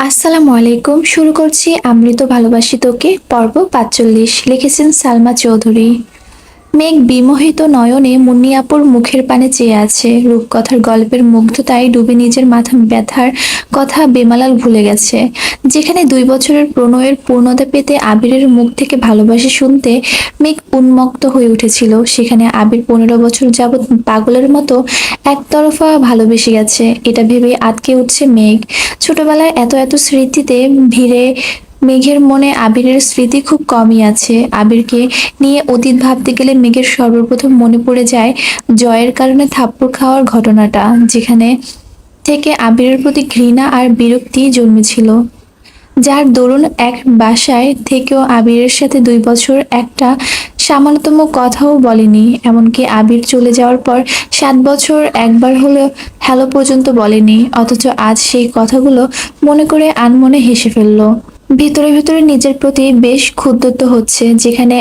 আসসালামু আলাইকুম। শুরু করছি আমৃত ভালোবাসি তোকে পর্ব ৪৫। লিখেছেন সালমা চৌধুরী। মেঘ বিমোহিত নয়নে মুন্নিয়াপুর মুখের পানে চেয়ে আছে। রূপকথার গল্পের মুগ্ধতায় ডুবে নিজের মাথা ব্যথার কথা বেমালাল ভুলে গেছে। যেখানে ২ বছরের প্রণয়ের পূর্ণতা পেতে আবিরের মুখ থেকে ভালোবাসি শুনতে মেঘ উন্মত্ত হয়ে উঠেছিল, সেখানে আবির ১৫ বছর যাবৎ পাগলের মতো একতরফা ভালোবেসে গেছে। এটা ভেবে আঁতকে উঠছে মেঘ। ছোটবেলায় এত এত স্মৃতিতে ভিড়ে মেঘের মনে আবিরের স্মৃতি খুব কমই আছে। আবিরকে নিয়ে অতীত ভাবতে গেলে মেঘের সর্বপ্রথম মনে পড়ে যায় জয়ের কারণে থাপ্পড় খাওয়ার ঘটনাটা, যেখানে থেকে আবিরের প্রতি ঘৃণা আর বিরক্তি জন্মেছিল। যার দরুন এক বাসায় থেকেও আবিরের সাথে ২ বছর একটা সামান্যতম কথাও বলেনি। এমনকি আবির চলে যাওয়ার পর ৭ বছর একবার হলেও হ্যালো পর্যন্ত বলেনি। অথচ আজ সেই কথাগুলো মনে করে আনমনে হেসে ফেলল। ভিতরে ভিতরে নিজের প্রতি বেশ ক্ষুব্ধ হচ্ছে। যেখানে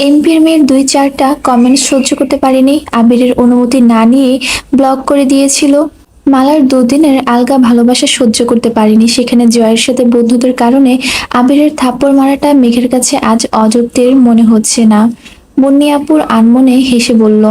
এমপির মেয়ের ২-৪টা কমেন্ট সহ্য করতে পারেনি, আবিরের অনুমতি না নিয়েই ব্লক করে দিয়েছিল। মালার দুদিনের আলগা ভালোবাসা সহ্য করতে পারেনি, সেখানে জয়ের সাথে বন্ধুদের কারণে আবিরের থাপ্পড় মারাটা মেঘের কাছে আজ অযৌক্তিক মনে হচ্ছে না। মুন্নিয়াপুর আনমনে হেসে বলল,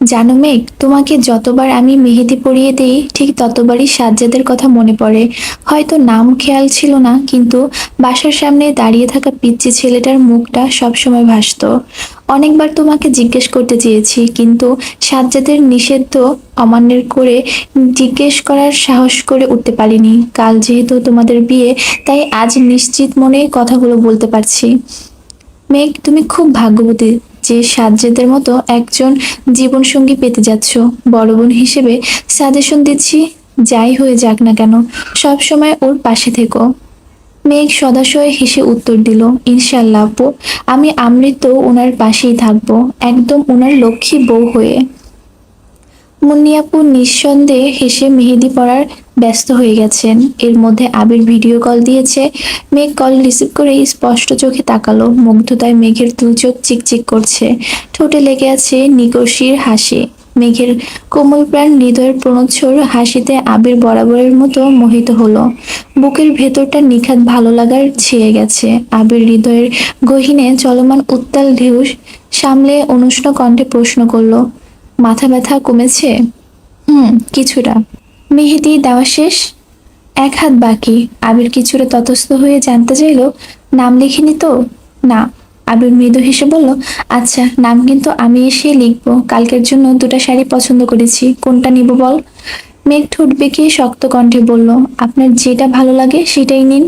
জানো মেঘ, তোমাকে যতবার আমি মেহেদি পরিয়ে দেই ঠিক ততবারই সাজ্জাদের কথা মনে পড়ে। হয়তো নাম খেয়াল ছিল না, কিন্তু বাসার সামনে দাঁড়িয়ে থাকা পিচ্চি ছেলেটার মুখটা সবসময় ভাসতো। অনেকবার তোমাকে জিজ্ঞেস করতে চেয়েছি, কিন্তু সাজ্জাদের নিষেধ অমান্যের করে জিজ্ঞেস করার সাহস করে উঠতে পারিনি। কাল যেহেতু তোমাদের বিয়ে, তাই আজ নিশ্চিত মনে কথাগুলো বলতে পারছি। মেঘ, তুমি খুব ভাগ্যবতী যে সাজ্জাদের মতো একজন জীবনসঙ্গী পেতে যাচ্ছ। বড় বোন হিসেবে সাজেশন দিচ্ছি, যাই হয়ে যাক না কেন সব সময় ওর পাশে থেকো। মেঘ সদাশয় হেসে উত্তর দিল, ইনশাল্লাহ আপু, আমি আমৃত ওনার পাশেই থাকবো, একদম ওনার লক্ষ্মী বউ হয়ে। মুন্নিয়াপু নিঃসন্দেহে হেসে মেহেদি পরার ব্যস্ত হয়ে গেছেন। এর মধ্যে আবির ভিডিও কল দিয়েছে। মেঘ কল রিসিভ করে স্পষ্ট চোখে তাকালো। মুগ্ধতায় মেঘের দু চোখ চিকচিক করছে, ঠোঁটে লেগে আছে নিকষির হাসি। মেঘের কোমল প্রাণ হৃদয়ের প্রণোচ্ছর হাসিতে আবির বরাবরের মতো মোহিত হলো। বুকের ভেতরটা নিখাত ভালো লাগার ছেয়ে গেছে। আবির হৃদয়ের গহীনে চলমান উত্তাল ঢেউ সামলে অনুষ্ণ কণ্ঠে প্রশ্ন করলো, মাথা ব্যথা কমেছে? কিছুটা। মেহেদি দেওয়া শেষ? এক হাত বাকি। আবির কিছুটা ততস্থ হয়ে জানতে চাইল, নাম লিখিনি তো? না। আবির মৃদু হেসে বলল, আচ্ছা, নাম কিন্তু আমি এসে লিখবো। কালকের জন্য 2টা শাড়ি পছন্দ করেছি, কোনটা নিব বল? মেঘ ঠোঁট বেঁকিয়ে শক্ত কণ্ঠে বলল, আপনার যেটা ভালো লাগে সেটাই নিন।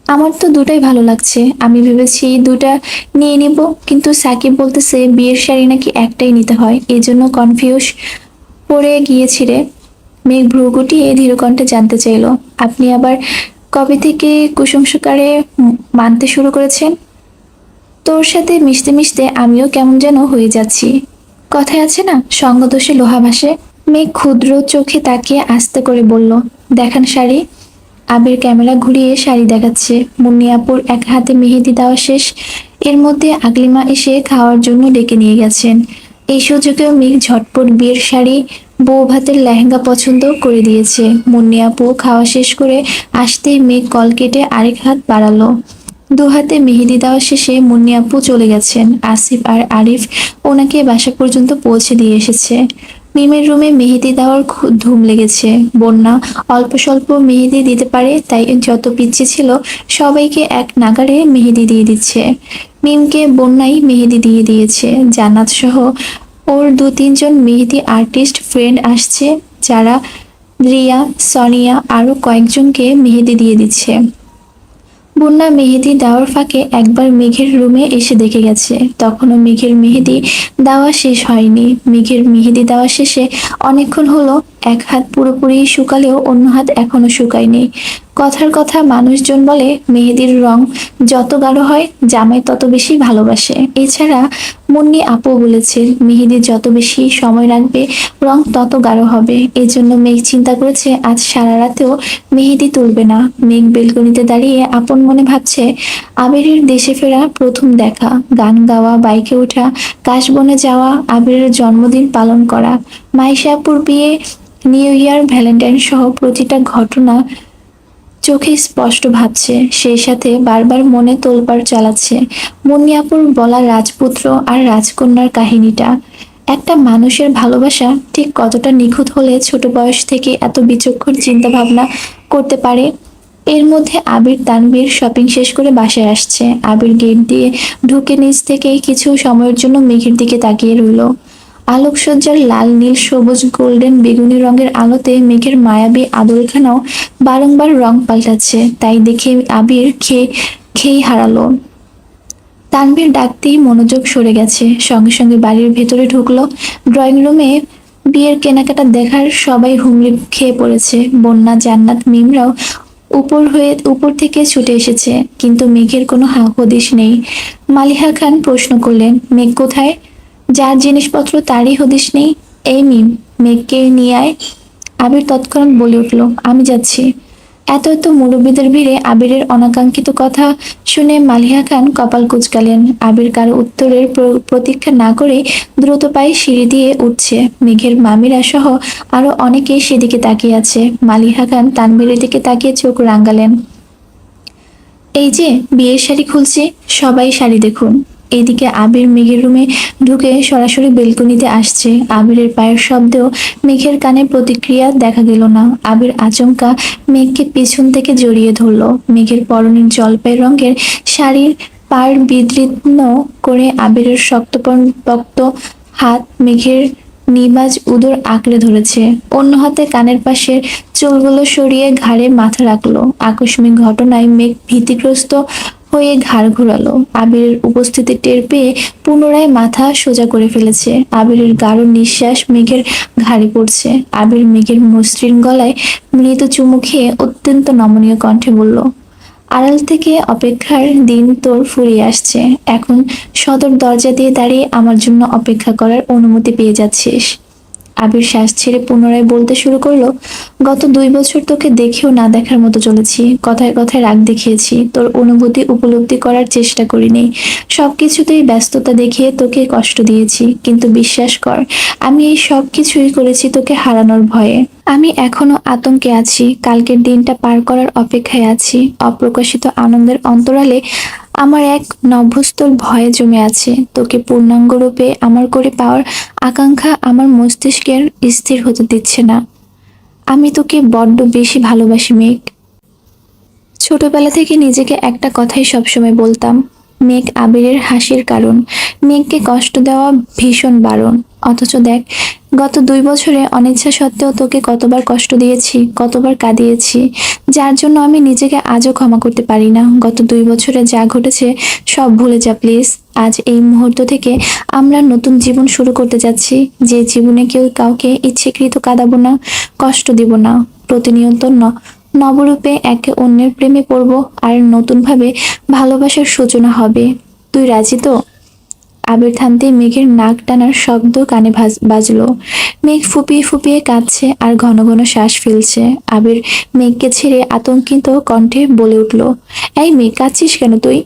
আমার তো দুটাই ভালো লাগছে। আমি ভেবেছি 2টা নিয়ে নিব, কিন্তু সাকিব বলতেছে বিয়ের শাড়ি নাকি একটাই নিতে হয়, এজন্য কনফিউজ পড়ে গিয়েছি রে। মেঘ ভ্রু গুটিয়ে ধীরকণ্ঠে জানতে চাইল, আপনি আবার কবে থেকে কুসংস্কারে মানতে শুরু করেছেন? তোর সাথে মিশতে মিশতে আমিও কেমন যেন হয়ে যাচ্ছি। কথায় আছে না, সঙ্গদোষে লোহা ভাসে। মেঘ ক্ষুদ্র চোখে তাকিয়ে আস্তে করে বলল, দেখান শাড়ি। আবির ক্যামেরা ঘুরিয়ে শাড়ি দেখাচ্ছে। মুন্নিয়াপুর এক হাতে মেহেদি দেওয়া শেষ। এর মধ্যে আকলিমা এসে খাওয়ার জন্য ডেকে নিয়ে গেছেন। এই সুযোগেও মেঘ ঝটপট বিয়ের শাড়ি, বউ ভাতের লেহেঙ্গা পছন্দ করে দিয়েছে। মুন্নিয়াপু খাওয়া শেষ করে আসতেই মেঘ কল কেটে আরেক হাত বাড়ালো। 2 হাতে মেহেদি দেওয়া শেষে মুন্নিয়াপু চলে গেছেন। আসিফ আর আরিফ ওনাকে বাসা পর্যন্ত পৌঁছে দিয়ে এসেছে। মিমের রুমে মেহেদি দেওয়ার ধুম লেগেছে। বন্যা অল্প স্বল্প মেহেদি দিতে পারে, তাই যত পিচ্ছি ছিল সবাইকে এক নাগাড়ে মেহেদি দিয়ে দিচ্ছে। মিমকে বন্যাই মেহেদি দিয়ে দিয়েছে। জান্নাত সহ ওর 2-3 জন মেহেদি আর্টিস্ট ফ্রেন্ড আসছে, যারা রিয়া, সোনিয়া আরো কয়েকজনকে মেহেদি দিয়ে দিচ্ছে। বন্যা মেহেদি দেওয়ার ফাঁকে একবার মেঘের রুমে এসে দেখে গেছে, তখনও মেঘের মেহেদি দেওয়া শেষ হয়নি। মেঘের মেহেদি দেওয়া শেষে অনেকক্ষণ হলো। এক হাত পুরোপুরি শুকালেও অন্য হাত এখনো শুকায়নি। কথার কথা, মানুষজন বলে মেহেদির রং যত গাঢ় হয় জামাই তত বেশি ভালোবাসে। এছাড়া মুন্নি আপু বলেছে, মেহেদি যত বেশি সময় রাখবে রং তত গাঢ় হবে। এজন্য মেঘ চিন্তা করেছে আজ সারা রাতেও মেহেদি তুলবে না। মেঘ বেলকনিতে দাঁড়িয়ে আপন মনে ভাবছে, আবিরের দেশে ফেরা, প্রথম দেখা, গান গাওয়া, বাইকে ওঠা, কাশবনে যাওয়া, আবিরের জন্মদিন পালন করা, মাইশা আপুর বিয়ে, নিউ ইয়ার, ভ্যালেন্টাইন সহ প্রতিটা ঘটনা চোখে স্পষ্ট ভাবছে, সেই সাথে বারবার মনে তোলপাড় চালাচ্ছে মুন্নিয়াপুর বলা রাজপুত্র আর রাজকন্যার কাহিনীটা। একটা মানুষের ভালোবাসা ঠিক কতটা নিখুঁত হলে ছোট বয়স থেকে এত বিচক্ষণ চিন্তা ভাবনা করতে পারে। এর মধ্যে আবির তানভীর শপিং শেষ করে বাসায় আসছে। আবির গেট দিয়ে ঢুকে নিচ থেকে কিছু সময়ের জন্য মেঘের দিকে তাকিয়ে রইল। আলোকসজ্জার লাল নীল সবুজ গোল্ডেন বেগুনি রঙের আলোতে মেঘের মায়াবী আদলখানাও বারংবার রং পাল্টাচ্ছে। তাই দেখে আবির খেই হারালো। তানভীর ডাকতেই মনোযোগ সরে গেছে, সঙ্গে সঙ্গে বাড়ির ভেতরে ঢুকলো। ড্রয়িং রুমে বিয়ের কেনাকাটা দেখার সবাই হুমড়ি খেয়ে পড়েছে। বন্যা, জান্নাত, মিমরাও উপর থেকে ছুটে এসেছে, কিন্তু মেঘের কোনো হদিস নেই। মালিহা খান প্রশ্ন করলেন, মেঘ কোথায়? যার জিনিসপত্র তারই হদিস নেই। এই মিম, মেঘকে নিয়ে আয়। আবির তৎক্ষণাৎ বলে উঠল, আমি যাচ্ছি। এত এত মুরব্বীদের ভিড়ে আবিরের অনাকাঙ্ক্ষিত কথা শুনে মালিহা খান কপাল কুঁচকালেন। আবির কারো উত্তরের প্রতীক্ষা না করে দ্রুত পায়ে সিঁড়ি দিয়ে উঠছে। মেঘের মামিরা সহ আরো অনেকেই সেদিকে তাকিয়ে আছে। মালিহা খান তানভীরের দিকে তাকিয়ে চোখ রাঙালেন। এই যে বিয়ের শাড়ি খুলছে, সবাই শাড়ি দেখুন। এদিকে আবির মেঘের রুমে ঢুকে সরাসরি বেলকনিতে আসছে। আবিরের পায়ের শব্দেও মেঘের কানে প্রতিক্রিয়া দেখা গেল না। আবির আচমকা মেঘকে পিছন থেকে জড়িয়ে ধরল। মেঘের পরনের জলপাই রঙের শাড়ির পাড় বিদীর্ণ করে আবিরের শক্তপোক্ত হাত মেঘের নিবাজ উদর আঁকড়ে ধরেছে। অন্য হাতে কানের পাশের চুলগুলো সরিয়ে ঘাড়ে মাথা রাখলো। আকস্মিক ঘটনায় মেঘ ভীতিগ্রস্ত হয়ে ঘাড় ঘোরালো। আবিরের উপস্থিতি টের পেয়ে পুনরায় মাথা সোজা করে ফেলেছে। আবিরের গাঢ় নিঃশ্বাস মেঘের ঘাড়ে পড়ছে। আবির মেঘের মসৃণ গলায় মৃদু চুমু খেয়ে অত্যন্ত নমনীয় কণ্ঠে বলল, আড়াল থেকে অপেক্ষার দিন তোর ফুরিয়ে আসছে। এখন সদর দরজা দিয়ে দাঁড়িয়ে আমার জন্য অপেক্ষা করার অনুমতি পেয়ে যাচ্ছিস। আবির শ্বাস ছেড়ে পুনরায় বলতে শুরু করলো, গত 2 বছর তোকে দেখেও না দেখার মতো চলেছি। কথায় কথায় রাগ দেখিয়েছি, তোর অনুভূতি উপলব্ধি করার চেষ্টা করিনি। সবকিছুতেই ব্যস্ততা দেখিয়ে তোকে কষ্ট দিয়েছি, কিন্তু বিশ্বাস কর, আমি এই সব কিছুই করেছি তোকে হারানোর ভয়ে। আমি এখনো আতঙ্কে আছি, কালকের দিনটা পার করার অপেক্ষায় আছি। অপ্রকাশিত আনন্দের অন্তরালে আমার এক নভোস্থল ভয়ে জমে আছে। তোকে পূর্ণাঙ্গ রূপে আমার করে পাওয়ার আকাঙ্ক্ষা আমার মস্তিষ্কের স্থির হতে দিচ্ছে না। আমি তোকে বড্ড বেশি ভালোবাসি মেঘ। ছোটবেলা থেকে নিজেকে একটা কথাই সবসময় বলতাম, মেঘ আবিরের হাসির কারণ, মেঘকে কষ্ট দেওয়া ভীষণ বারণ। অথচ দেখ, গত 2 বছরে অনিচ্ছা সত্ত্বেও তোকে কতবার কষ্ট দিয়েছি, কতবার কাঁদিয়েছি, যার জন্য আমি নিজেকে আজও ক্ষমা করতে পারি না। গত 2 বছরে যা ঘটেছে সব ভুলে যা প্লিজ। আজ এই মুহূর্ত থেকে আমরা নতুন জীবন শুরু করতে যাচ্ছি, যে জীবনে কেউ কাউকে ইচ্ছেকৃত কাঁদাবো না, কষ্ট দিব না। প্রতিনিয়ত নবরূপে একে অন্যের প্রেমে পড়ব, আর নতুনভাবে ভালোবাসার সূচনা হবে। তুই রাজি তো? আবির থামতে মেঘের নাক টানার শব্দ কানে বাজলো। মেঘ ফুপিয়ে ফুপিয়ে কাঁদছে আর ঘন ঘন শ্বাস ফেলছে। আবির মেঘকে ছেড়ে আতঙ্কিত কণ্ঠে বলে উঠল, এই মেঘ, কাঁদছিস কেন তুই?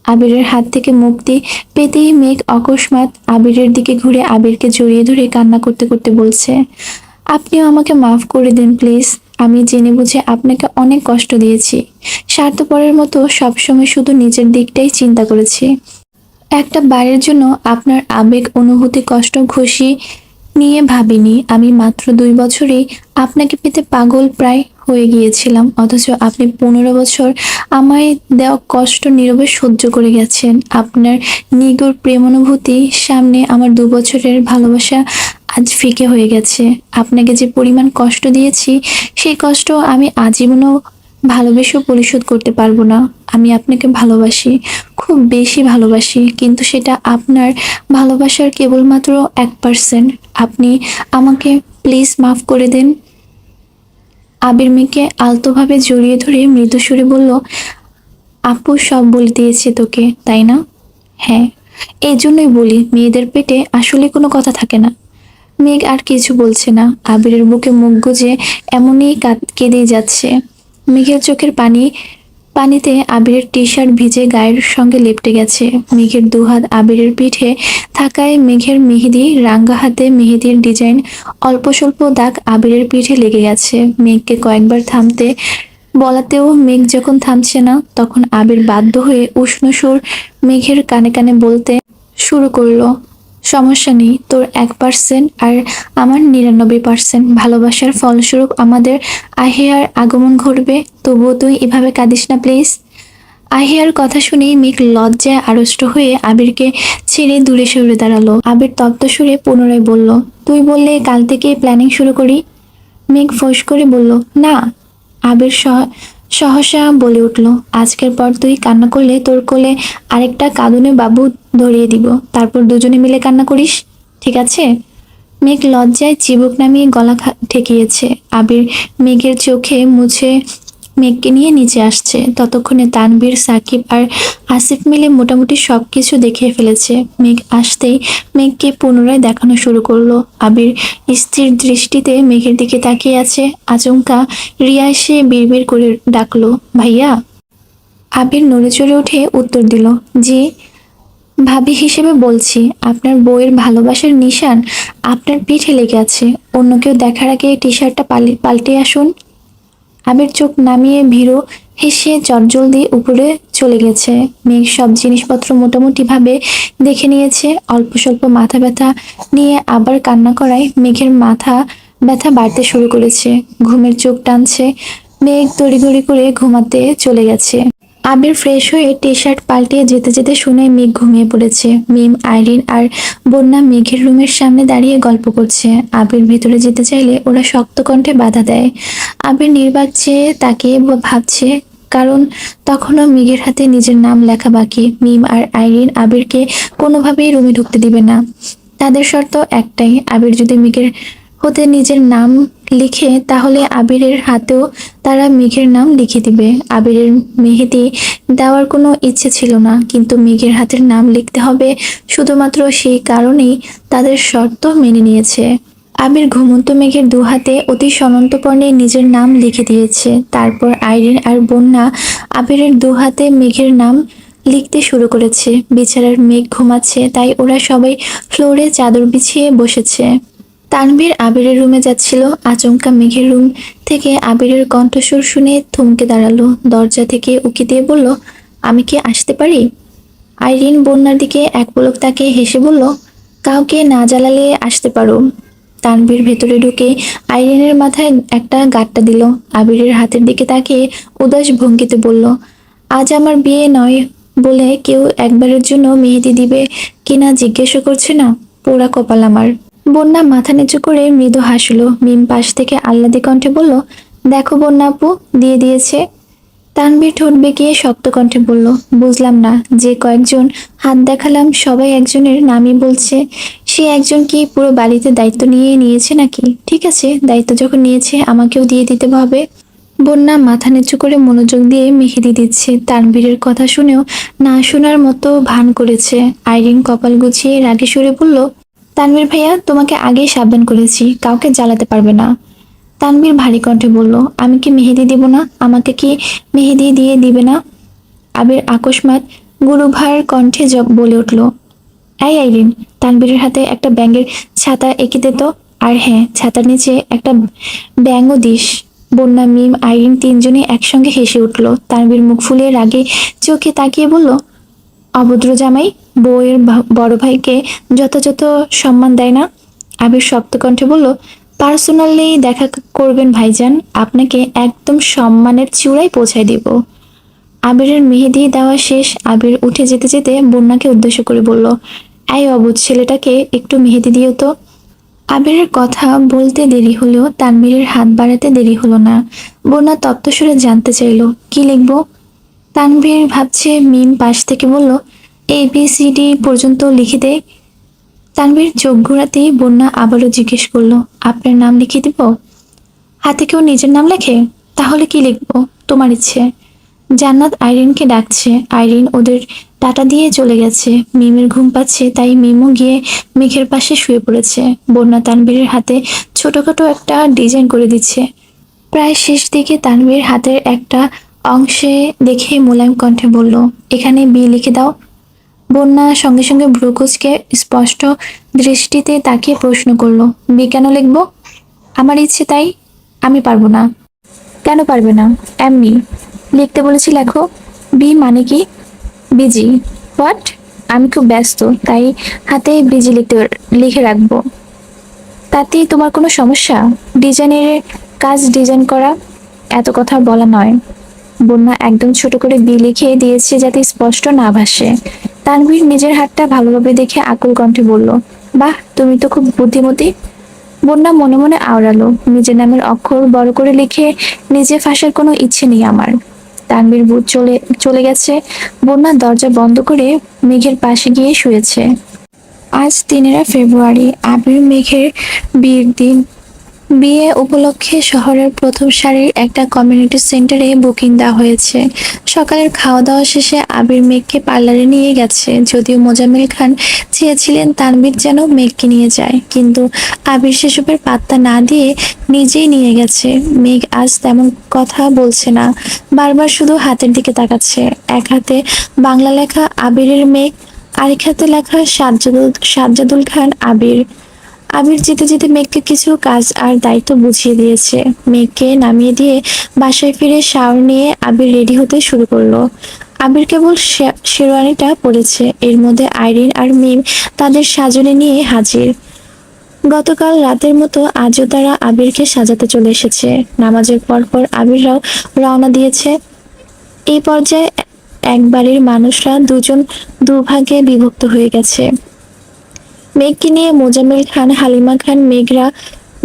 আবিরের হাত থেকে মুক্তি পেতেই মেঘ অকস্মাৎ আবিরের দিকে ঘুরে আবিরকে জড়িয়ে ধরে কান্না করতে করতে বলছে, আপনিও আমাকে মাফ করে দিন প্লিজ। আমি জেনে বুঝে আপনাকে অনেক কষ্ট দিয়েছি। স্বার্থপরের মতো সবসময় শুধু নিজের দিকটাই চিন্তা করেছি। একটা বারের জন্য আপনার আবেগ, অনুভূতি, কষ্ট, খুশি নিয়ে ভাবিনি। আমি মাত্র 2 বছরেই আপনাকে পেতে পাগল প্রায় হয়ে গিয়েছিলাম, অথচ আপনি 15 বছর আমায় দেওয়া কষ্ট নীরবে সহ্য করে গেছেন। আপনার নিগূঢ় প্রেমানুভূতির সামনে আমার 2 বছরের ভালোবাসা আজ ফিকে হয়ে গেছে। আপনাকে যে পরিমাণ কষ্ট দিয়েছি, সেই কষ্ট আমি আজীবনও ভালোবেসেও পরিশোধ করতে পারবো না। আমি আপনাকে ভালোবাসি, খুব বেশি ভালোবাসি, কিন্তু সেটা আপনার ভালোবাসার কেবলমাত্র 1%। আপনি আমাকে প্লিজ মাফ করে দেন। আবির মেয়েকে আলতোভাবে জড়িয়ে ধরে মৃদু সুরে বলল, আপু সব বলে দিয়েছে তোকে, তাই না? হ্যাঁ, এই জন্যই বলি মেয়েদের পেটে আসলে কোনো কথা থাকে না। মেঘ আর কিছু বলছে না। আবিরের বুকে মুখ গুজে এমনই কেঁদেই যাচ্ছে। মেঘের চোখের পানিতে আবিরের টি শার্ট ভিজে গায়ের সঙ্গে লেপ্টে গেছে। মেঘের দুহাত আবিরের পিঠে থাকায় মেঘের মেহেদি রাঙ্গা হাতে মেহেদির ডিজাইন অল্প স্বল্প দাগ আবিরের পিঠে লেগে গেছে। মেঘকে কয়েকবার থামতে বলাতেও মেঘ যখন থামছে না, তখন আবির বাধ্য হয়ে উষ্ণ সুর মেঘের কানে কানে বলতে শুরু করলো, সমস্যা নেই, তোর 1% আর আমার 99% ভালোবাসার ফলস্বরূপ আমাদের আহিয়ার আগমন ঘটবে। তবুও তুই এভাবে কাঁদিস না প্লিজ। আহিয়ার কথা শুনেই মেঘ লজ্জায় আড়ষ্ট হয়ে আবিরকে ছেড়ে দূরে সরে দাঁড়ালো। আবির তপ্ত সুরে পুনরায় বলল, তুই বললে কাল থেকে প্ল্যানিং শুরু করি। মেঘ ফোঁস করে বলল, না। আবির সহসা বলে উঠল, আজকের পর তুই কান্না করলে তোর কোলে আরেকটা কাঁদুনে বাবু ধরিয়ে দিব, তারপর দুজনে মিলে কান্না করিস, ঠিক আছে? মেঘ লজ্জায় চিবুক নামিয়ে গলা ঠেকিয়েছে। আবির মেঘের চোখে মুছে মেঘকে নিয়ে নিচে আসছে। ততক্ষণে তানভীর, সাকিব আর আসিফ মিলে মোটামুটি সবকিছু দেখিয়ে ফেলেছে। মেঘ আসতেই মেঘকে পুনরায় দেখানো শুরু করলো। আবির স্থির দৃষ্টিতে মেঘের দিকে তাকিয়ে আছে। আচমকা রিয়া এসে বিড়বিড় করে ডাকলো, ভাইয়া। আবির নড়ে চড়ে উঠে উত্তর দিল, জি। ভাবি হিসেবে বলছি, আপনার বউয়ের ভালোবাসার নিশান আপনার পিঠে লেগে আছে। অন্য কেউ দেখার আগে টি শার্টটা পাল্টে আসুন। আবির চোখ নামিয়ে ভীরু হেসে চটজলদি উপরে চলে গেছে। মেঘ সব জিনিসপত্র মোটামুটি ভাবে দেখে নিয়েছে। অল্প স্বল্প মাথা ব্যথা নিয়ে আবার কান্না করায় মেঘের মাথা ব্যথা বাড়তে শুরু করেছে। ঘুমের চোখ টানছে। মেঘ তড়িঘড়ি করে ঘুমাতে চলে গেছে। আবির ফ্রেশ হয়ে টি শার্ট পাল্টিয়ে যেতে যেতে শুনে মেঘ ঘুমিয়ে পড়েছে। মিম, আইরিন আর বন্যা মেঘের রুমের সামনে দাঁড়িয়ে গল্প করছে। আবির ভিতরে যেতে চাইলে ওরা শক্ত কণ্ঠে বাধা দেয়। আবির নির্বাক চেয়ে তাকিয়ে ভাবছে, কারণ তখনও মেঘের হাতে নিজের নাম লেখা বাকি। মিম আর আইরিন আবিরকে কোনোভাবেই রুমে ঢুকতে দিবে না। তাদের শর্ত একটাই, আবির যদি মেঘের হতে নিজের নাম লিখে তাহলে আবিরের হাতেও তারা মেঘের নাম লিখে দিবে। আবিরের মেহেদি দেওয়ার কোনো ইচ্ছে ছিল না, কিন্তু মেঘের হাতের নাম লিখতে হবে শুধুমাত্র সেই কারণেই তাদের শর্ত মেনে নিয়েছে। আবির ঘুমন্ত মেঘের দুহাতে অতি সন্তর্পণে নিজের নাম লিখে দিয়েছে। তারপর আইরিন আর বন্যা আবিরের দুহাতে মেঘের নাম লিখতে শুরু করেছে। বেচারার মেঘ ঘুমাচ্ছে, তাই ওরা সবাই ফ্লোরে চাদর বিছিয়ে বসেছে। তানভীর আবিরের রুমে যাচ্ছিল। আচমকা মেঘের রুম থেকে আবিরের কণ্ঠস্বর শুনে থমকে দাঁড়ালো। দরজা থেকে উকি দিয়ে বলল, আমি কি আসতে পারি? আইরিন বন্যার দিকে এক পলক তাকিয়ে হেসে বলল, কাউকে না জ্বালালে আসতে পারো। তানভীর ভেতরে ঢুকে আইরিনের মাথায় একটা গাঁটটা দিল। আবিরের হাতের দিকে তাকিয়ে উদাস ভঙ্গিতে বলল, আজ আমার বিয়ে নয় বলে কেউ একবারের জন্য মেহেদি দিবে কিনা জিজ্ঞেস করছে না? পোড়া কপাল আমার। বন্যা মাথা নিচু করে মৃদু হাসলো। মিম পাশ থেকে আহ্লাদে কণ্ঠে বলল, দেখো বন্যা আপু, দিয়ে দিয়েছে। তানভীর ঠোঁট বেঁকিয়ে শক্ত কণ্ঠে বলল, বুঝলাম না, যে কয়েকজন হাত দেখালাম সবাই একজনের নামই বলছে। সে একজন কি পুরো বাড়িতে দায়িত্ব নিয়ে নিয়েছে নাকি? ঠিক আছে, দায়িত্ব যখন নিয়েছে আমাকেও দিয়ে দিতে হবে। বন্যা মাথা নিচু করে মনোযোগ দিয়ে মেহেদি দিচ্ছে। তানভীরের কথা শুনেও না শোনার মতো ভান করেছে। আইরিন কপাল গুছিয়ে রাগে সরে বলল, তানভীর ভাইয়া, তোমাকে আগেই সাবধান করেছি, কাউকে জ্বালাতে পারবে না। তানভীর ভারী কণ্ঠে বলল, আমি কি মেহেদি দিব না? আমাকে কি মেহেদি দিয়ে দিবে না? আবির আকস্মাৎ গুরুভার কণ্ঠে বলে উঠল, এই আইরিন, তানভীরের হাতে একটা ব্যাঙের ছাতা এঁকে দে তো। আর হ্যাঁ, ছাতার নিচে একটা ব্যাঙও দিস। বন্যা, মিম, আইরিন তিনজনে একসঙ্গে হেসে উঠল। তানভীর মুখ ফুলিয়ে রাগে চোখে তাকিয়ে বলল, অভদ্র জামাই, বউয়ের বড় ভাইকে যথাযথ সম্মান দেয় না। আবির শক্ত কণ্ঠে বলল, পার্সোনালি দেখা করবেন ভাইজান, আপনাকে একদম সম্মানের চূড়ায় পৌঁছায় দিব। আবিরের মেহেদি দেওয়া শেষ। আবির উঠে যেতে যেতে বন্যাকে উদ্দেশ্য করে বলল, এই অবুঝ ছেলেটাকে একটু মেহেদি দিও তো। আবিরের কথা বলতে দেরি হলেও তানভীরের হাত বাড়াতে দেরি হলো না। বন্যা তপ্ত সুরে জানতে চাইল, কি লিখবো? তানভীর ভাবছে। মিম পাশ থেকে বলল, ABCD পর্যন্ত লিখে দে। তানভীর চোখ ঘোরাতেই বন্যা আবারও জিজ্ঞেস করলো, আপনার নাম লিখে দিব? হাতে কেউ নিজের নাম লেখে? তাহলে কি লিখবো? তোমার ইচ্ছে। জান্নাত আইরিনকে ডাকছে। আইরিন ওদের টাটা দিয়ে চলে গেছে। মিমের ঘুম পাচ্ছে, তাই মিমও গিয়ে মেঘের পাশে শুয়ে পড়েছে। বন্যা তানভীরের হাতে ছোটখাটো একটা ডিজাইন করে দিচ্ছে। প্রায় শেষ দিকে তানভীর হাতের একটা অংশে দেখে মোলায়েম কণ্ঠে বলল, এখানে বি লিখে দাও। বন্যা সঙ্গে সঙ্গে ভ্রুকুচকে স্পষ্ট দৃষ্টিতে তাকিয়ে প্রশ্ন করলো, বি কেন লিখবো? আমার ইচ্ছে তাই। আমি পারবো না। কেন পারবে না? এমনি লিখতে বলেছি, লেখো। বি মানে কি? বিজি। হোয়াট? আমি খুব ব্যস্ত, তাই হাতে বিজি লিখে রাখবো। তাতেই তোমার কোনো সমস্যা? ডিজাইনের কাজ ডিজাইন করা, এত কথা বলা নয়। বন্যা একদম ছোট করে বি লিখে দিয়েছে যাতে স্পষ্ট না ভাসে। তানভীর নিজের হাতটা ভালোভাবে দেখে আকুল কণ্ঠে বলল, বাহ, তুমি তো খুব বুদ্ধিমতী। বন্যা মনে মনে আওড়ালো, নিজের নামের অক্ষর বড় করে লিখে নিজে ফাঁসার কোনো ইচ্ছে নেই আমার। তানভীর বুথ চলে চলে গেছে। বন্যা দরজা বন্ধ করে মেঘের পাশে গিয়ে শুয়েছে। আজ 13 ফেব্রুয়ারি, আবির মেঘের বিয়ের দিন। বিয়ে উপলক্ষে শহরের প্রথম সারির একটা কমিউনিটি সেন্টারে বুকিং দেওয়া হয়েছে। সকালের খাওয়া দাওয়া শেষে আবির মেঘকে পার্লারে নিয়ে গেছে। যদিও মোজাম্মেল খান চেয়েছিলেন তানভীর যেন মেঘকে নিয়ে যায়, কিন্তু আবির সেসবের পাত্তা না দিয়ে নিজেই নিয়ে গেছে। মেঘ আজ তেমন কথা বলছে না, বারবার শুধু হাতের দিকে তাকাচ্ছে। এক হাতে বাংলা লেখা আবিরের মেঘ, আরেক হাতে লেখা সাজ্জাদুল খান আবির। আবির যেতে যেতে মেঘকে কিছু কাজ আর দায়িত্ব বুঝিয়ে দিয়েছে। মেঘকে নামিয়ে দিয়ে বাসায় ফিরে শাওয়ার নিয়ে আবির রেডি হতে শুরু করলো। আবির কেবল শেরওয়ানিটা পরেছে, এর মধ্যে আইরিন আর মিম তাদের সাজনে নিয়ে হাজির। গতকাল রাতের মতো আজও তারা আবিরকে সাজাতে চলে এসেছে। নামাজের পর আবিররাও রওনা দিয়েছে। এই পর্যায়ে এক বাড়ির মানুষরা দুভাগে বিভক্ত হয়ে গেছে। মেঘকে নিয়ে মোজাম্মেল খান, হালিমা খান, মেঘরা,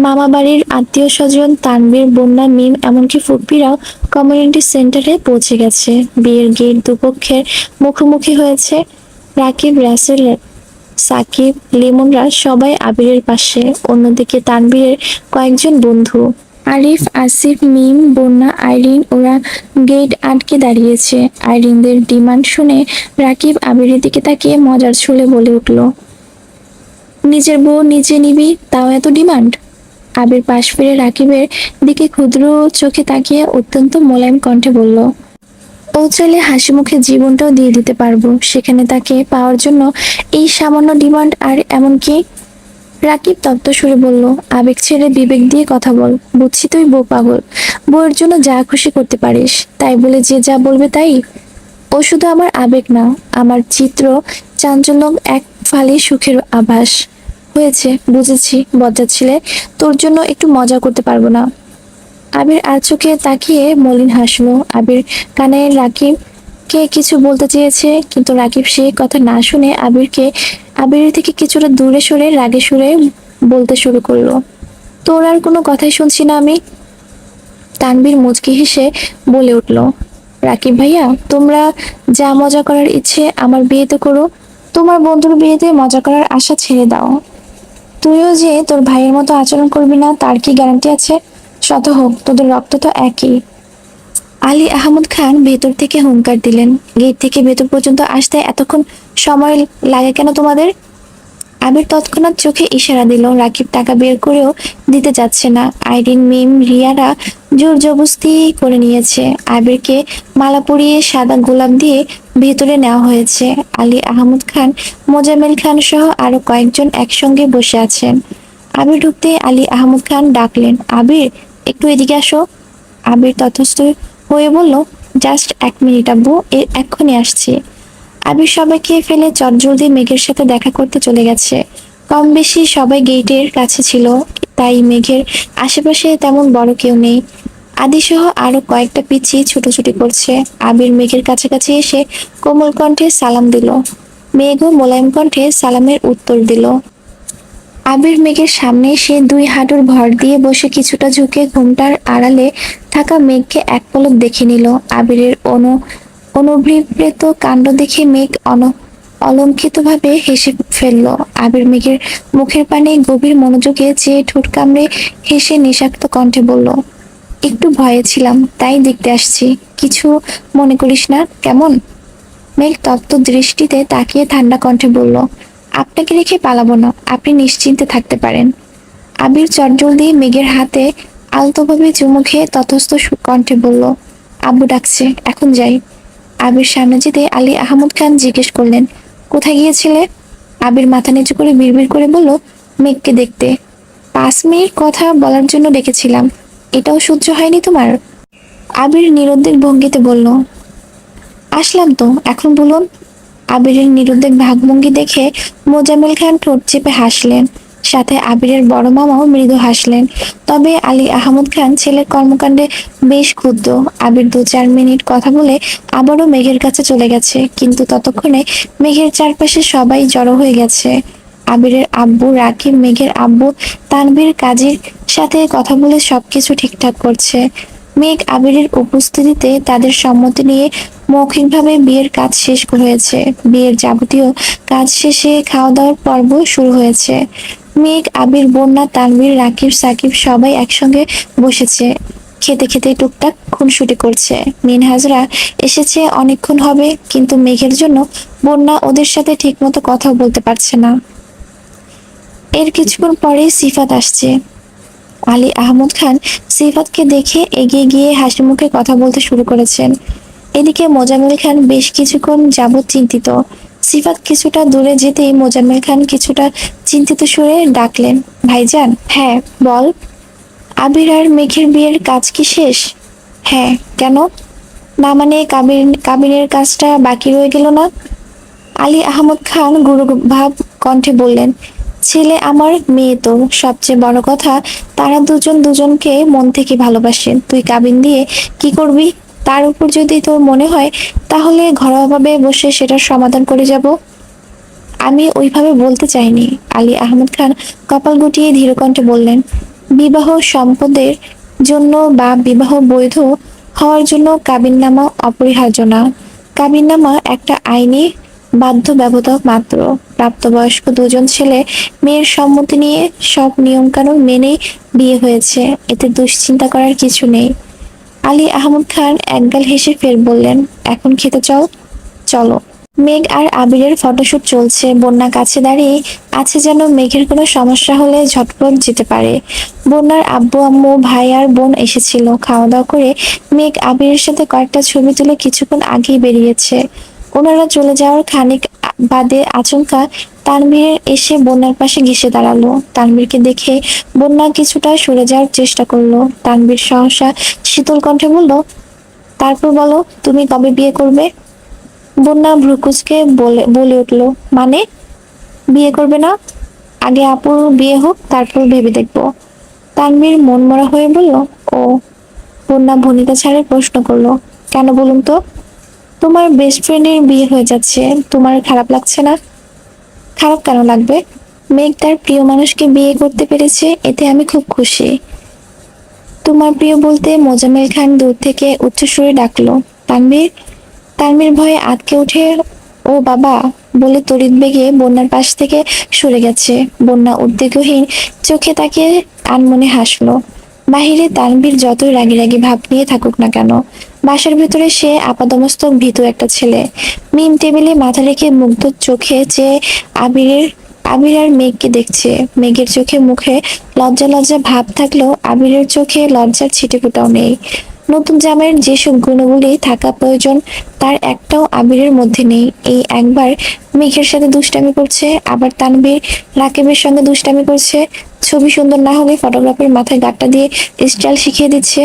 মামা বাড়ির আত্মীয় স্বজন, তানভীর, বন্যা, মিম, এমনকি ফুপ্পিরাও কমিউনিটি সেন্টারে পৌঁছে গেছে। বিয়ের গেট দুপক্ষের মুখোমুখি হয়েছে। রাকিব, রাসেল, সাকিব, লিমনরা সবাই আবিরের পাশে, অন্যদিকে তানভীরের কয়েকজন বন্ধু আরিফ, আসিফ, মিম, বন্যা, আইরিন ওরা গেট আটকে দাঁড়িয়েছে। আইরিনদের ডিমান্ড শুনে রাকিব আবিরের দিকে তাকিয়ে মজার ছলে বলে উঠল, নিজের বউ নিজে নিবি, তাও এত ডিমান্ড? আবির পাশ ফিরে রাকিবের দিকে ক্ষুদ্র চোখে তাকিয়ে অত্যন্ত মোলায়েম কণ্ঠে বলল, ও চাইলে হাসি মুখে জীবনটাও দিয়ে দিতে পারবো, সেখানে তাকে পাওয়ার জন্য এই সামান্য ডিমান্ড? আর এমনকি রাকিব তপ্ত সুরে বলল, আবেগ ছেড়ে বিবেক দিয়ে কথা বল। বুঝছি তুই বউ পাগল, বউয়ের জন্য যা খুশি করতে পারিস, তাই বলে যে যা বলবে তাই? ও শুধু আমার আবেগ না, আমার চিত্র চাঞ্চল্য, এক ফালি সুখের আভাস। হয়েছে, বুঝেছি বজ্জাত ছেলে, তোর জন্য একটু মজা করতে পারবো না? আবির আর চোখে তাকিয়ে মলিন হাসলো। আবির কানে রাকিবকে কিছু বলতে চেয়েছে, কিন্তু রাকিব সে কথা না শুনে আবিরের থেকে কিছুটা দূরে সরে রাগে সুরে বলতে শুরু করলো, তোর আর কোনো কথাই শুনছি না আমি। তানভীর মুচকি হেসে বলে উঠল, রাকিব ভাইয়া, তোমরা যা মজা করার ইচ্ছে আমার বিয়েতে করো, তোমার বন্ধুর বিয়েতে মজা করার আশা ছেড়ে দাও। তুইও যে তোর ভাইয়ের মতো আচরণ করবি না তার কি গ্যারান্টি আছে? শত হোক, তোদের রক্ত তো একই। আলী আহমদ খান ভেতর থেকে হুংকার দিলেন, গেট থেকে ভেতর পর্যন্ত আসতে এতক্ষণ সময় লাগে কেন তোমাদের? আবির তৎক্ষণাৎ চোখে ইশারা দিল। রাকিব টাকা বের করেও দিতে যাচ্ছে না। আইরিন, মিম, রিয়ারা জোর জবস্তি করে নিয়েছে। আবিরকে মালা পরিয়ে সাদা গোলাপ দিয়ে ভেতরে নেওয়া হয়েছে। আলী আহমদ খান, মোজাম্মেল খান সহ আরো কয়েকজন একসঙ্গে বসে আছেন। আবির ঢুকতে আলী আহমদ খান ডাকলেন, আবির, একটু এদিকে আসো। আবির ততস্থ হয়ে বলল, জাস্ট 1 মিনিট আব্বু, এক্ষুনি আসছি। আবির সবাইকে ফেলে চটজলদি মেঘের সাথে দেখা করতে চলে গেছে। কম বেশি সবাই গেটের কাছে ছিল, তাই মেঘের আশেপাশে তেমন বড় কেউ নেই। আদিসহ আরো কয়েকটা পিচ্চি ছুটোছুটি করছে। আবির মেঘের কাছাকাছি এসে কোমল কণ্ঠে সালাম দিল। মেঘও মোলায়েম কণ্ঠে সালামের উত্তর দিল। আবির মেঘের সামনে এসে 2 হাঁটুর ভর দিয়ে বসে কিছুটা ঝুঁকে ঘুমটার আড়ালে থাকা মেঘকে এক পলক দেখে নিল। আবিরের অনুভিপ্রেত কাণ্ড দেখে মেঘ অলঙ্কিতভাবে হেসে ফেলল। আবির মেঘের মুখের পানে গভীর মনোযোগে চেয়ে ঠোঁট কামড়ে হেসে নিষাক্ত কণ্ঠে বলল, একটু ভয়ে ছিলাম, তাই দেখতে আসছি, কিছু মনে করিস না, কেমন? মেঘ তপ্ত দৃষ্টিতে তাকিয়ে ঠান্ডা কণ্ঠে বলল, আপনাকে রেখে পালাবো না, আপনি নিশ্চিন্তে থাকতে পারেন। আবির চটজলদি মেঘের হাতে আলতোভাবে চুমু খেয়ে ততস্থ কণ্ঠে বলল, আব্বু ডাকছে, এখন যাই। আবির সামনে যেতে আলী আহমদ খান জিজ্ঞেস করলেন, কোথায় গিয়েছিলে? আবির মাথা নিচু করে বিড়বিড় করে বলল, মেঘকে দেখতে। 5 মিনিট কথা বলার জন্য ডেকেছিলাম, এটাও সহ্য হয়নি তোমার? আবির নিরুদ্বেগ ভঙ্গিতে বলল, আসলাম তো, এখন বলুন। আবিরের নিরুদ্বেগ ভাবভঙ্গি দেখে মোজাম্মেল খান ঠোঁট চেপে হাসলেন, সাথে আবিরের বড় মামাও মৃদু হাসলেন। তবে আলী আহমদ খান ছেলের কর্মকাণ্ডে বেশ ক্ষুব্ধ। আবির 2-4 মিনিট কথা বলে আবারও মেঘের কাছে চলে গেছে, কিন্তু ততক্ষণে মেঘের চারপাশে সবাই জড়ো হয়ে গেছে। আবিরের আব্বু রাকিব মেঘের আব্বু তানভীর কাজীর সাথে কথা বলে সবকিছু ঠিকঠাক করছে। মেঘ আবিরের উপস্থিতিতে তাদের সম্মতি নিয়ে মৌখিকভাবে বিয়ের কাজ শেষ হয়েছে। বিয়ের যাবতীয় কাজ শেষে খাওয়া দাওয়ার পর্ব শুরু হয়েছে। মেঘ, আবির, বন্যা, তানভীর, রাকিব, সাকিব সবাই একসঙ্গে বসেছে। খেতে খেতে টুকটাক খুনসুটি করছে। মিনহাজরা এসেছে অনেকক্ষণ হবে, কিন্তু মেঘের জন্য বন্যা ওদের সাথে ঠিকমতো কথাও বলতে পারছে না। এর কিছুক্ষণ পরেই সিফাত আসছে। আলী আহমদ খান সিফাতকে দেখে এগিয়ে গিয়ে হাসি মুখে কথা বলতে শুরু করেছেন। এদিকে মোজাম্মেল খান বেশ কিছুক্ষণ যাবৎ চিন্তিত। সিফাত কিছুটা দূরে যেতেই মোজাম্মেল খান কিছুটা চিন্তিত সুরে ডাকলেন, ভাইজান। হ্যাঁ, বল। আবির আর মেঘের বিয়ের কাজ কি শেষ? হ্যাঁ। কেন? না মানে কাবিনের কাজটা বাকি রয়ে গেল না? আলী আহমদ খান গুরুভাব কণ্ঠে বললেন, ছেলে আমার, মেয়ে তোর। সবচেয়ে বড় কথা, তারা দুজন দুজনকে মন থেকে ভালোবাসেন। তুই কাবিন দিয়ে কি করবি? তার উপর যদি তোর মনে হয়, তাহলে ঘরোয়াভাবে বসে সেটার সমাধান করে যাব। আমি ওইভাবে বলতে চাইনি। আলী আহমদ খান কপাল গুটিয়ে ধীর কণ্ঠে বললেন, বিবাহ সম্পদের জন্য বা বিবাহ বৈধ হওয়ার জন্য কাবিননামা অপরিহার্য না। কাবিননামা একটা আইনি বাধ্যবাধকতা মাত্র। প্রাপ্তবয়স্ক দুজন ছেলে মেয়ের সম্মতি নিয়ে সব নিয়মকানুন মেনেই বিয়ে হয়েছে, এতে দুশ্চিন্তা করার কিছু নেই। আলী আহমদ খান একগাল হেসে ফের বললেন, এখন খেতে চাও? চলো। মেঘ আর আবিরের ফটোশুট চলছে। বন্যা কাছে দাঁড়িয়ে আছে যেন মেঘের কোনো সমস্যা হলে ঝটপট যেতে পারে। বন্যার আব্বু আম্মু ভাই আর বোন এসেছিল। খাওয়া দাওয়া করে মেঘ আবিরের সাথে কয়েকটা ছবি তুলে কিছুক্ষণ আগেই বেরিয়েছে। ওনারা চলে যাওয়ার খানিক বাদে আচমকা তানভীরের এসে বন্যার পাশে ঘেঁষে দাঁড়ালো। তানভীরকে দেখে বন্যা কিছুটা সরে যাওয়ার চেষ্টা করলো। তানভীর সহসা শীতল কণ্ঠে বলল, তারপর বলো, তুমি কবে বিয়ে করবে? বন্যা ভ্রুকুচকে বলে বলে উঠল, মানে? বিয়ে করবে না? আগে আপুর বিয়ে হোক, তারপর ভেবে দেখবো। তানভীর মনমরা হয়ে বলল, ও। বন্যা ভনিতা ছাড়ে প্রশ্ন করলো, কেন বলুন তো? তোমার বেস্ট ফ্রেন্ডের বিয়ে হয়ে যাচ্ছে, তোমার খারাপ লাগছে না? খারাপ কেন লাগবে? মেঘ তার প্রিয় মানুষকে বিয়ে করতে পেরেছে, এতে আমি খুব খুশি। তোমার প্রিয় বলতে মোজাম্মেল খান দূর থেকে উচ্চস্বরে ডাকলো, তানভীর। তানভীর ভয়ে আঁতকে উঠে ও বাবা বলে তড়িৎ বেগে বন্যার পাশ থেকে সরে গেছে। বন্যা উদ্বেগহীন চোখে তাকিয়ে আনমনে হাসলো। বাহিরে তানভীর যতই রাগী রাগী ভাব নিয়ে থাকুক না কেন, বাসার ভেতরে সে আপাদমস্তক ভীতু একটা ছেলে। মিম টেবিলে মাথা রেখে মুগ্ধ চোখে চেয়ে আবির আর মেঘকে দেখছে। মেঘের চোখে মুখে লজ্জা লজ্জা ভাব থাকলেও আবিরের চোখে লজ্জার ছিটেফোঁটাও নেই। নতুন জামাইয়ের যেসব গুণগুলি থাকা প্রয়োজন, তার একটাও আবিরের মধ্যে নেই। এই একবার মেঘের সাথে দুষ্টামি করছে, আবার তানভীর রাকিবের সঙ্গে দুষ্টামি করছে। ছবি সুন্দর না হলে ফটোগ্রাফের মাথায় গাঁটটা দিয়ে স্টাইল শিখিয়ে দিচ্ছে।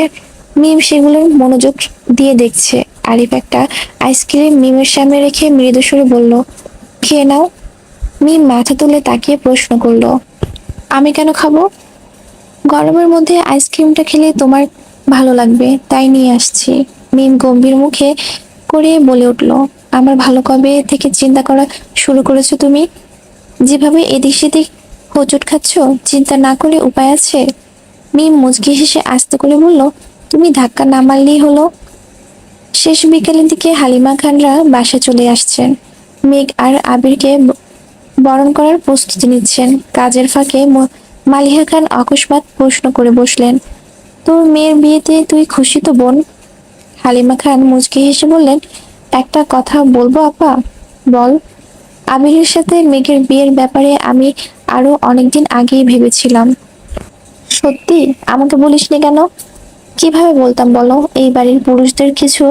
মিম সেগুলোর মনোযোগ দিয়ে দেখছে। আরিফ একটা আইসক্রিম মিমের সামনে রেখে মৃদু সুরে বলল, খেয়ে নাও। মিম মাথা তুলে তাকিয়ে প্রশ্ন করলো, আমি কেন খাবো? গরমের মধ্যে আইসক্রিমটা খেলে তোমার ভালো লাগবে, তাই নিয়ে আসছি। মিম গম্ভীর মুখে করে বলে উঠল, আমার ভালো কবে থেকে চিন্তা করা শুরু করেছো তুমি? যেভাবে এদিক সেদিক হোঁচট খাচ্ছ, চিন্তা না করে উপায় আছে? মিম মুচকি হেসে আস্তে করে বলল, তুমি ধাক্কা না মারলেই হলো। শেষ বিকেলের দিকে হালিমা খানরা বাসা চলে আসছেন। মেঘ আর আবিরকে বরণ করার প্রস্তুতি নিচ্ছেন। কাজের ফাঁকে মালিহা খান অকস্মাৎ প্রশ্ন করে বসলেন, তোর মেয়ের বিয়েতে তুই খুশি তো বোন? হালিমা খান মুচকি হেসে বললেন, একটা কথা বলবো আপা? বল। আবিরের সাথে মেঘের বিয়ের ব্যাপারে আমি আরো অনেকদিন আগেই ভেবেছিলাম। সত্যি? আমাকে বলিসনি কেন? কিভাবে বলতাম বলো? এই বাড়ির পুরুষদের কিছু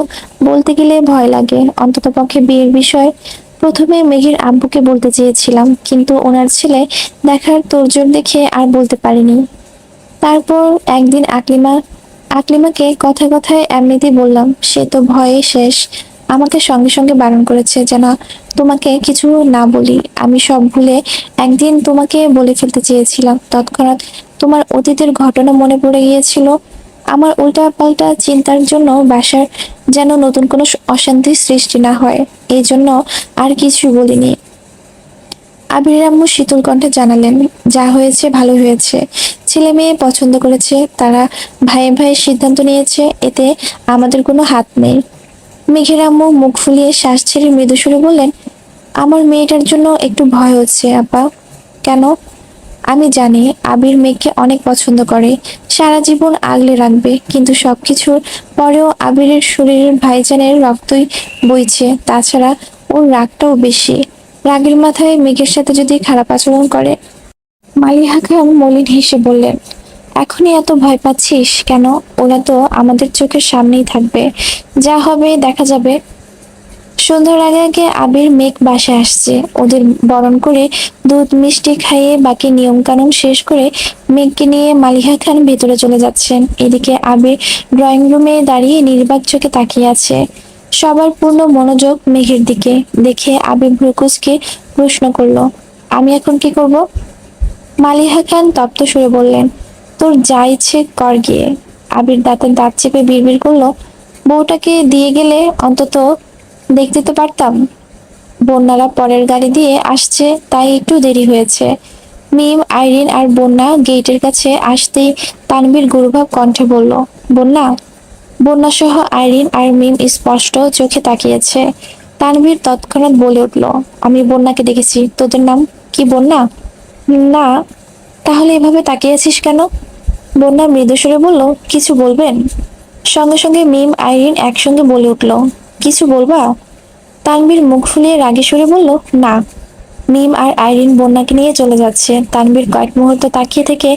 বলতে গেলে ভয় লাগে, অন্ততপক্ষে বিয়ের বিষয়। প্রথমে মেঘের আব্বুকে বলতে চেয়েছিলাম, কিন্তু ওনার ছেলে দেখার তোড়জোড় দেখে আর বলতে পারিনি। তারপর একদিন আকলিমা আকলিমাকে কথায় কথায় এমনিতেই বললাম, সে তো ভয়ে শেষ। আমাকে সঙ্গে সঙ্গে বারণ করেছে যেন তোমাকে কিছু না বলি। আমি সব ভুলে একদিন তোমাকে বলে ফেলতে চেয়েছিলাম, তৎক্ষণাৎ তোমার অতীতের ঘটনা মনে পড়ে গিয়েছিল। আমার উল্টা পাল্টা চিন্তার জন্য বাসার যেন নতুন কোনো অশান্তির সৃষ্টি না হয়, এই জন্য আর কিছু বলিনি। আবিরের আম্মু শীতল কণ্ঠে জানালেন, যা হয়েছে ভালো হয়েছে। ছেলে মেয়ে পছন্দ করেছে, তারা ভাইয়ে ভাইয়ে সিদ্ধান্ত নিয়েছে, এতে আমাদের কোনো হাত নেই। মেঘের আম্মু মুখ ফুলিয়ে শ্বাস ছেড়ে মৃদু সুরে বললেন, আমার মেয়েটার জন্য একটু ভয় হচ্ছে আপা। কেন? আমি জানি আবির মেঘকে অনেক পছন্দ করে, সারা জীবন আগলে রাখবে, কিন্তু সবকিছুর পরেও আবিরের শরীরের ভাইজানের রক্তই বইছে। তাছাড়া ওর রাগটাও বেশি। রাগের মাথায় মেঘের সাথে যদি খারাপ আচরণ করে। মালিহা খান মলিন হেসে বললেন, এখনই এত ভয় পাচ্ছিস কেন? ওরা তো আমাদের চোখের সামনেই থাকবে, যা হবে দেখা যাবে। সন্ধ্যার আগে আগে আবির মেঘ বাসায় আসছে। ওদের বরণ করে দুধ মিষ্টি খাইয়ে বাকি নিয়ম কানুন শেষ করে মেঘকে নিয়ে মালিহা খান ভেতরে চলে যাচ্ছেন। এদিকে আবির ড্রয়িং রুমে দাঁড়িয়ে নির্বাক চোখে তাকিয়ে আছে। সবার পূর্ণ মনোযোগ মেঘের দিকে দেখে আবির ভ্রুকুচকে প্রশ্ন করলো, আমি এখন কি করব? মালিহা খান তপ্ত সুরে বললেন, তোর যা ইচ্ছে কর গিয়ে। আবির দাঁতের দাঁত চেপে বিড়বিড় করলো, বউটাকে দিয়ে গেলে অন্তত দেখতে তো পারতাম। বন্যারা পরের গাড়ি দিয়ে আসছে, তাই একটু দেরি হয়েছে। মিম, আইরিন আর বন্যা গেটের কাছে আসতেই তানভীর গুরুভাব কণ্ঠে বলল, বন্যা। বন্যা সহ আইরিন আর মিম স্পষ্ট চোখে তাকিয়েছে। তানভীর তৎক্ষণাৎ বলে উঠল, আমি বন্যাকে দেখেছি। তোদের নাম কি বন্যা? না। তাহলে এভাবে তাকিয়ে আছিস কেন? বন্যা মৃদু স্বরে বলল, কিছু বলবেন? সঙ্গে সঙ্গে মিম আইরিন একসঙ্গে বলে উঠল, কিছু বলবা? তানভীর মুখ ফুলিয়ে রাগী সুরে বলল, না। মিম আর আইরিন বন্যাকে নিয়ে চলে যাচ্ছে। তানভীর কয়েক মুহূর্ত তাকিয়ে থেকে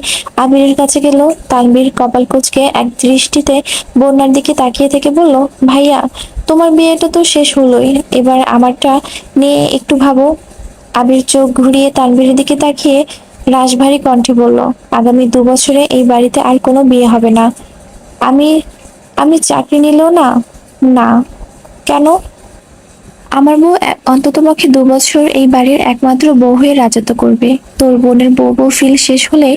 আবিরের কাছে গেল। তানভীর কপাল কুঁচকে এক দৃষ্টিতে বন্যার দিকে তাকিয়ে থেকে বলল, ভাইয়া, তোমার বিয়েটা তো শেষ হলোই, এবার আমারটা নিয়ে একটু ভাবো। আবির চোখ ঘুরিয়ে তানভীরের দিকে তাকিয়ে রাশভারী কণ্ঠে বলল, আগামী 2 বছরে এই বাড়িতে আর কোনো বিয়ে হবে না। আমি আমি চাকরি নিলেও না। না। কেন? আমার বউ অন্ততপক্ষে 2 বছর এই বাড়ির একমাত্র বউ হয়ে রাজত্ব করবে। তোর বোনের বউ বউ ফিল শেষ হলে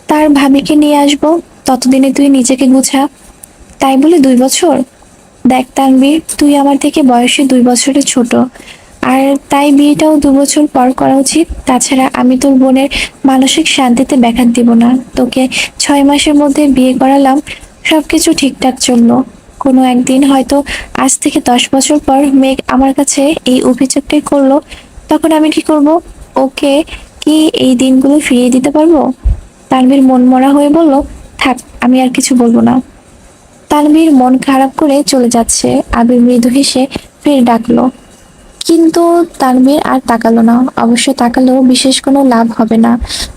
তার ভাবিকে নিয়ে আসবো। ততদিনে তুই নিজেকে গুছা। তাই বলে 2 বছর? দেখ তানভীর, তুই আমার থেকে বয়সে 2 বছরের ছোট, আর তাই বিয়েটাও 2 বছর পর করা উচিত। তাছাড়া আমি তোর বোনের মানসিক শান্তিতে ব্যাঘাত দিব না। তোকে 6 মাসের মধ্যে বিয়ে করালাম, সবকিছু ঠিকঠাক চললো। কোনো একদিন হয়তো আজ থেকে 10 বছর পর মেঘ আমার কাছে এই অভিযোগটাই করলো, তখন আমি কি করব? ওকে কি এই দিনগুলো ফিরিয়ে দিতে পারবো? তানভীর মনমরা হয়ে বলল, থাক, আমি আর কিছু বলবো না। তানভীর মন খারাপ করে চলে যাচ্ছে। আবির মৃদু হেসে ফের ডাকলো, কিন্তু তানভীর আর তাকালো না। অবশ্য তাকালেও বিশেষ কোনো লাভ হবে না,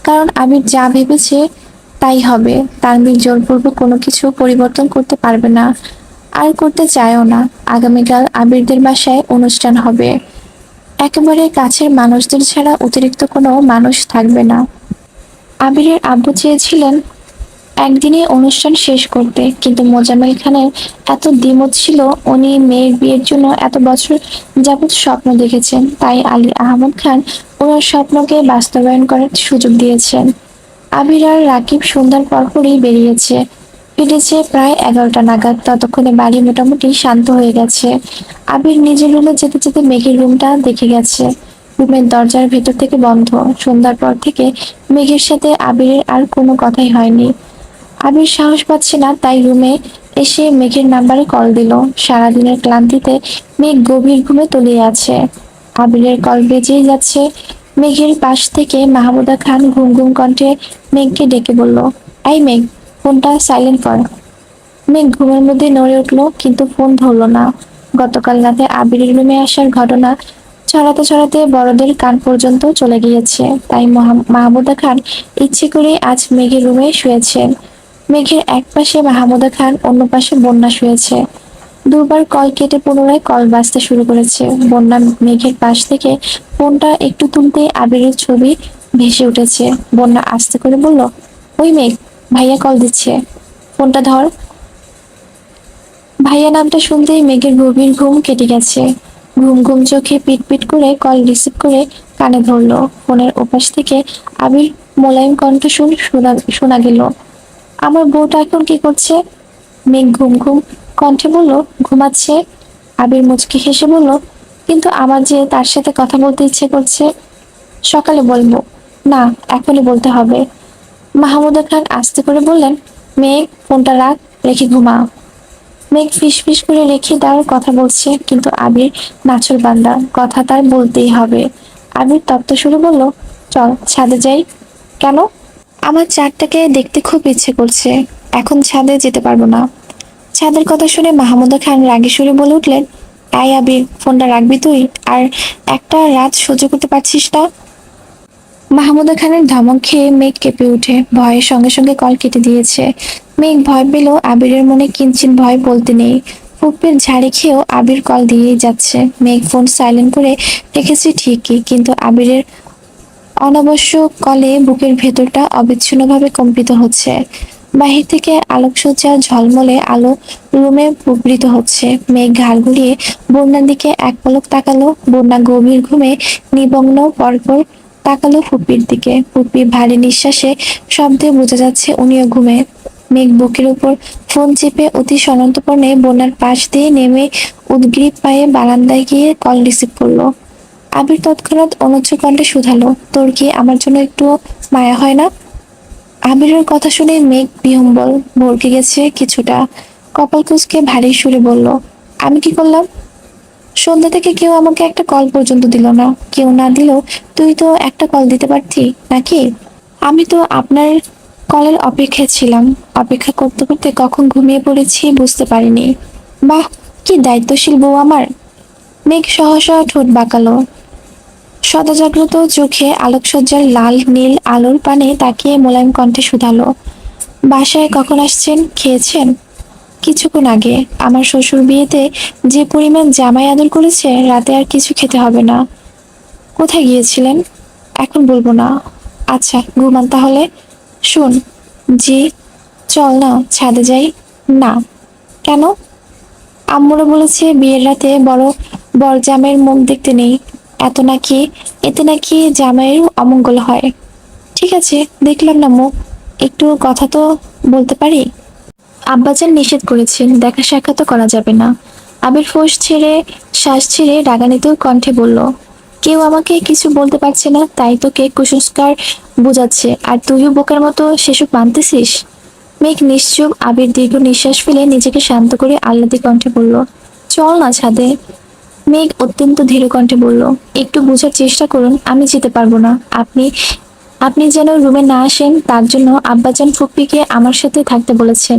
কারণ আবির যা ভেবেছে তাই হবে। তানভীর জোরপূর্বক কোনো কিছু পরিবর্তন করতে পারবে না, আর করতে চায়ও না। আগামীকাল আবিরদের বাসায় অনুষ্ঠান হবে। একেবারে কাছের মানুষদের ছাড়া অতিরিক্ত কোনো মানুষ থাকবে না। আবিরের আব্বু চেয়েছিলেন একদিনে অনুষ্ঠান শেষ করতে, কিন্তু মোজাম্মেল খানের এত দ্বিমত ছিল। উনি মেয়ের বিয়ের জন্য এত বছর যাবৎ স্বপ্ন দেখেছেন, তাই আলী আহমদ খান ওনার স্বপ্নকে বাস্তবায়ন করার সুযোগ দিয়েছেন। আবির আর রাকিব সন্ধ্যার পরপরই বেরিয়েছে। ফিরেছে প্রায় 11টা নাগাদ। ততক্ষণে বাড়ি মোটামুটি শান্ত হয়ে গেছে। আবির নিজের রুমে যেতে যেতে মেঘের রুমটা দেখে গেছে। রুমের দরজার ভেতর থেকে বন্ধ। সন্ধ্যার পর থেকে মেঘের সাথে আবিরের আর কোনো কথাই হয়নি। আবির সাহস পাচ্ছে না, তাই রুমে এসে মেঘের নাম্বারে কল দিল। সারাদিনের ক্লান্তিতে মেঘ গভীর ঘুমে তলিয়ে আছে। আবিরের কল বেজেই যাচ্ছে। মেঘের পাশ থেকে মাহমুদা খান ঘুম ঘুম কণ্ঠে মেঘকে ডেকে বলল, এই মেঘ, ফোনটা সাইলেন্ট কর। মেঘ ঘুমের মধ্যে নড়ে উঠলো, কিন্তু ফোন ধরলো না। গতকাল রাতে আবিরের রুমে আসার ঘটনা ছড়াতে ছড়াতে বড়দের কান পর্যন্ত চলে গিয়েছে, তাই মাহমুদা খান ইচ্ছে করে আজ মেঘের রুমে শুয়েছেন। মেঘের এক পাশে মাহমুদা খান, অন্য পাশে বন্যা শুয়েছে। দুবার কল কেটে পুনরায় কল বাজতে শুরু করেছে। বন্যা মেঘের পাশ থেকে ফোনটা একটু তুলতেই আবিরের ছবি ভেসে উঠেছে। বন্যা আস্তে করে বলল, ওই মেঘ, ভাইয়া কল দিচ্ছে, ফোনটা ধর। ভাইয়া নামটা শুনতেই মেঘের গভীর ঘুম কেটে গেছে। ঘুম ঘুম চোখে পিট পিট করে কল রিসিভ করে কানে ধরলো। ফোনের ওপাশ থেকে আবির মোলায়েম কণ্ঠ শোনা গেল। আমার বউটা এখন কি করছে? মেঘ ঘুম ঘুম কণ্ঠে বলল, ঘুমাচ্ছে। আবির মুচকি হেসে বলল, কিন্তু আমার যে তার সাথে কথা বলতে ইচ্ছে করছে। সকালে বলবো। না, এখনই বলতে হবে। মাহমুদা খান আস্তে করে বললেন, মেঘ ফোনটা রাখ, রেখে ঘুমা। মেঘ ফিস ফিস করে রেখে দেওয়ার কথা বলছে, কিন্তু আবির নাছোড় বান্দা, কথা তার বলতেই হবে। আবির তপ্ত সুরে বলল, চল ছাদে যাই। কেন? আমার চাঁদটাকে দেখতে খুব ইচ্ছে করছে। এখন ছাদে যেতে পারবো না। ছাদের কথা শুনে মাহমুদা খান রাগী সুরে বলে উঠলেন, এই আবির, ফোনটা রাখবি তুই? আর একটা রাত সহ্য করতে পারছিস না? মাহমুদা খানের ধমক খেয়ে মেঘ কেঁপে উঠে ভয়ের সঙ্গে সঙ্গে কল কেটে দিয়েছে। মেঘ ভয় পেলেও আবিরের মনে কিঞ্চিত ভয় বলতে নেই। ফুপ্পির ঝাড়ি খেয়েও আবির কল দিয়েই যাচ্ছে। মেঘ ফোন সাইলেন্ট করে রেখেছে ঠিকই, কিন্তু আবিরের অনাবশ্যক কলে বুকের ভেতরটা অবিচ্ছিন্নভাবে কম্পিত হচ্ছে। বাহির থেকে আলোকসজ্জার ঝলমলে আলো রুমে প্রবৃত হচ্ছে। মেঘ ঘাড় ঘুরিয়ে বন্যার দিকে এক পলক তাকালো। বন্যা গভীর ঘুমে নিমগ্ন, পরপর তাকালো ফুপির দিকে। ফুপি ভারী নিঃশ্বাসে শব্দে বোঝা যাচ্ছে উনিও ঘুমে। মেঘ বুকের উপর ফোন চেপে অতি সন্তর্পণে বন্যার পাশ দিয়ে নেমে উদগ্রীব পায়ে বারান্দায় গিয়ে কল রিসিভ করলো। আবির তৎক্ষণাৎ অনুচ্চ কণ্ঠে শুধালো, তোর কি আমার জন্য একটু মায়া হয় না? আবিরের কথা শুনে মেঘ বিহ্বল ভড়কে গেছে কিছুটা। কপাল কুঁচকে ভারী সুরে বলল, আমি কি করলাম? সন্ধ্যা থেকে কেউ আমাকে একটা কল পর্যন্ত দিল না। কেউ না দিলেও তুই তো একটা কল দিতে পারতি নাকি? আমি তো আপনার কলের অপেক্ষায় ছিলাম। অপেক্ষা করতে করতে কখন ঘুমিয়ে পড়েছি বুঝতে পারিনি। বাহ, কি দায়িত্বশীল বউ আমার। মেঘ সহসা ঠোঁট বাঁকালো। সদাজাগ্রত চোখে আলোকসজ্জার লাল নীল আলোর পানে তাকিয়ে মোলায়েম কণ্ঠে শুধালো, বাসায় কখন আসছেন? খেয়েছেন? কিছুক্ষণ আগে। আমার শ্বশুর বিয়েতে যে পরিমাণ জামাই আদর করেছে, রাতে আর কিছু খেতে হবে না। কোথায় গিয়েছিলেন? এখন বলবো না। আচ্ছা, ঘুমান তাহলে। শোন। জি। চল না ছাদে যাই। না। কেন? আম্মুরা বলেছে বিয়ের রাতে বড় বর জামাইয়ের মুখ দেখতে নেই। এতে নাকি জামাইয়ের অমঙ্গল হয়। ঠিক আছে, দেখলাম না মুখ, একটু কথা তো বলতে পারি। আব্বাজান নিষেধ করেছেন, দেখা সাক্ষাৎ করা যাবে না। আবির ফোঁস ছেড়ে শ্বাস ছেড়ে রাগান্বিত কণ্ঠে বলল, কেউ আমাকে কিছু বলতে পারছে না, তাই তোকে কুসংস্কার বোঝাচ্ছে, আর তুইও বোকার মতো সেসব মানতেছিস। মেঘ নিশ্চুপ। আবির দীর্ঘ নিঃশ্বাস ফেলে নিজেকে শান্ত করে আহ্লাদি কণ্ঠে বলল, চল না ছাদে। মেঘ অত্যন্ত ধীর কণ্ঠে বলল, একটু বোঝার চেষ্টা করুন, আমি যেতে পারবো না। আপনি আপনি যেন রুমে না আসেন, তার জন্য আব্বাজান ফুপ্পিকে আমার সাথে থাকতে বলেছেন।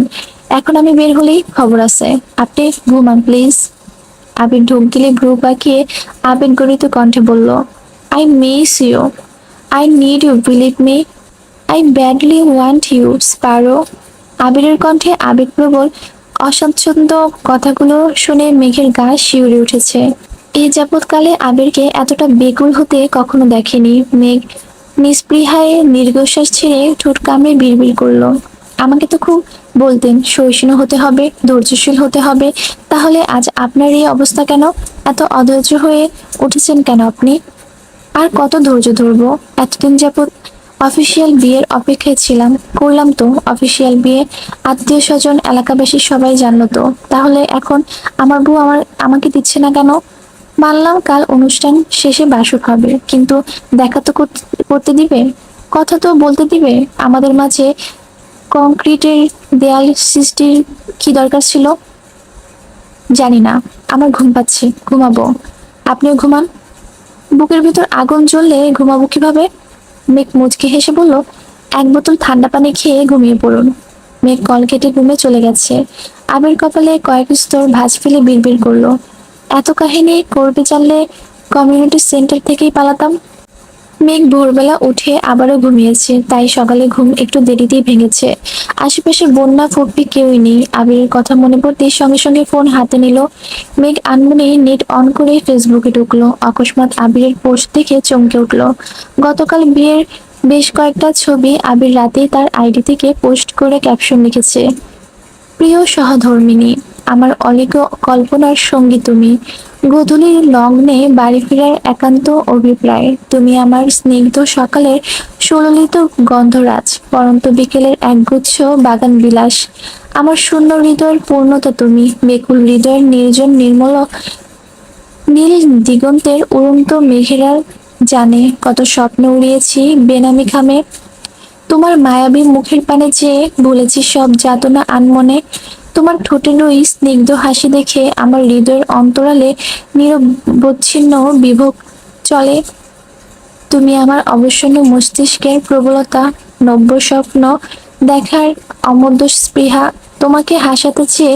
এখন আমি বের হলেই খবর আছে। আপনি ঘুমান প্লিজ। আবির ঢোক গিলে ভ্রু বাঁকিয়ে আবেগগরিত কণ্ঠে বলল, I miss you. I need you, believe me. I badly want you, sparrow. আবিরের কণ্ঠে আবেগপ্রবল অস্বাচ্ছন্দ্য কথাগুলো শুনে মেঘের গা শিউরে উঠেছে। এই যাবৎকালে আবিরকে এতটা বেকুল হতে কখনো দেখেনি। মেঘ নিস্পৃহায় দীর্ঘশ্বাস ছেড়ে ঠোঁট কামড়ে বিড়বিড় করলো, আমাকে তো খুব বলতেন সহিষ্ণু হতে হবে, ধৈর্যশীল হতে হবে, তাহলে আজ আপনার এই অবস্থা কেন? এত অধৈর্য হয়ে উঠেছেন কেন আপনি? আর কত ধৈর্য ধরবো? এতদিন যাবৎ অফিসিয়াল বিয়ের অপেক্ষায় ছিলাম, করলাম তো অফিসিয়াল বিয়ে, আত্মীয় স্বজন এলাকাবাসী সবাই জানলো তো, তাহলে এখন আমার বউ আমাকে দিচ্ছে না কেন? মানলাম কাল অনুষ্ঠান শেষে বাসর হবে, কিন্তু দেখা তো করতে দিবে, কথা তো বলতে দিবে। আমাদের মাঝে কংক্রিটের দেয়াল সৃষ্টির কি দরকার ছিল? জানি না। আমার ঘুম পাচ্ছে, ঘুমাবো। আপনিও ঘুমান। বুকের ভিতর আগুন জ্বললে ঘুমাবো কিভাবে? মেঘ মুচকি হেসে বলল, এক বোতল ঠান্ডা পানি খেয়ে ঘুমিয়ে পড়ুন। মেঘ কল কেটে ঘুমে চলে গেছে। আবির কপালে কয়েক স্তর ভাঁজ ফেলে বিড়বিড় করলো, এত কাহিনী করবে জানলে কমিউনিটি সেন্টার থেকেই পালাতাম। মেঘ ভোরবেলা উঠে আবারও ঘুমিয়েছে, তাই সকালে ঘুম একটু দেরিতেই ভেঙেছে। আশেপাশে বন্যা ফুপ্পি কেউই নেই। আবিরের কথা মনে পড়তেই সঙ্গে সঙ্গে ফোন হাতে নিল। মেঘ আনমনে নেট অন করে ফেসবুকে ঢুকলো। অকস্মাৎ আবিরের পোস্ট দেখে চমকে উঠলো। গতকাল বিয়ের বেশ কয়েকটা ছবি আবির রাতেই তার আইডি থেকে পোস্ট করে ক্যাপশন লিখেছে, প্রিয় সহধর্মিণী, আমার অলিক কল্পনার সঙ্গী তুমি। গধূলির লগ্নে বাড়ি ফেরার একান্ত অভিপ্রায় তুমি। আমার স্নিগ্ধ সকালের সুললিত গন্ধরাজ, পরন্ত বিকেলের একগুচ্ছ বাগান বিলাস। আমার শূন্য হৃদয়ের পূর্ণতা তুমি। বেকুল হৃদয়ের নির্জন নির্মল নীল দিগন্তের উড়ন্ত মেঘেরা জানে কত স্বপ্ন উড়িয়েছি বেনামি খামে। তোমার মায়াবী মুখের পানে চেয়ে ভুলেছি সব যাতনা আনমনে। তোমার ঠোঁটের ওই স্নিগ্ধ হাসি দেখে আমার হৃদয়ের অন্তরালে নিরবচ্ছিন্ন বিভোগ চলে। তুমি আমার অবসন্ন মস্তিষ্কের প্রবলতা, নব্য স্বপ্ন দেখার অমধ্য স্পৃহা। তোমাকে হাসাতে চেয়ে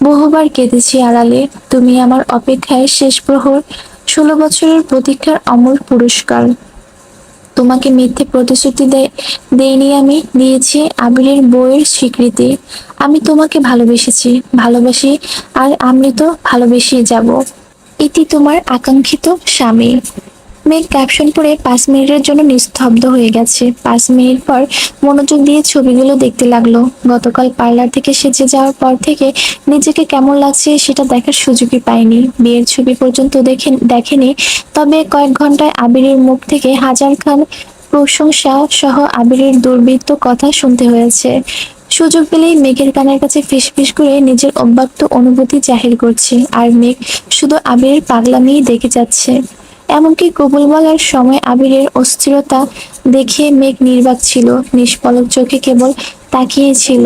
বহুবার কেঁদেছি আড়ালে। তুমি আমার অপেক্ষায় শেষ প্রহর, 16 বছরের প্রতীক্ষার অমর পুরস্কার। তোমাকে মিথ্যে প্রতিশ্রুতি দেইনি আমি, দিয়েছি আবিরের বইয়ের স্বীকৃতি। আমি তোমাকে ভালোবেসেছি, ভালোবাসি, আর অমৃত ভালোবেসেই যাব। ইতি তোমার আকাঙ্ক্ষিত স্বামী। মেঘ ক্যাপশন পড়ে 5 মিনিটের জন্য নিস্তব্ধ হয়ে গেছে। 5 মিনিট পর মনোযোগ দিয়ে ছবিগুলো দেখতে লাগলো। গতকাল পার্লার থেকে সেজে যাওয়ার পর থেকে নিজেকে কেমন লাগছে সেটা দেখার সুযোগই পাইনি। বিয়ের ছবি পর্যন্ত দেখেনি। তবে কয়েক ঘন্টায় আবিরের মুখ থেকে হাজার খান প্রশংসা সহ আবিরের দুর্বৃত্ত কথা শুনতে হয়েছে। সুযোগ পেলেই মেঘের কানের কাছে ফিসফিস করে নিজের অব্যক্ত অনুভূতি জাহির করছে, আর মেঘ শুধু আবিরের পাগলামিই দেখে যাচ্ছে। এমনকি কবুল বলার সময় আবিরের অস্থিরতা দেখে মেঘ নির্বাক ছিল, নিষ্পলক চোখে কেবল তাকিয়েছিল।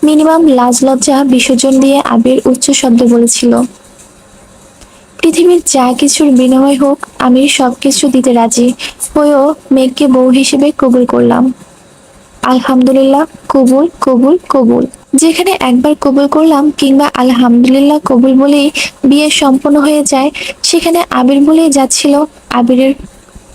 মিনিমাম লাজ লজ্জা বিসর্জন দিয়ে আবির উচ্চ শব্দে বলেছিল, পৃথিবীর যা কিছুর বিনিময় হোক আমি সবকিছু দিতে রাজি হয়েও মেঘকে বউ হিসেবে কবুল করলাম। আলহামদুলিল্লাহ, কবুল কবুল কবুল। যেখানে একবার কবুল করলাম কিংবা আলহামদুলিল্লাহ কবুল বলেই বিয়ে সম্পন্ন হয়ে যায়, সেখানে আবির বলেই যাচ্ছিল। আবিরের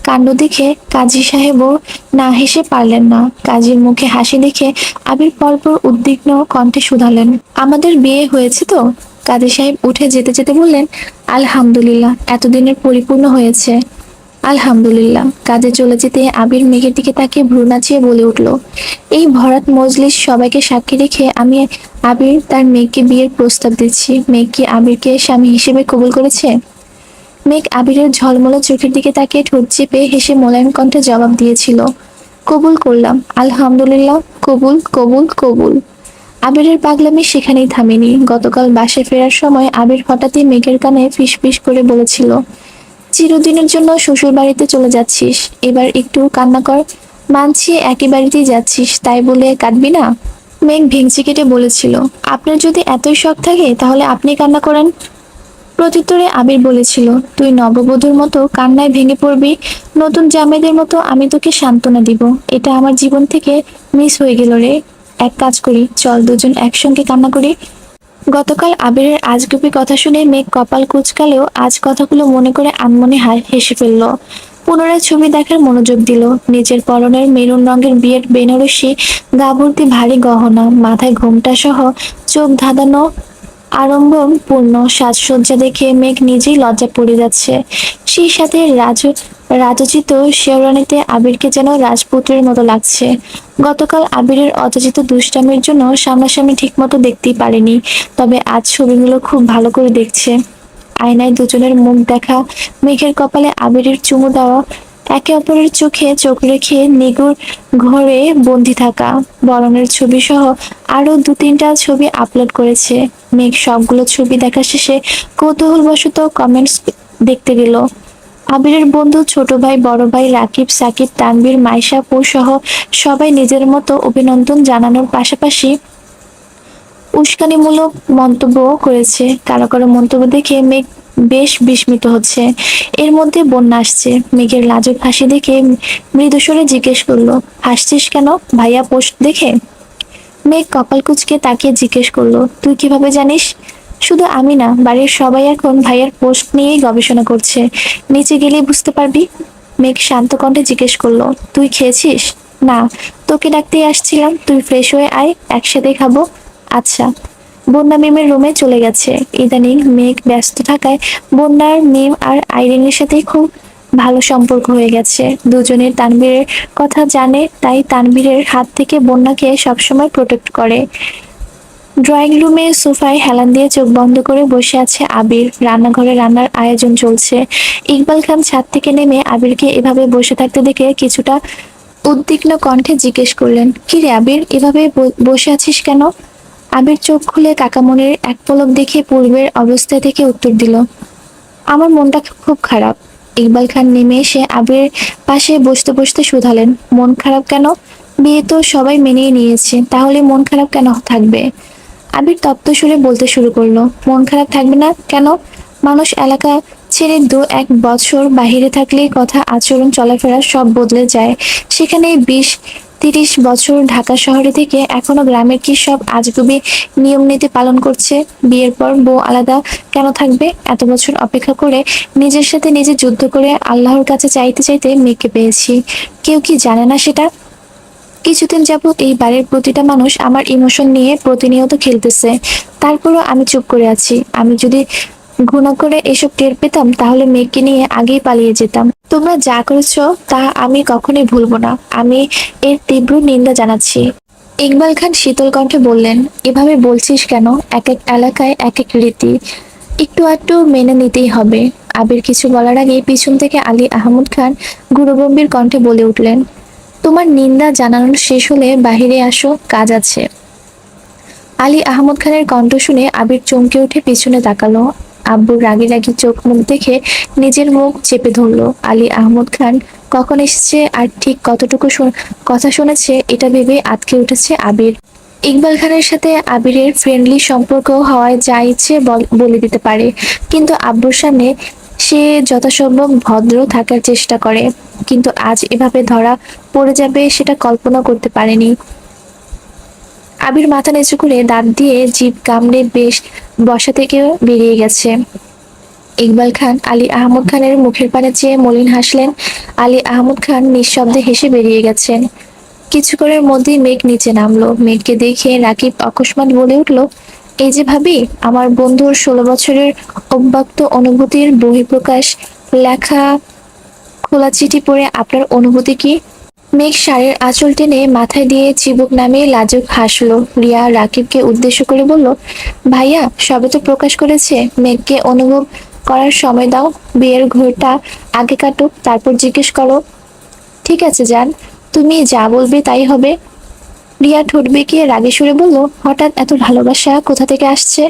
কাণ্ড দেখে কাজী সাহেবও না হেসে পারলেন না। কাজীর মুখে হাসি দেখে আবির পরপর উদ্বিগ্ন কণ্ঠে শুধালেন, আমাদের বিয়ে হয়েছে তো? কাজী সাহেব উঠে যেতে যেতে বললেন, আলহামদুলিল্লাহ, এতদিনের পরিপূর্ণ হয়েছে। আলহামদুলিল্লাহ। কাজে চলে যেতে আবির মেঘের দিকে তাকিয়ে ভ্রু নাচিয়ে বলে উঠল, এই ভরাট মজলিস সবাইকে সাক্ষী রেখে আমি আবির তার মেঘকে বিয়ের প্রস্তাব দিচ্ছি। মেঘ কি আবিরকে স্বামী হিসেবে কবুল করেছে? মেঘ আবিরের ঝলমলে চোখের দিকে তাকিয়ে ঠোঁট চেপে হেসে মোলায়েম কণ্ঠে জবাব দিয়েছিল, কবুল করলাম, আলহামদুলিল্লাহ, কবুল কবুল কবুল। আবিরের পাগলামি সেখানেই থামেনি। গতকাল বাসায় ফেরার সময় আবির হঠাৎই মেঘের কানে ফিসফিস করে বলেছিল, চিরদিনের জন্য শ্বশুর বাড়িতে চলে যাচ্ছিস, এবার একটু কান্না কর। মানছি একই বাড়িতেই যাচ্ছিস, তাই বলে কাঁদবি না। মেঘ ভেঙচি কেটে বলেছিল, আপনার যদি এতই শখ থাকে তাহলে আপনি কান্না করেন। প্রত্যুত্তরে আবির বলেছিল, তুই নববধূর মতো কান্নায় ভেঙে পড়বি, নতুন জামাইদের মতো আমি তোকে সান্ত্বনা দিব। এটা আমার জীবন থেকে মিস হয়ে গেল রে। এক কাজ করি, চল দুজন একসঙ্গে কান্না করি। গতকাল আবিরের আজগুবি কথা শুনে মেঘ কপাল কুঁচকালেও আজ কথাগুলো মনে করে আনমনে হেসে ফেলল। পুনরায় ছবি দেখার মনোযোগ দিল। নিজের পরনের মেরুন রঙের বিয়ের বেনারসি, গা ভর্তি ভারী গহনা, মাথায় ঘোমটা সহ চোখ ধাঁধানো আড়ম্বরপূর্ণ সাজসজ্জা দেখে মেঘ নিজেই লজ্জা পড়ে যাচ্ছে। সেই সাথে রাজোচিত শেরওয়ানিতে আবিরকে যেন রাজপুত্রের মতো লাগছে। গতকাল আবিরের অযাচিত দুষ্টামির জন্য সামনাসামনি ঠিকমতো দেখতেই পারেনি, তবে আজ ছবিগুলো খুব ভালো করে দেখছে। আয়নায় দুজনের মুখ দেখা, মেঘের কপালে আবিরের চুমু দেওয়া, একে অপরের চোখে চোখ রেখে নিগুড় ঘরে বন্দি থাকা, বরণের ছবি সহ আরো 2-3টা ছবি আপলোড করেছে। মেঘ সবগুলো ছবি দেখা শেষে কৌতূহলবশত কমেন্টস দেখতে গেল। আবিরের বন্ধু, ছোট ভাই, বড় ভাই, রাকিব, সাকিব, তানভীর, মাইশা, পু সহ সবাই নিজের মতো অভিনন্দন জানানোর পাশাপাশি উস্কানিমূলক মন্তব্য করেছে। কারো কারো মন্তব্য দেখে মেঘ বেশ বিস্মিত হচ্ছে। এর মধ্যে বন্যা আসছে। মেঘের লাজুক হাসি দেখে মৃদুস্বরে জিজ্ঞেস করলো, হাসছিস কেন ভাইয়া পোস্ট দেখে? মেঘ কপাল কুঁচকে তাকিয়ে জিজ্ঞেস করলো, তুই কিভাবে জানিস? শুধু আমি না, বাড়ির সবাই এখন ভাইয়ার পোস্ট নিয়েই গবেষণা করছে। নিচে গেলেই বুঝতে পারবি। মেঘ শান্ত কণ্ঠে জিজ্ঞেস করলো, তুই খেয়েছিস? না, তোকে ডাকতেই আসছিলাম, তুই ফ্রেশ হয়ে আয়, একসাথে খাবো। আচ্ছা। বন্যা মিমের রুমে চলে গেছে। ইদানিং মেঘ ব্যস্ত থাকায় বন্যার মিম আর আইরিনের সাথে খুব ভালো সম্পর্ক হয়ে গেছে। দুজনের তানভীরের কথা জানে, তাই তানভীরের হাত থেকে বন্যাকে সবসময় প্রোটেক্ট করে। ড্রয়িং রুমে সোফায় হেলান দিয়ে চোখ বন্ধ করে বসে আছে আবির। রান্নাঘরে রান্নার আয়োজন চলছে। ইকবাল খান ছাদ থেকে নেমে আবিরকে এভাবে বসে থাকতে দেখে কিছুটা উদ্বিগ্ন কণ্ঠে জিজ্ঞেস করলেন, কি রে আবির, এভাবে বসে আছিস কেন? আবির চোখ খুলে কাকামণির এক পলক দেখে পূর্বের অবস্থা থেকে উত্তর দিল, আমার মনটা খুব খারাপ। ইকবাল খান নেমে এসে আবির পাশে বসতে বসতে শুধালেন, মন খারাপ কেন? বিয়ে তো সবাই মেনেই নিয়েছে, তাহলে মন খারাপ কেন থাকবে? আবির তপ্ত সুরে বলতে শুরু করলো, মন খারাপ থাকবে না কেন? মানুষ এলাকা ছেড়ে 1 বছর বাহিরে থাকলেই কথা, আচরণ, চলাফেরা সব বদলে যায়। সেখানে 20-30 বছর ঢাকা শহরে থেকে এখনো গ্রামের কি সব আজগুবি নিয়ম নীতি পালন করছে। বিয়ের পর বউ আলাদা কেন থাকবে? এত বছর অপেক্ষা করে নিজের সাথে নিজে যুদ্ধ করে আল্লাহর কাছে চাইতে চাইতে মেয়েকে পেয়েছি। কেউ কি জানে না সেটা? কিছুদিন যাবত এই বাড়ির প্রতিটা মানুষ আমার ইমোশন নিয়ে প্রতিনিয়ত খেলতেছে, তারপরও আমি চুপ করে আছি। আমি যদি ঘুণা করে এসব টের পেতাম তাহলে মেয়েকে নিয়ে আগেই পালিয়ে যেতাম। তোমরা যা করেছো তা আমি কখনোই ভুলবো না। আমি এর তীব্র নিন্দা জানাচ্ছি। ইকবাল খান শীতল কণ্ঠে বললেন, এভাবে বলছিস কেন? এক এক এলাকায় এক এক রীতি, একটু আধটু মেনে নিতেই হবে। আবির কিছু বলার আগে পিছন থেকে আলী আহমদ খান গুরুগম্ভীর কণ্ঠে বলে উঠলেন, তোমার নিন্দা জানানো শেষ হলে বাহিরে আসো, কাজ আছে। আলী আহমদ খানের কণ্ঠ শুনে আবির চমকে উঠে পিছনে তাকালো। আব্বুর রাগি রাগি চোখ মুখ দেখে নিজের মুখ চেপে ধরলো। আলী আহমদ খান কখন এসেছে আর ঠিক কতটুকু কথা শুনেছে এটা ভেবে আটকে উঠেছে আবির। ইকবাল খানের সাথে আবিরের ফ্রেন্ডলি সম্পর্ক হওয়ায় যা ইচ্ছে বলে দিতে পারে, কিন্তু আব্বুর সামনে সে যথাসম্ভব ভদ্র থাকার চেষ্টা করে। কিন্তু আজ এভাবে ধরা পড়ে যাবে সেটা কল্পনা করতে পারেনি। আবির মাথা নিচু করে দাঁত দিয়ে জিভ কামড়ে বেশ বসা থেকে বেরিয়ে গেছে। ইকবাল খান আলী আহমদ খানের মুখের পানে চেয়ে মলিন হাসলেন। আলী আহমদ খান নিঃশব্দে হেসে বেরিয়ে গেছেন। কিছুক্ষণের মধ্যেই মেঘ নিচে নামলো। মেঘকে দেখে রাকিব অকস্মাৎ বলে উঠল, এই যে ভাবি, আমার বন্ধুর 16 বছরের অব্যক্ত অনুভূতির বহিঃপ্রকাশ লেখা খোলা চিঠি পড়ে আপনার অনুভূতি কি? মেঘ শাড়ির আঁচল টেনে মাথায় দিয়ে চিবুক নামিয়ে লাজুক হাসলো। রিয়া রাকিবকে উদ্দেশ্য করে বলল, ভাইয়া সবে তো প্রকাশ করেছে, মেঘকে অনুভব করার সময় দাও। বিয়ের ঘোরটা আগে কাটুক, তারপর জিজ্ঞেস করো। ঠিক আছে জান, তুমি যা বলবে তাই হবে। রিয়া ঠোঁট বেঁকিয়ে রাগে সুরে বলল, হঠাৎ এত ভালোবাসা কোথা থেকে আসছে?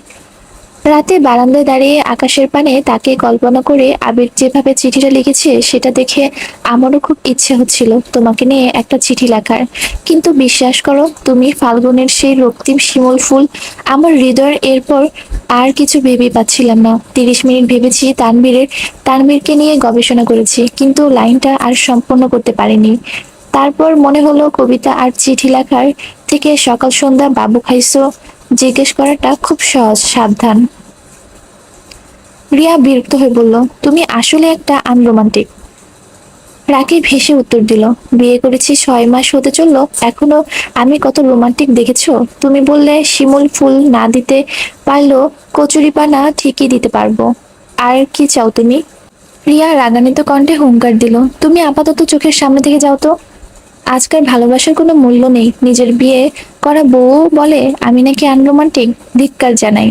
রাতে বারান্দায় দাঁড়িয়ে আকাশের পানে তাকে কল্পনা করে আবির যেভাবে চিঠিটা লিখেছে সেটা দেখে আমারও খুব ইচ্ছে হচ্ছিল তোমাকে নিয়ে একটা চিঠি লেখার। কিন্তু বিশ্বাস করো, তুমি ফাল্গুনের সেই রক্তিম শিমুল ফুল। আমার হৃদয়ের এরপর আর কিছু ভেবে পাচ্ছিলাম না। 30 মিনিট ভেবেছি, তানভীরকে নিয়ে গবেষণা করেছি, কিন্তু লাইনটা আর সম্পূর্ণ করতে পারিনি। তারপর মনে হলো কবিতা আর চিঠি লেখার থেকে সকাল সন্ধ্যা বাবু খাইছো জিজ্ঞেস করাটা খুব সহজ। সাবধান। রিয়া বিরক্ত হয়ে বলল, তুমি আসলে একটা আনরোমান্টিক। রাকিব হেসে উত্তর দিল, বিয়ে করেছি 6 মাস হতে চললো, এখনো আমি কত রোমান্টিক দেখেছো? তুমি বললে শিমুল ফুল না দিতে পারলেও কচুরিপানা ঠিকই দিতে পারবো। আর কি চাও তুমি? রিয়া রাগান্বিত কণ্ঠে হুংকার দিল, তুমি আপাতত চোখের সামনে থেকে যাও তো। আজকাল ভালোবাসার কোনো মূল্য নেই। নিজের বিয়ে করা বউ বলে আমি নাকি আনরোমান্টিক? ধিক্কার জানাই।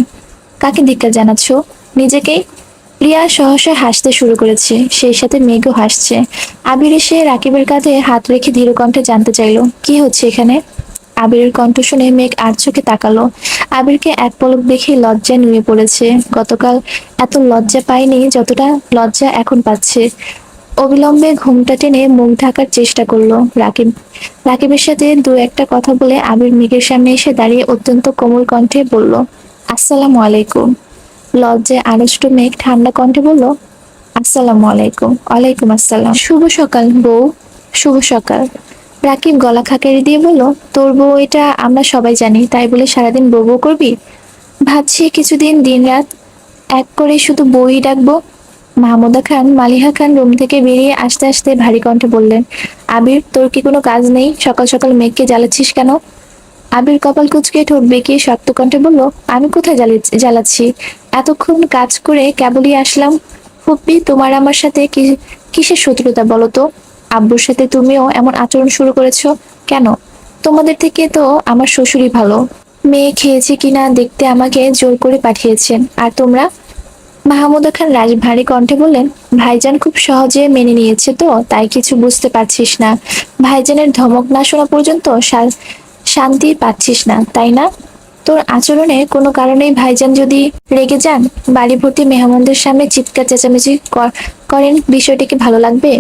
কাকে ধিক্কার জানাচ্ছ? নিজেকেই। রিয়া সহসা হাসতে শুরু করেছে, সেই সাথে মেঘও হাসছে। আবির এসে রাকিবের কাঁধে হাত রেখে ধীর কণ্ঠে জানতে চাইলো, কি হচ্ছে এখানে? আবিরের কণ্ঠ শুনে মেঘ আর চোখে তাকালো। আবিরকে এক পলক দেখে লজ্জায় নুয়ে পড়েছে। গতকাল এত লজ্জা পায়নি যতটা লজ্জা এখন পাচ্ছে। অবিলম্বে ঘুমটা টেনে মুখ ঢাকার চেষ্টা করলো। রাকিবের সাথে দু একটা কথা বলে আবির মেঘের সামনে এসে দাঁড়িয়ে অত্যন্ত কোমল কণ্ঠে বলল, আসসালামু আলাইকুম। লজ্জায় আড়ষ্ট মেঘ ঠান্ডা কণ্ঠে বলল, আসসালামু আলাইকুম। ওয়ালাইকুম আসসালাম। শুভ সকাল বউ। শুভ সকাল। রাকিব গলা খাকারি দিয়ে বলল, তোর বউ এটা আমরা সবাই জানি, তাই বলে সারাদিন বউ বউ করবি? ভাবছি কিছুদিন দিনরাত এক করে শুধু বউই ডাকবো। মাহমুদা খান মালিহা খান রুম থেকে বেরিয়ে আসতে আসতে ভারী কণ্ঠে বললেন, আবির তোর কি কোনো কাজ নেই? সকাল সকাল মেঘকে জ্বালাচ্ছিস কেন? আবির কপাল কুঁচকে ঠোঁট বেঁকিয়ে শক্ত কণ্ঠে বলল, আমি কোথায় জ্বালাচ্ছি? এতক্ষণ কাজ করে কেবলই আসলাম। ফুপ্পি, তোমার আমার সাথে কিসের শত্রুতা বলো তো? আব্বুর সাথে তুমিও এমন আচরণ শুরু করেছো কেন? তোমাদের থেকে তো আমার শ্বশুরই ভালো। মেয়ে খেয়েছে কিনা দেখতে আমাকে জোর করে পাঠিয়েছেন, আর তোমরা? মাহমুদা খান ভারী কণ্ঠে বললেন, ভাইজান খুব সহজে মেনে নিয়েছে তো, তাই কিছু বুঝতে পারছিস না। ভাইজানের ধমক না শোনা পর্যন্ত শান্তি পাচ্ছিস না, তাই না? তোর আচরণে কোনো কারণেই ভাইজান যদি রেগে যান, বাড়ি ভর্তি মেহমানদের সামনে চিৎকার চেঁচামেচি করেন, বিষয়টিকে ভালো লাগবে?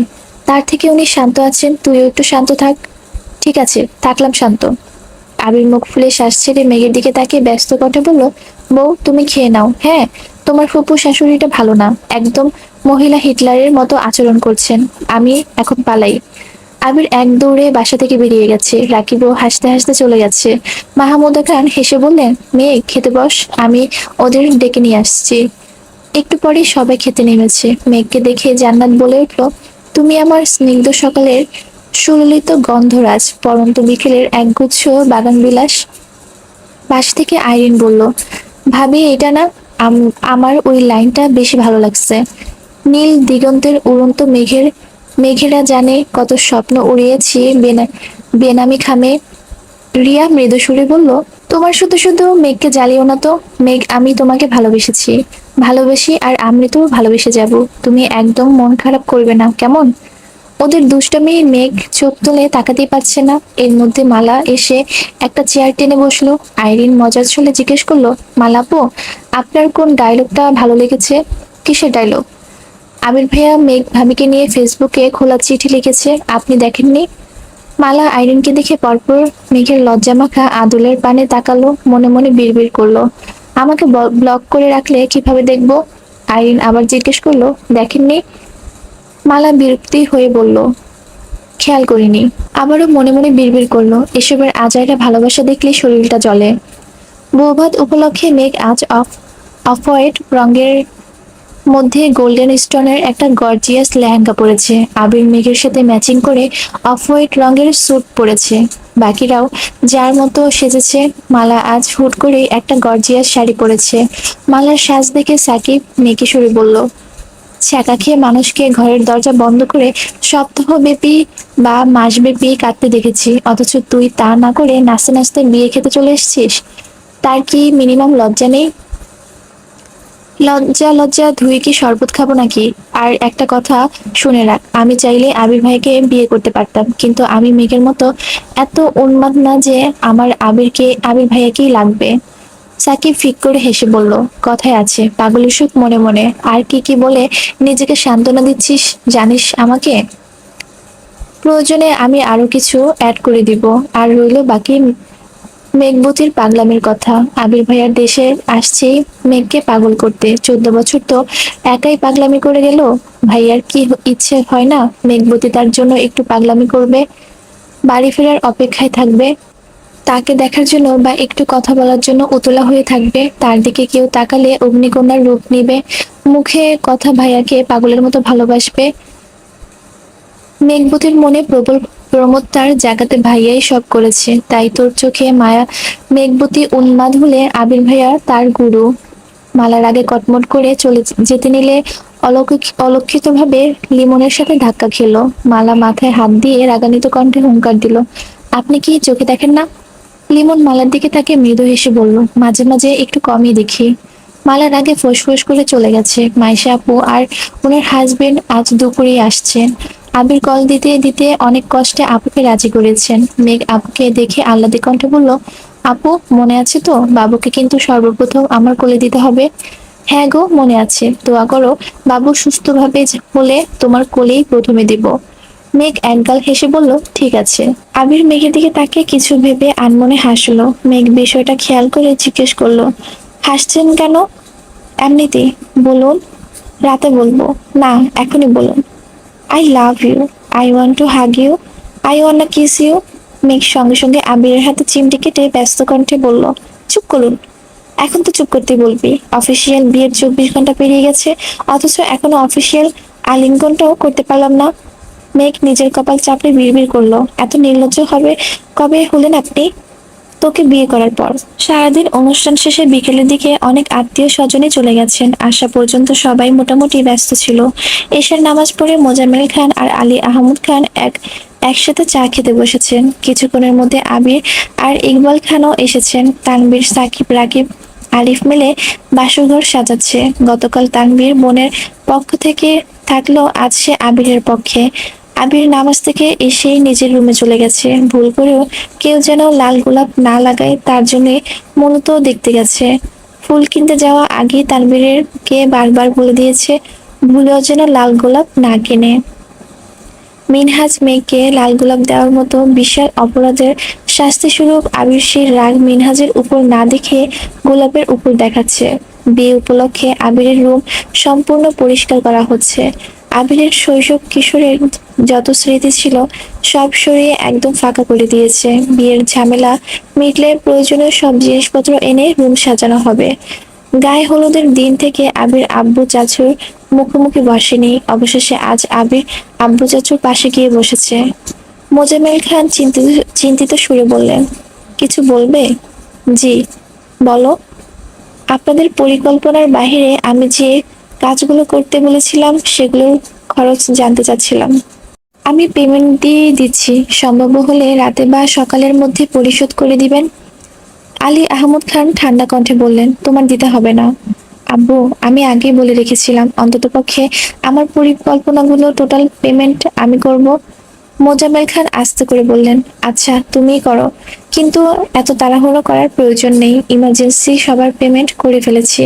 তার থেকে উনি শান্ত আছেন, তুইও একটু শান্ত থাক। ঠিক আছে, থাকলাম শান্ত। আবির মুখ ফুলে শ্বাস ছেড়ে মেঘের দিকে তাকিয়ে ব্যস্ত কণ্ঠে বলল, বউ তুমি খেয়ে নাও। হ্যাঁ, তোমার ফুপু শাশুড়িটা ভালো না, একদম মহিলা হিটলারের মতো আচরণ করছেন। আমি এখন পালাই। আবির এক দৌড়ে বাসা থেকে বেরিয়ে গেছে। রাকিবও হাসতে হাসতে চলে গেছে। মাহমুদা খান হেসে বললেন, মেয়ে খেতে বস, আমি ওদের ডেকে নিয়ে আসছি। একটু পরেই সবাই খেতে নেমেছে। মেঘকে দেখে জান্নাত বলে উঠল, তুমি আমার স্নিগ্ধ সকালের সুললিত গন্ধরাজ, পরন্ত বিকেলের একগুচ্ছ বাগান বিলাস। পাশ থেকে আইরিন বলল, ভাবি এটা না, আমার ওই লাইনটা বেশি ভালো লাগছে। নীল দিগন্তের উড়ন্ত মেঘেরা জানে কত স্বপ্ন উড়িয়েছি বেনামি খামে। রিয়া মৃদু সুরে বলল, তোমার শুধু শুধু মেঘকে জ্বালিও না তো। মেঘ, আমি তোমাকে ভালোবেসেছি, ভালোবেসি আর আমৃতেও ভালোবেসে যাব। তুমি একদম মন খারাপ করবে না, কেমন? ওদের দুষ্টামি মেঘ চোখ তুলে তাকাতেই পারছে না। এর মধ্যে মালা এসে একটা চেয়ার টেনে বসলো। আইরিন মজার ছলে জিজ্ঞেস করলো, মালাপো, আপনার কোন ডায়লগটা ভালো লেগেছে? কিসের ডায়লগ? আবির ভাইয়া মেঘ ভাবিকে নিয়ে ফেসবুকে খোলা চিঠি লিখেছে, আপনি দেখেননি? মালা আইরিনকে দেখে পরপর মেঘের লজ্জামাখা আদলের পানে তাকালো, মনে মনে বিড়বিড় করলো, আমাকে ব্লক করে রাখলে কিভাবে দেখবো? আইরিন আবার জিজ্ঞেস করলো, দেখেননি? মালা বিরক্তি হয়ে বলল, খেয়াল করিনি। আবারও মনে মনে বিড়বিড় করলো, এসবের আজাইরা ভালোবাসা দেখলে শরীরটা জ্বলে। বৌভাত উপলক্ষে মেঘ আজ অফ হোয়াইট রঙের মধ্যে গোল্ডেন স্টোনের একটা গর্জিয়াস লেহেঙ্গা পরেছে। আবির মেঘের সাথে ম্যাচিং করে অফ হোয়াইট রঙের স্যুট পরেছে। বাকিরাও যার মতো সেজেছে। মালা আজ হুট করে একটা গর্জিয়াস শাড়ি পরেছে। মালার সাজ দেখে সাকিব মেঘে সুরে বলল, ছ্যাঁকা খেয়ে মানুষকে ঘরের দরজা বন্ধ করে সপ্তাহব্যাপী বা মাসব্যাপী কাটতে দেখেছি, অথচ তুই তা না করে নাচতে নাচতে বিয়ে খেতে চলে এসেছিস। তার কি মিনিমাম লজ্জা নেই? লজ্জা লজ্জা ধুয়ে কি শরবত খাবো নাকি? আর একটা কথা শুনে রাখ, আমি চাইলে আবির ভাইকে বিয়ে করতে পারতাম, কিন্তু আমি মেঘের মতো এত উন্মাদ না যে আমার আবির ভাইয়াকেই লাগবে। সাকিব ফিক করে হেসে বলল, কথায় আছে পাগলের সুখ মনে মনে। আর কি কি বলে নিজেকে সান্ত্বনা দিচ্ছিস জানিস আমাকে? প্রয়োজনে আমি আরো কিছু অ্যাড করে দিব। আর রইল বাকি মেঘবতীর পাগলামির কথা। আবির ভাইয়ার দেশে আসছেই মেঘকে পাগল করতে। 14 বছর তো একাই পাগলামি করে গেল। ভাইয়ার কি ইচ্ছে হয় না মেঘবতী তার জন্য একটু পাগলামি করবে, বাড়ি ফেরার অপেক্ষায় থাকবে, তাকে দেখার জন্য বা একটু কথা বলার জন্য উতলা হয়ে থাকবে। তার দিকে কেউ তাকালে অগ্নিকন্যার রূপ নিবে, মুখে কথা ভাইয়াকে পাগলের মতো ভালোবাসবে। মেঘবতীর মনে প্রবল প্রমোদ তার জাগাতে ভাইয়াই সব করেছে, তাই তোর চোখে মায়া। মেঘবতী উন্মাদ হলে আবির ভাইয়া তার গুরু। মালার আগে কটমট করে চলে যেতে নিলে অলক্ষিত ভাবে লিমনের সাথে ধাক্কা খেলো। মালা মাথায় হাত দিয়ে রাগান্বিত কণ্ঠে হুংকার দিল, আপনি কি চোখে দেখেন না? লিমন মালার দিকে তাকে মৃদু হেসে বলল, মাঝে মাঝে একটু কমই দেখি। মালার আগে ফোঁস করে চলে গেছে। মাইশা আপু আর ওনার হাজবেন্ড আজ দুপুরেই আসছেন। আবির কল দিতে দিতে অনেক কষ্টে আপুকে রাজি করেছেন। মেঘ আপুকে দেখে আহ্লাদে কণ্ঠে বলল, আপু মনে আছে তো? বাবুকে কিন্তু সর্বপ্রথম আমার কোলে দিতে হবে। হ্যাঁ গো, মনে আছে। দোয়া করো বাবু সুস্থভাবে হলে তোমার কোলেই প্রথমে দিব। মেঘ একগাল হেসে বলল, ঠিক আছে। আবির মেঘের দিকে তাকে কিছু ভেবে আনমনে হাসলো। মেঘ বিষয়টা খেয়াল করে জিজ্ঞেস করলো, হাসছেন কেন? এমনিতেই। বলুন। রাতে বলবো। না, এখনই বলুন। I love you, I want to hug you, I want kiss you. Megh সঙ্গে সঙ্গে আবিরের হাতে চিমটি কেটে ব্যস্ত কণ্ঠে বলল, চুপ করুন। এখন তো চুপ করতে বলবি। অফিসিয়াল বিয়ের 24 ঘন্টা পেরিয়ে গেছে, অথচ এখনো অফিসিয়াল আলিঙ্গনটাও করতে পারলাম না। মেঘ নিজের কপাল চাপড়ে বিড়বিড় করলো, এত নির্লজ্জ হবে কবে হলেন আপনি? তোকে বিয়ে করার পর। সারাদিন অনুষ্ঠান শেষে বিকেলের দিকে অনেক আত্মীয় স্বজনে চলে গেছেন, আসা পর্যন্ত সবাই মোটামুটি ব্যস্ত ছিল। এশার নামাজ পড়ে মোজাম্মেল খান আর আলী আহমদ খান একসাথে চা খেতে বসেছেন। কিছুক্ষণের মধ্যে আবির আর ইকবাল খানও এসেছেন। তানবীর, সাকিব, রাকিব, আলিফ মিলে বাসরঘর সাজাচ্ছে। গতকাল তানবীর বোনের পক্ষ থেকে থাকলেও আজ সে আবিরের পক্ষে। আবির নামাজ থেকে এসেই নিজের রুমে চলে গেছে। ভুল করেও কেউ যেন লাল গোলাপ না লাগায় তার জন্য মূলত দেখতে গেছে। ফুল কিনতে যাওয়া আগেই তানবীরের কে বারবার বলে দিয়েছে ভুলেও যেন লাল গোলাপ না কেনে। মিনহাজ মেয়েকে লাল গোলাপ দেওয়ার মতো বিশাল অপরাধের শাস্তিস্বরূপ আবির সেই রাগ মিনহাজের উপর না দেখে গোলাপের উপর দেখাচ্ছে। বিয়ে উপলক্ষে আবিরের রুম সম্পূর্ণ পরিষ্কার করা হচ্ছে। আবিরের শৈশব কিশোরের যত স্মৃতি ছিল সব সরিয়ে একদম ফাঁকা করে দিয়েছে। বিয়ের ঝামেলা মিটলে প্রয়োজনীয় সব জিনিসপত্র এনে রুম সাজানো হবে। গায়ে হলুদের দিন থেকে আবির আব্বু চাচুর মুখোমুখি বসেনি। অবশেষে আজ আবির আব্বু চাচুর পাশে গিয়ে বসেছে। মোজাম্মেল খান চিন্তিত চিন্তিত সুরে বললেন, কিছু বলবে? জি, বলো। আপনাদের পরিকল্পনার বাইরে আমি যে কাজগুলো করতে বলেছিলাম সেগুলোর খরচ জানতে চাচ্ছিলাম। আমি পেমেন্ট দিয়ে দিচ্ছি, সম্ভব হলে রাতে বা সকালের মধ্যে পরিশোধ করে দিবেন। আলী আহমদ খান ঠান্ডা কণ্ঠে বললেন, তোমার দিতে হবে না আব্বু, আমি আগেই বলে রেখেছিলাম অন্ততপক্ষে আমার পরিকল্পনাগুলো টোটাল পেমেন্ট আমি করব। মোজাম্মেল খান আস্তে করে বললেন, আচ্ছা তুমিই করো, কিন্তু এত তাড়াহুড়ো করার প্রয়োজন নেই। ইমার্জেন্সি সবার পেমেন্ট করে ফেলেছি,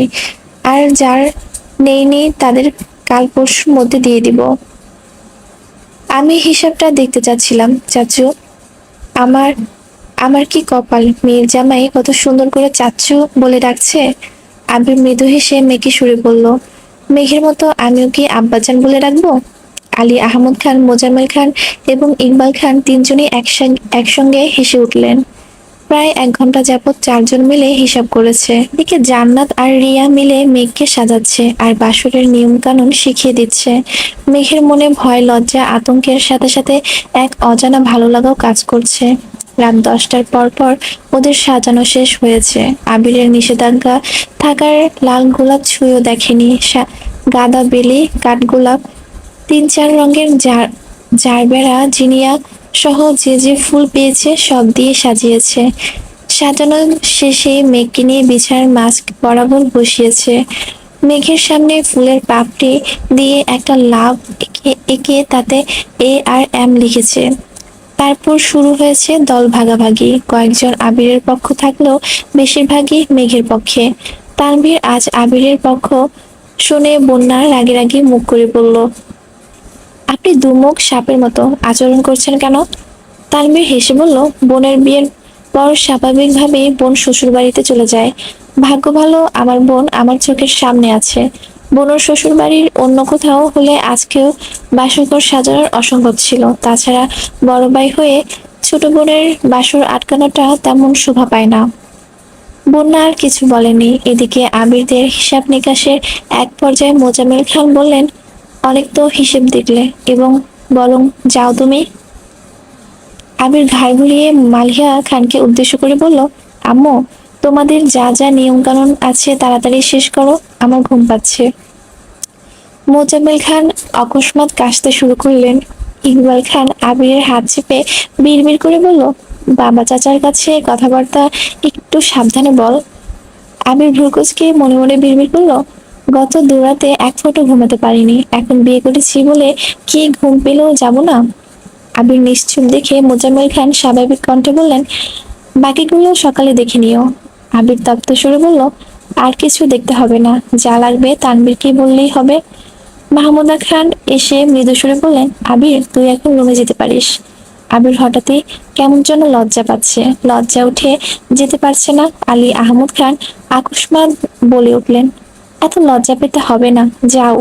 আর যার নেই তাদের কাল পরশুর মধ্যে দিয়ে দিব। আমি হিসাবটা দেখতে চাচ্ছিলাম চাচু। আমার আমার কি কপাল, মেয়ের জামাই কত সুন্দর করে চাচ্চু বলে ডাকছে। আবির মৃদু হেসে মেয়েকে সুরে বলল, মেঘের মতো আমিও কি আব্বাজান বলে ডাকবো? আলী আহমদ খান, মোজাম্মেল খান এবং ইকবাল খান তিনজনই একসঙ্গে হেসে উঠলেন। প্রায় 1 ঘন্টা যাবৎ চারজন মিলে হিসাব করেছে। এদিকে জান্নাত আর রিয়া মিলে মেঘকে সাজাচ্ছে আর বাসরের নিয়ম কানুন শিখিয়ে দিচ্ছে। মেঘের মনে ভয়, লজ্জা, আতঙ্কের সাথে সাথে এক অজানা ভালো লাগাও কাজ করছে। রাত 10টার পর ওদের সাজানো শেষ হয়েছে। আবিরের নিষেধাজ্ঞা থাকার লাল গোলাপ ছুঁয়েও দেখেনি। গাঁদা, বেলি, কাঠগোলাপ, 3-4 রঙের জারবেরা, জিনিয়া সহ যে যে ফুল পেয়েছে সব দিয়ে সাজিয়েছে। সাজানো শেষে মেঘকে নিয়ে বিছানার মাঝ বরাবর বসিয়েছে। মেঘের সামনে ফুলের পাপড়ি দিয়ে একটা লাভ এঁকে এঁকে তাতে ARM লিখেছে। তারপর শুরু হয়েছে দল ভাগাভাগি। কয়েকজন আবিরের পক্ষ থাকলেও বেশিরভাগই মেঘের পক্ষে। তানভীর আজ আবিরের পক্ষ শুনে বন্যা রাগে রাগে মুখ করে বলল, আপনি দুমুখ সাপের মতো আচরণ করছেন কেন? তানভীর হেসে বলল, বোনের বিয়ের পর স্বাভাবিকভাবেই বোন শ্বশুর বাড়িতে চলে যায়। ভাগ্য ভালো আমার বোন আমার চোখের সামনে আছে। বোনের শ্বশুর বাড়ির অন্য কোথাও হলে আজকেও বাসরঘর সাজানোর অসম্ভব ছিল। তাছাড়া বড় ভাই হয়ে ছোট বোনের বাসর আটকানোটা তেমন শোভা পায় না। বন্যা আর কিছু বলেনি। এদিকে আবিরদের হিসাব নিকাশের এক পর্যায়ে মোজাম্মেল খান বললেন, অনেক তো হিসেব দেখলে, এবং বরং যাও তুমি। আবির ঘাড় ঘুরিয়ে মালিহা খানকে উদ্দেশ্য করে বলল, আম্মু, তোমাদের যা যা নিয়ম কানুন আছে তাড়াতাড়ি শেষ করো, আমার ঘুম পাচ্ছে। মোজাম্মেল খান অকস্মাৎ কাশতে শুরু করলেন। ইকবাল খান আবিরের হাত চেপে বিড়বিড় করে বলল, বাবা চাচার কাছে কথাবার্তা একটু সাবধানে বল। আবির ভ্রুকুচকে মনে মনে বিড়বিড় করল, গত 2 রাতে এক ফোঁটা ঘুমাতে পারিনি, এখন বিয়ে করেছি বলে কি ঘুম পেলেও যাব না? আবির নিশ্চুপ দেখে মোজাম্মেল খান স্বাভাবিক কণ্ঠে বললেন, বাকিগুলো সকালে দেখে নিও। আবির তপ্ত সুরে বলল, আর কিছু দেখতে হবে না, যা লাগবে তানবীরকে বললেই হবে। মাহমুদা খান এসে মৃদু সুরে বললেন, আবির তুই এখন রুমে যেতে পারিস। আবির হঠাৎই কেমন যেন লজ্জা পাচ্ছে, লজ্জা উঠে যেতে পারছে না। আলী আহমদ খান আকস্মাৎ বলে উঠলেন, এত লজ্জা পেতে হবে না, যাও।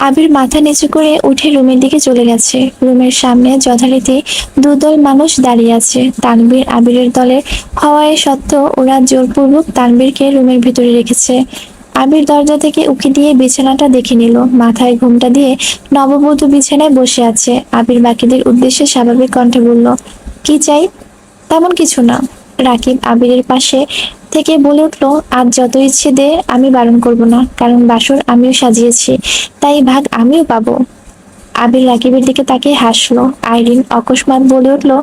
আবির মাথা নিচু করে উঠে রুমের দিকে চলে গেছে। রুমের সামনে যথারীতি দুদল মানুষ দাঁড়িয়ে আছে। তানবীর আবিরের দলের হওয়ায় সত্ত্বেও ওরা জোরপূর্বক তানবীরকে রুমের ভিতরে রেখেছে। আবির দরজা থেকে উঁকি দিয়ে বিছানাটা দেখে নিল। মাথায় ঘোমটা দিয়ে নববধূ বিছানায় বসে আছে। আবির বাকিদের উদ্দেশ্যে স্বাভাবিক কণ্ঠে বলল, কি চাই? তেমন কিছু না। রাকিব আবিরের পাশে থেকে বলে উঠলো, আজ যত ইচ্ছে দে, আমি বারণ করব না, কারণ বাসর আমিও সাজিয়েছি, তাই ভাগ আমিও পাবো। আবির রাকিবের দিকে তাকিয়ে হাসলো। আইরিন অকস্মাৎ বলে উঠলো,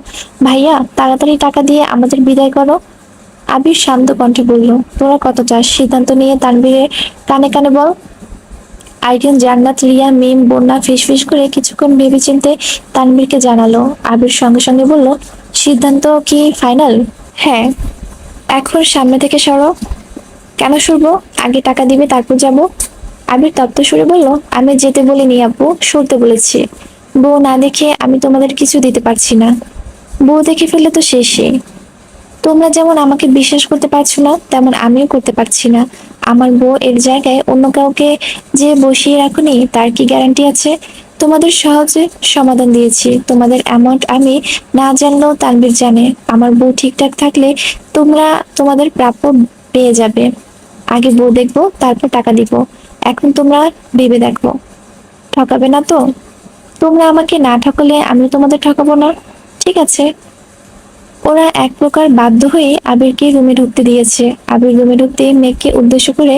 ভাইয়া তাড়াতাড়ি টাকা দিয়ে আমাদের বিদায় করো। আবির শান্ত কণ্ঠে বলল, তোরা কত চাস সিদ্ধান্ত নিয়ে তানভীরের কানে কানে বল। আইরিন, জান্নাত, রিয়া, মিম, বন্যা ফিসফিস করে কিছুক্ষণ ভেবেচিন্তে তানভীরকে জানালো। আবির সঙ্গে সঙ্গে বলল, সিদ্ধান্ত কি ফাইনাল? হ্যাঁ। এখন সামনে থেকে সরো। কেন সরবো? আগে টাকা দিবে তারপর যাব। আবির তপ্ত সুরে বলল, আমি যেতে বলিনি আপু, সরতে বলেছি। বউ না দেখে আমি তোমাদের কিছু দিতে পারছি না। বউ দেখে ফেললে তো শেষই। তোমরা যেমন আমাকে বিশ্বাস করতে পারছো না, তেমন আমিও করতে পারছি না। আমার বউ এর জায়গায় অন্য কাউকে যে বসিয়ে রাখুনি, তার কি গ্যারান্টি আছে? তোমাদের সহজে সমাধান দিয়েছি। তোমাদের অ্যামাউন্ট আমি না জানলেও তানভীর জানে। আমার বউ ঠিকঠাক থাকলে তোমরা তোমাদের প্রাপ্য পেয়ে যাবে। আগে বউ দেখবো, তারপর টাকা দিব। এখন তোমরা ভেবে দেখো, ঠকাবে না তো? তোমরা আমাকে না ঠকালে আমি তোমাদের ঠকাবো না, ঠিক আছে? ওরা এক প্রকার বাধ্য হয়ে আবিরকে রুমে ঢুকতে দিয়েছে। আবির রুমে ঢুকতে মেঘকে উদ্দেশ্য করে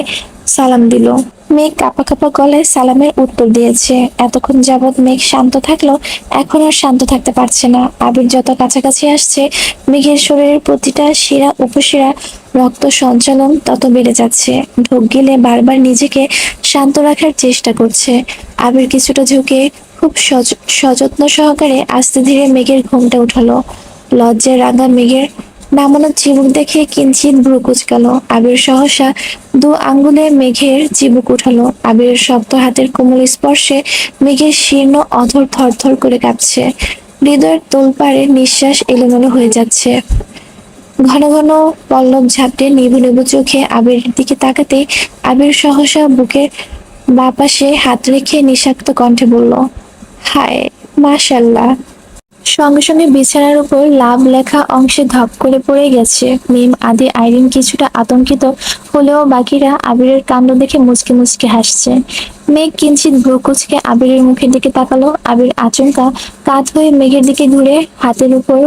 সালাম দিল। মেঘ কাঁপা কাঁপা গলায় সালামের উত্তর দিয়েছে। এতক্ষণ যাবৎ মেঘ শান্ত থাকলো, এখন আর শান্ত থাকতে পারছে না। আবির যত কাছাকাছি আসছে, মেঘের শরীরের প্রতিটা শিরা উপশিরা রক্ত সঞ্চালন তত বেড়ে যাচ্ছে। ঢোক গিলে বারবার নিজেকে শান্ত রাখার চেষ্টা করছে। আবির কিছুটা ঝুঁকে খুব সযত্ন সহকারে আস্তে ধীরে মেঘের ঘুমটা উঠালো। লজ্জায় রাঙা মেঘের নামানো চিবুক দেখে কিঞ্চিত ভ্রু কুঁচকালো। আবির সহসা দু আঙ্গুলে মেঘের চিবুক উঠালো। আবিরের শক্ত হাতের কোমল স্পর্শে মেঘের শীর্ণ অধর থরথর করে কাঁপছে। হৃদয়ের তোলপাড়ে নিঃশ্বাস এলোমেলো হয়ে যাচ্ছে। ঘন ঘন পল্লব ঝাপটে নিভু নিভু চোখে আবিরের দিকে তাকাতে আবির সহসা বুকের বাপাশে হাত রেখে নিঃশব্দ কণ্ঠে বলল, হায় মাশাল্লাহ। সঙ্গে সঙ্গে বিছানার উপর লাভ লেখা অংশে ধপ করে পড়ে গেছে। মিম, আদি, আইরিন কিছুটা আতঙ্কিত হলেও বাকিরা আবিরের কাণ্ড দেখে মুচকে মুচকে হাসছে। মেঘ কিঞ্চিত ভ্রু কুঁচকে আবিরের মুখের দিকে তাকালো। আবির আচমকা কাত হয়ে মেঘের দিকে ঘুরে হাতের উপর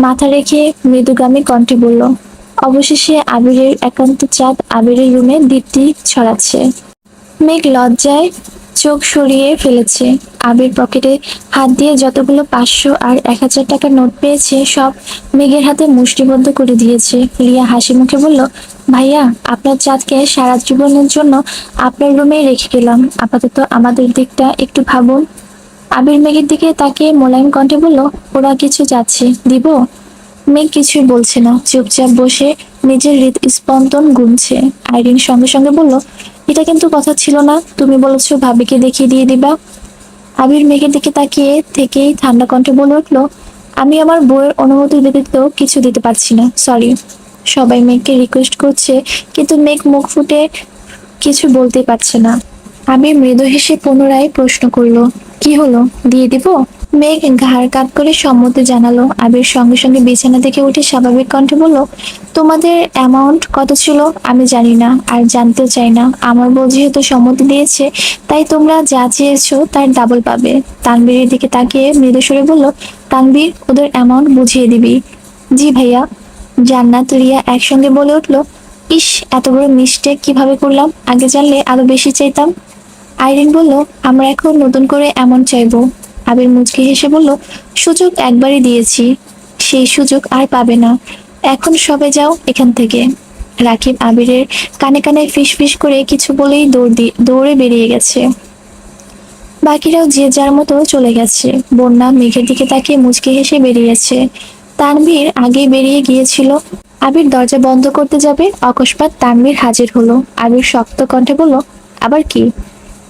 মাথা রেখে মৃদুগামী কণ্ঠে বলল, অবশেষে আবিরের একান্ত চাঁদ আবিরের রুমে দীপ্তি ছড়াচ্ছে। মেঘ লজ্জায় চোখ সরিয়ে ফেলেছে। আবির পকেটে হাত দিয়ে যতগুলো 500 আর 1000 টাকার নোট পেয়েছে সব মেঘের হাতে মুষ্টিবদ্ধ করে দিয়েছে। রিয়া হাসি মুখে বলল, ভাইয়া আপনার চাঁদকে সারা জীবনের জন্য আপনার রুমেই রেখে গেলাম, আপাতত আমাদের দিকটা একটু ভাবুন। আবির মেঘের দিকে তাকিয়ে মোলায়েম কণ্ঠে বলল, ওরা কিছু যাচ্ছে দিব? মেঘ কিছুই বলছে না, চুপচাপ বসে নিজের হৃদস্পন্দন গুনছে। আইরিন সঙ্গে সঙ্গে বলল, এটা কিন্তু কথা ছিল না, তুমি বলেছো ভাবিকে দেখিয়ে দিয়ে দিবা। আবির মেঘের দিকে তাকিয়ে থেকেই ঠান্ডা কণ্ঠে বলে উঠলো, আমি আমার বউয়ের অনুমতি ব্যতীত কিছু দিতে পারছি না, সরি। সবাই মেঘকে রিকোয়েস্ট করছে, কিন্তু মেঘ মুখ ফুটে কিছু বলতে পারছে না। আবির মৃদু হেসে পুনরায় প্রশ্ন করলো, কি হলো, দিয়ে দিব? মেঘ ঘাড় কাত করে সম্মতি জানালো। আবির সঙ্গে সঙ্গে বিছানা থেকে উঠে স্বাভাবিক কণ্ঠে বলল, তোমাদের অ্যামাউন্ট কত ছিল আমি জানি না, আর জানতেও চাই না। আমার বউ যেহেতু সম্মতি দিয়েছে, তাই তোমরা যা চেয়েছো তার ডাবল পাবে। তানবীরের দিকে তাকিয়ে মৃদু স্বরে বলল, তানবীর, ওদের অ্যামাউন্ট বুঝিয়ে দিবি। জি ভাইয়া। জান্নাত, রিয়া একসঙ্গে বলে উঠলো, ইস, এত বড় মিস্টেক কিভাবে করলাম, আগে জানলে আরো বেশি চাইতাম। আইরিন বলল, আমরা এখন নতুন করে এমন চাইবো। আবির মুচকি হেসে বলল, সুযোগ একবারই দিয়েছি, সেই সুযোগ আর পাবে না। এখন সবে যাও এখান থেকে। রাকিব আবিরের কানে কানে ফিস ফিস করে কিছু বলেই দৌড়ে বেরিয়ে গেছে। বাকিরাও যে যার মতো চলে গেছে। বন্যা মেঘের দিকে তাকিয়ে মুচকি হেসে বেরিয়েছে। তানভীর আগে বেরিয়ে গিয়েছিল। আবির দরজা বন্ধ করতে যাবে, অকস্মাৎ তানভীর হাজির হলো। আবির শক্ত কণ্ঠে বলল, আবার কি?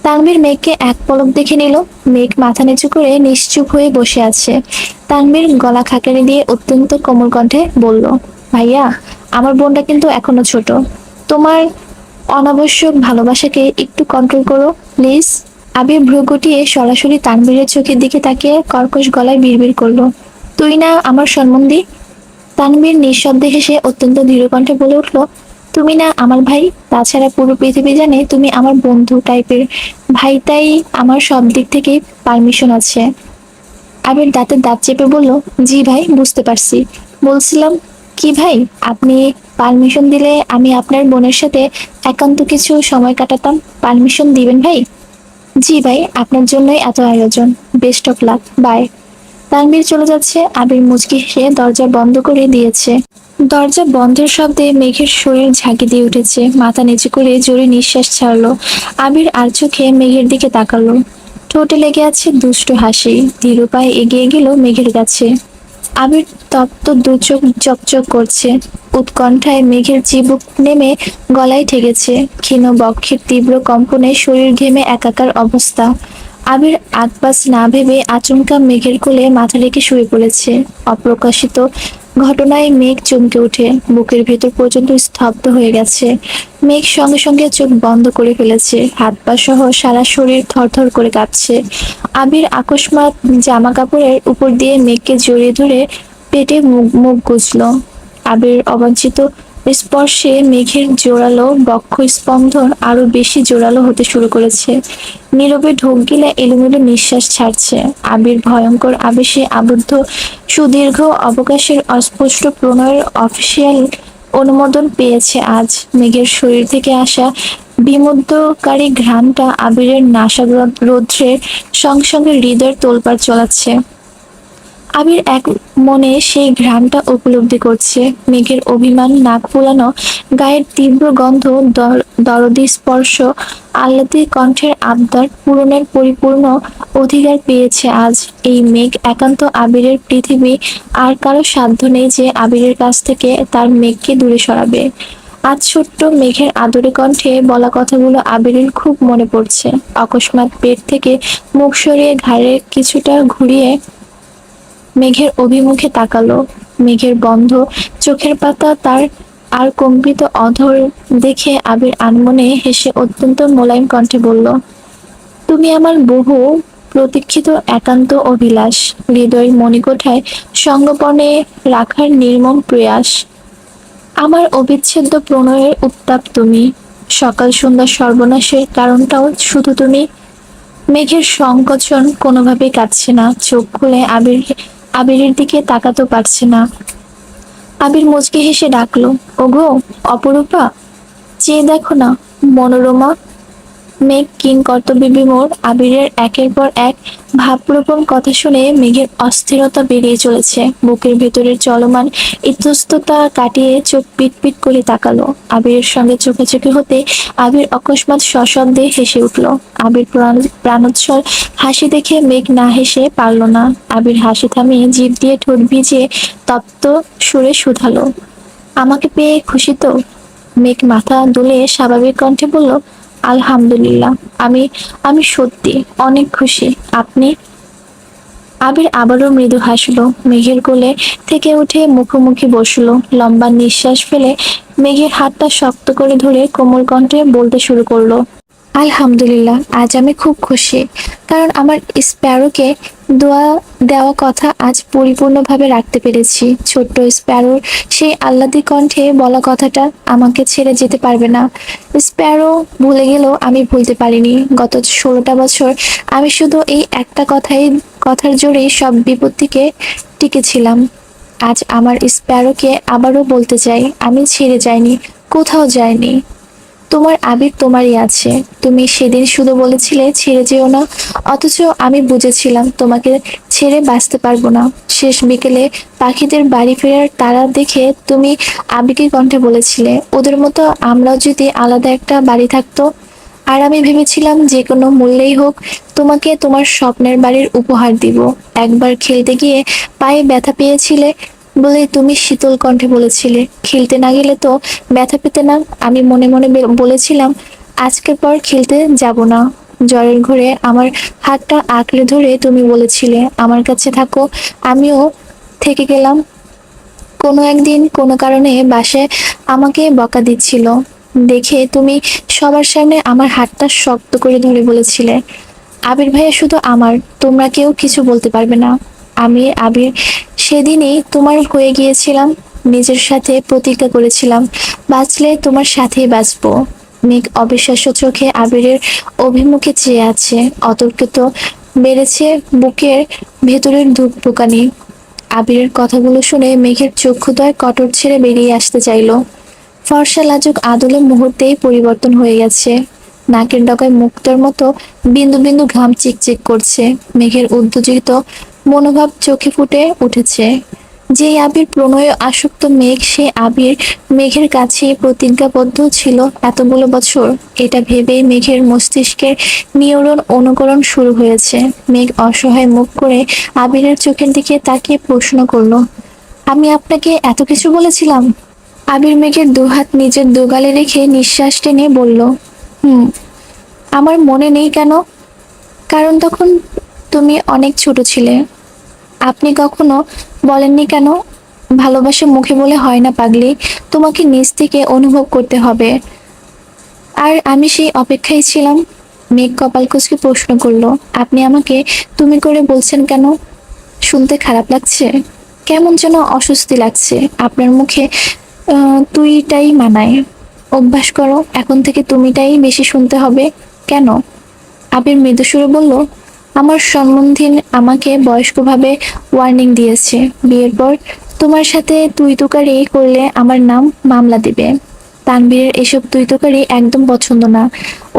তানভীর মেঘকে এক পলক দেখে নিল। মেঘ মাথা নিচু করে নিশ্চুপ হয়ে বসে আছে। তানভীর গলা খাকারি দিয়ে অত্যন্ত কোমল কণ্ঠে বলল, ভাইয়া, আমার বোনটা কিন্তু এখনো ছোট। তোমার অনাবশ্যক ভালোবাসাকে একটু কন্ট্রোল করো প্লিজ। আবির ভ্রু গুটিয়ে সরাসরি তানভীরের চোখের দিকে তাকিয়ে কর্কশ গলায় বিড়বিড় করলো, তুই না আমার সম্বন্ধী? তানভীর নিঃশব্দে হেসে অত্যন্ত দৃঢ় কণ্ঠে বলে উঠল, তুমি না আমার ভাই? তাছাড়া পুরো পৃথিবী জানে তুমি আমার বন্ধু টাইপের ভাই, তাই আমার সব দিক থেকেই পারমিশন আছে। আবির দাঁতে দাঁত চেপে বলল, জি ভাই, বুঝতে পারছি। বলছিলাম কি ভাই, আপনি পারমিশন দিলে আমি আপনার বোনের সাথে একান্ত কিছু সময় কাটাতাম। পারমিশন দিবেন ভাই? জি ভাই, আপনার জন্যই এত আয়োজন। Best of luck, bye. Tanvir চলে যাচ্ছে, আবির মুচকি হেসে দরজা বন্ধ করে দিয়েছে। দরজা বন্ধের শব্দে মেঘের শরীর ঝাঁকি দিয়ে উঠেছে, মাথা নিচু করে জোরে নিঃশ্বাস ছাড়লো। আবির আর চোখে মেঘের দিকে তাকালো। ঠোঁটে লেগে আছে দুষ্টু হাসি। ধীর পায়ে এগিয়ে গেল মেঘের কাছে। আবির তপ্ত দু চোখ চকচক করছে। উৎকণ্ঠায় মেঘের চিবুক নেমে গলায় ঠেকেছে। ক্ষীণ বক্ষের তীব্র কম্পনে শরীর ঘেমে একাকার অবস্থা। আবির আগপাস না ভেবে আচমকা মেঘের কোলে মাথা রেখে শুয়ে পড়েছে। অপ্রকাশিত ঘটনায় মেঘ চমকে ওঠে, বুকের ভেতর পর্যন্ত স্তব্ধ হয়ে গেছে। মেঘ সঙ্গে সঙ্গে চোখ বন্ধ করে ফেলেছে, হাত পা সহ সারা শরীর থরথর করে কাঁপছে। আবির আকস্মাৎ জামা কাপড়ের উপর দিয়ে মেঘকে জড়িয়ে ধরে পেটে মুখ মুখ গুজল। আবির অবাঞ্ছিত স্পর্শে মেঘের জোরালো বক্ষ স্পন্দন আরো বেশি জোরালো হতে শুরু করেছে। নীরবে ঢোক গিলে এলোমেলো নিঃশ্বাস ছাড়ছে। আবির ভয়ঙ্কর আবেশে আবদ্ধ। সুদীর্ঘ অবকাশের অস্পষ্ট প্রণয়ের অফিসিয়াল অনুমোদন পেয়েছে আজ। মেঘের শরীর থেকে আসা বিমুগ্ধকারী ঘ্রাণটা আবিরের নাসারৌদ্রের সঙ্গে সঙ্গে হৃদয়ের তোলপাড় চলাচ্ছে। আবির এক মনে সেই ঘ্রাণটা উপলব্ধি করছে। মেঘের অভিমান, নাক ফুলানো গায়ের তীব্র গন্ধ, দরদী স্পর্শ, আহ্লাদী কণ্ঠের আবদার পূরণের পরিপূর্ণ অধিকার পেয়েছে আজ। এই মেঘ একান্ত আবিরের পৃথিবী। আর কারো সাধ্য নেই যে আবিরের কাছ থেকে তার মেঘকে দূরে সরাবে। আজ ছোট্ট মেঘের আদরে কণ্ঠে বলা কথাগুলো আবিরের খুব মনে পড়ছে। অকস্মাৎ পেট থেকে মুখ সরিয়ে ঘাড়ে কিছুটা ঘুরিয়ে মেঘের অভিমুখে তাকালো। মেঘের বন্ধ চোখের পাতা তার আর কম্পিত অধর দেখে আবির আনমনে হেসে অত্যন্ত মোলায়েম কণ্ঠে বলল, তুমি আমার বহু প্রতীক্ষিত একান্ত অভিলাষ, হৃদয়ের মণিকোঠায় সঙ্গোপনে রাখার নির্মম প্রয়াস। আমার অবিচ্ছেদ্য প্রণয়ের উত্তাপ তুমি। সকাল সন্ধ্যা সর্বনাশের কারণটাও শুধু তুমি। মেঘের সংকোচন কোনোভাবেই কাটছে না। চোখ খুলে আবিরের দিকে তাকাতেও পারছে না। আবির মুচকি হেসে ডাকলো, ওগো অপরূপা, চেয়ে দেখো না মনোরমা। মেঘ কিং কর্তব্য বিমূঢ়। আবিরের একের পর এক ভাবপ্রবণ কথা শুনে মেঘের অস্থিরতা বেড়েই চলেছে। বুকের ভেতরের চলমান ইতস্ততা কাটিয়ে চোখ পিটপিট করে তাকালো। আবিরের সঙ্গে চোখাচোখি হতে আবির অকস্মাৎ সশব্দে হেসে উঠল। আবির প্রাণোচ্ছল হাসি দেখে মেঘ না হেসে পারল না। আবির হাসি থামিয়ে জিভ দিয়ে ঠোঁট ভিজিয়ে তপ্ত সুরে শুধালো, আমাকে পেয়ে খুশি তো? মেঘ মাথা দুলে স্বাভাবিক কণ্ঠে বলল, আলহামদুলিল্লাহ, আমি আমি সত্যি অনেক খুশি। আপনি? আবির আবারও মৃদু হাসলো। মেঘের কোলে থেকে উঠে মুখোমুখি বসলো। লম্বা নিঃশ্বাস ফেলে মেঘের হাতটা শক্ত করে ধরে কোমল কণ্ঠে বলতে শুরু করলো, আলহামদুলিল্লাহ, আজ আমি খুব খুশি। কারণ আমার স্প্যারোকে দোয়া দেওয়া কথা আজ পরিপূর্ণভাবে রাখতে পেরেছি। ছোট্ট স্প্যারোর সেই আহ্লাদী কণ্ঠে বলা কথাটা আমাকে ছেড়ে যেতে পারবে না। স্প্যারো ভুলে গেলেও আমি ভুলতে পারিনি। গত 16টা বছর আমি শুধু এই একটা কথার জোরেই সব বিপত্তিকে টিকেছিলাম। আজ আমার স্প্যারোকে আবারও বলতে চাই, আমি ছেড়ে যাইনি, কোথাও যাইনি। তোমার আবির তোমারই আছে। তুমি সেদিন শুধু বলেছিলে ছেড়ে যেও না, অথচ আমি বুঝেছিলাম তোমাকে ছেড়ে বাঁচতে পারবো না। শেষ বিকেলে পাখিদের বাড়ি ফেরার তারা দেখে তুমি আবেগী কণ্ঠে বলেছিলে, ওদের মতো আমরাও যদি আলাদা একটা বাড়ি থাকতো। আর আমি ভেবেছিলাম যে কোনো মূল্যেই হোক তোমাকে তোমার স্বপ্নের বাড়ির উপহার দিব। একবার খেলতে গিয়ে পায়ে ব্যথা পেয়েছিলে বলে তুমি শীতল কণ্ঠে বলেছিলে, খেলতে না গেলে তো ব্যথা পেতে না। আমি মনে মনে বলেছিলাম, আজকের পর খেলতে যাব না। জ্বরের ঘরে আমার হাতটা আঁকড়ে ধরে তুমি বলেছিলে, আমার কাছে থাকো। আমিও থেকে গেলাম। কোনো একদিন কোনো কারণে বাসায় আমাকে বকা দিচ্ছিল দেখে তুমি সবার সামনে আমার হাতটা শক্ত করে ধরে বলেছিলে, আবির ভাইয়া শুধু আমার, তোমরা কেউ কিছু বলতে পারবে না। আমি আবির সেদিনই তোমার হয়ে গিয়েছিলাম। নিজের সাথে প্রতিজ্ঞা করেছিলাম, বাঁচলে তোমার সাথেই বাঁচবো। মেঘ অবিশ্বাস্য চোখে আবিরের অভিমুখে চেয়ে আছে। অতর্কিত বেড়েছে বুকের ভেতরের ধুকপুকানি। আবিরের কথাগুলো শুনে মেঘের চক্ষুদ্বয় কটর ছেড়ে বেরিয়ে আসতে চাইল। ফর্সা লাজুক আদলে মুহূর্তেই পরিবর্তন হয়ে গেছে। নাকের ডগায় মুক্তোর মতো বিন্দু বিন্দু ঘাম চিকচিক করছে। মেঘের উত্তেজিত মনোভাব চোখে ফুটে উঠেছে। যেই আবির প্রণয়ে আসক্ত মেঘ, সে আবির মেঘের কাছে প্রতিজ্ঞাবদ্ধ ছিল এতগুলো বছর। এটা ভেবেই মেঘের মস্তিষ্কের নিউরন অনুকরণ শুরু হয়েছে। মেঘ অসহায় মুখ করে আবিরের চোখের দিকে তাকিয়ে প্রশ্ন করলো, আমি আপনাকে এত কিছু বলেছিলাম? আবির মেঘের দুহাত নিজের দুগালে রেখে নিঃশ্বাস টেনে বলল, হুম। আমার মনে নেই কেন? কারণ তখন তুমি অনেক ছোট ছিলে। আপনি কখনো বলেননি কেন, ভালোবাসা মুখে বলে হয় না পাগলি, তোমাকে নিজ থেকে অনুভব করতে হবে। আর আমি সেই অপেক্ষায় ছিলাম। মেঘ কপাল কুঁচকে প্রশ্ন করলো, আপনি আমাকে তুমি করে বলছেন কেন? শুনতে খারাপ লাগছে? কেমন যেন অস্বস্তি লাগছে। আপনার মুখে তুইটাই মানায়। অভ্যাস করো, এখন থেকে তুমিটাই বেশি শুনতে হবে। কেন? আবির মৃদু সুরে বলল, আমার সম্বন্ধী আমাকে বয়স্কভাবে ওয়ার্নিং দিয়েছে, বিয়ের পর তোমার সাথে তুই তুকারি করলে আমার নাম মামলা দিবে। তানভীরের এসব তুই তুকারি একদম পছন্দ না।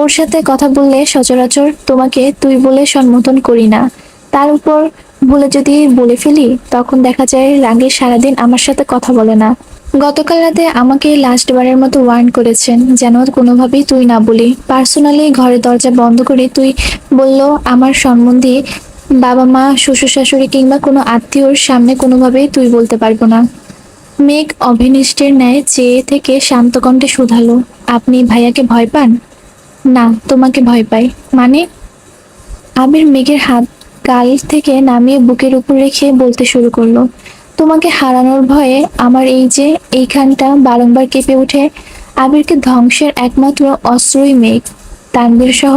ওর সাথে কথা বললে সচরাচর তোমাকে তুই বলে সম্বোধন করি না। তার উপর ভুলে যদি বলে ফেলি, তখন দেখা যায় রাগে সারাদিন আমার সাথে কথা বলে না। গতকাল রাতে আমাকে লাস্ট বারের মতো ওয়ার্ন করেছেন, যেন কোনোভাবেই তুই না বলি। পার্সোনালি ঘরের দরজা বন্ধ করে তুই বলল আমার সম্বন্ধে বাবা মা শ্বশুর শাশুড়ি কিংবা কোনো আত্মীয়র সামনে কোনোভাবেই তুই বলতে পারবো না। মেঘ অভিনিষ্টের ন্যায় চেয়ে থেকে শান্ত কণ্ঠে শুধালো, আপনি ভাইয়াকে ভয় পান? না, তোমাকে ভয় পাই। মানে? আবির মেঘের হাত গাল থেকে নামিয়ে বুকের উপর রেখে বলতে শুরু করলো, তোমাকে হারানোর ভয়ে আমার এই যে এইখানটা বারংবার কেঁপে ওঠে। আবিরকে ধ্বংসের একমাত্র অস্ত্রই মেঘ। তানভীর সহ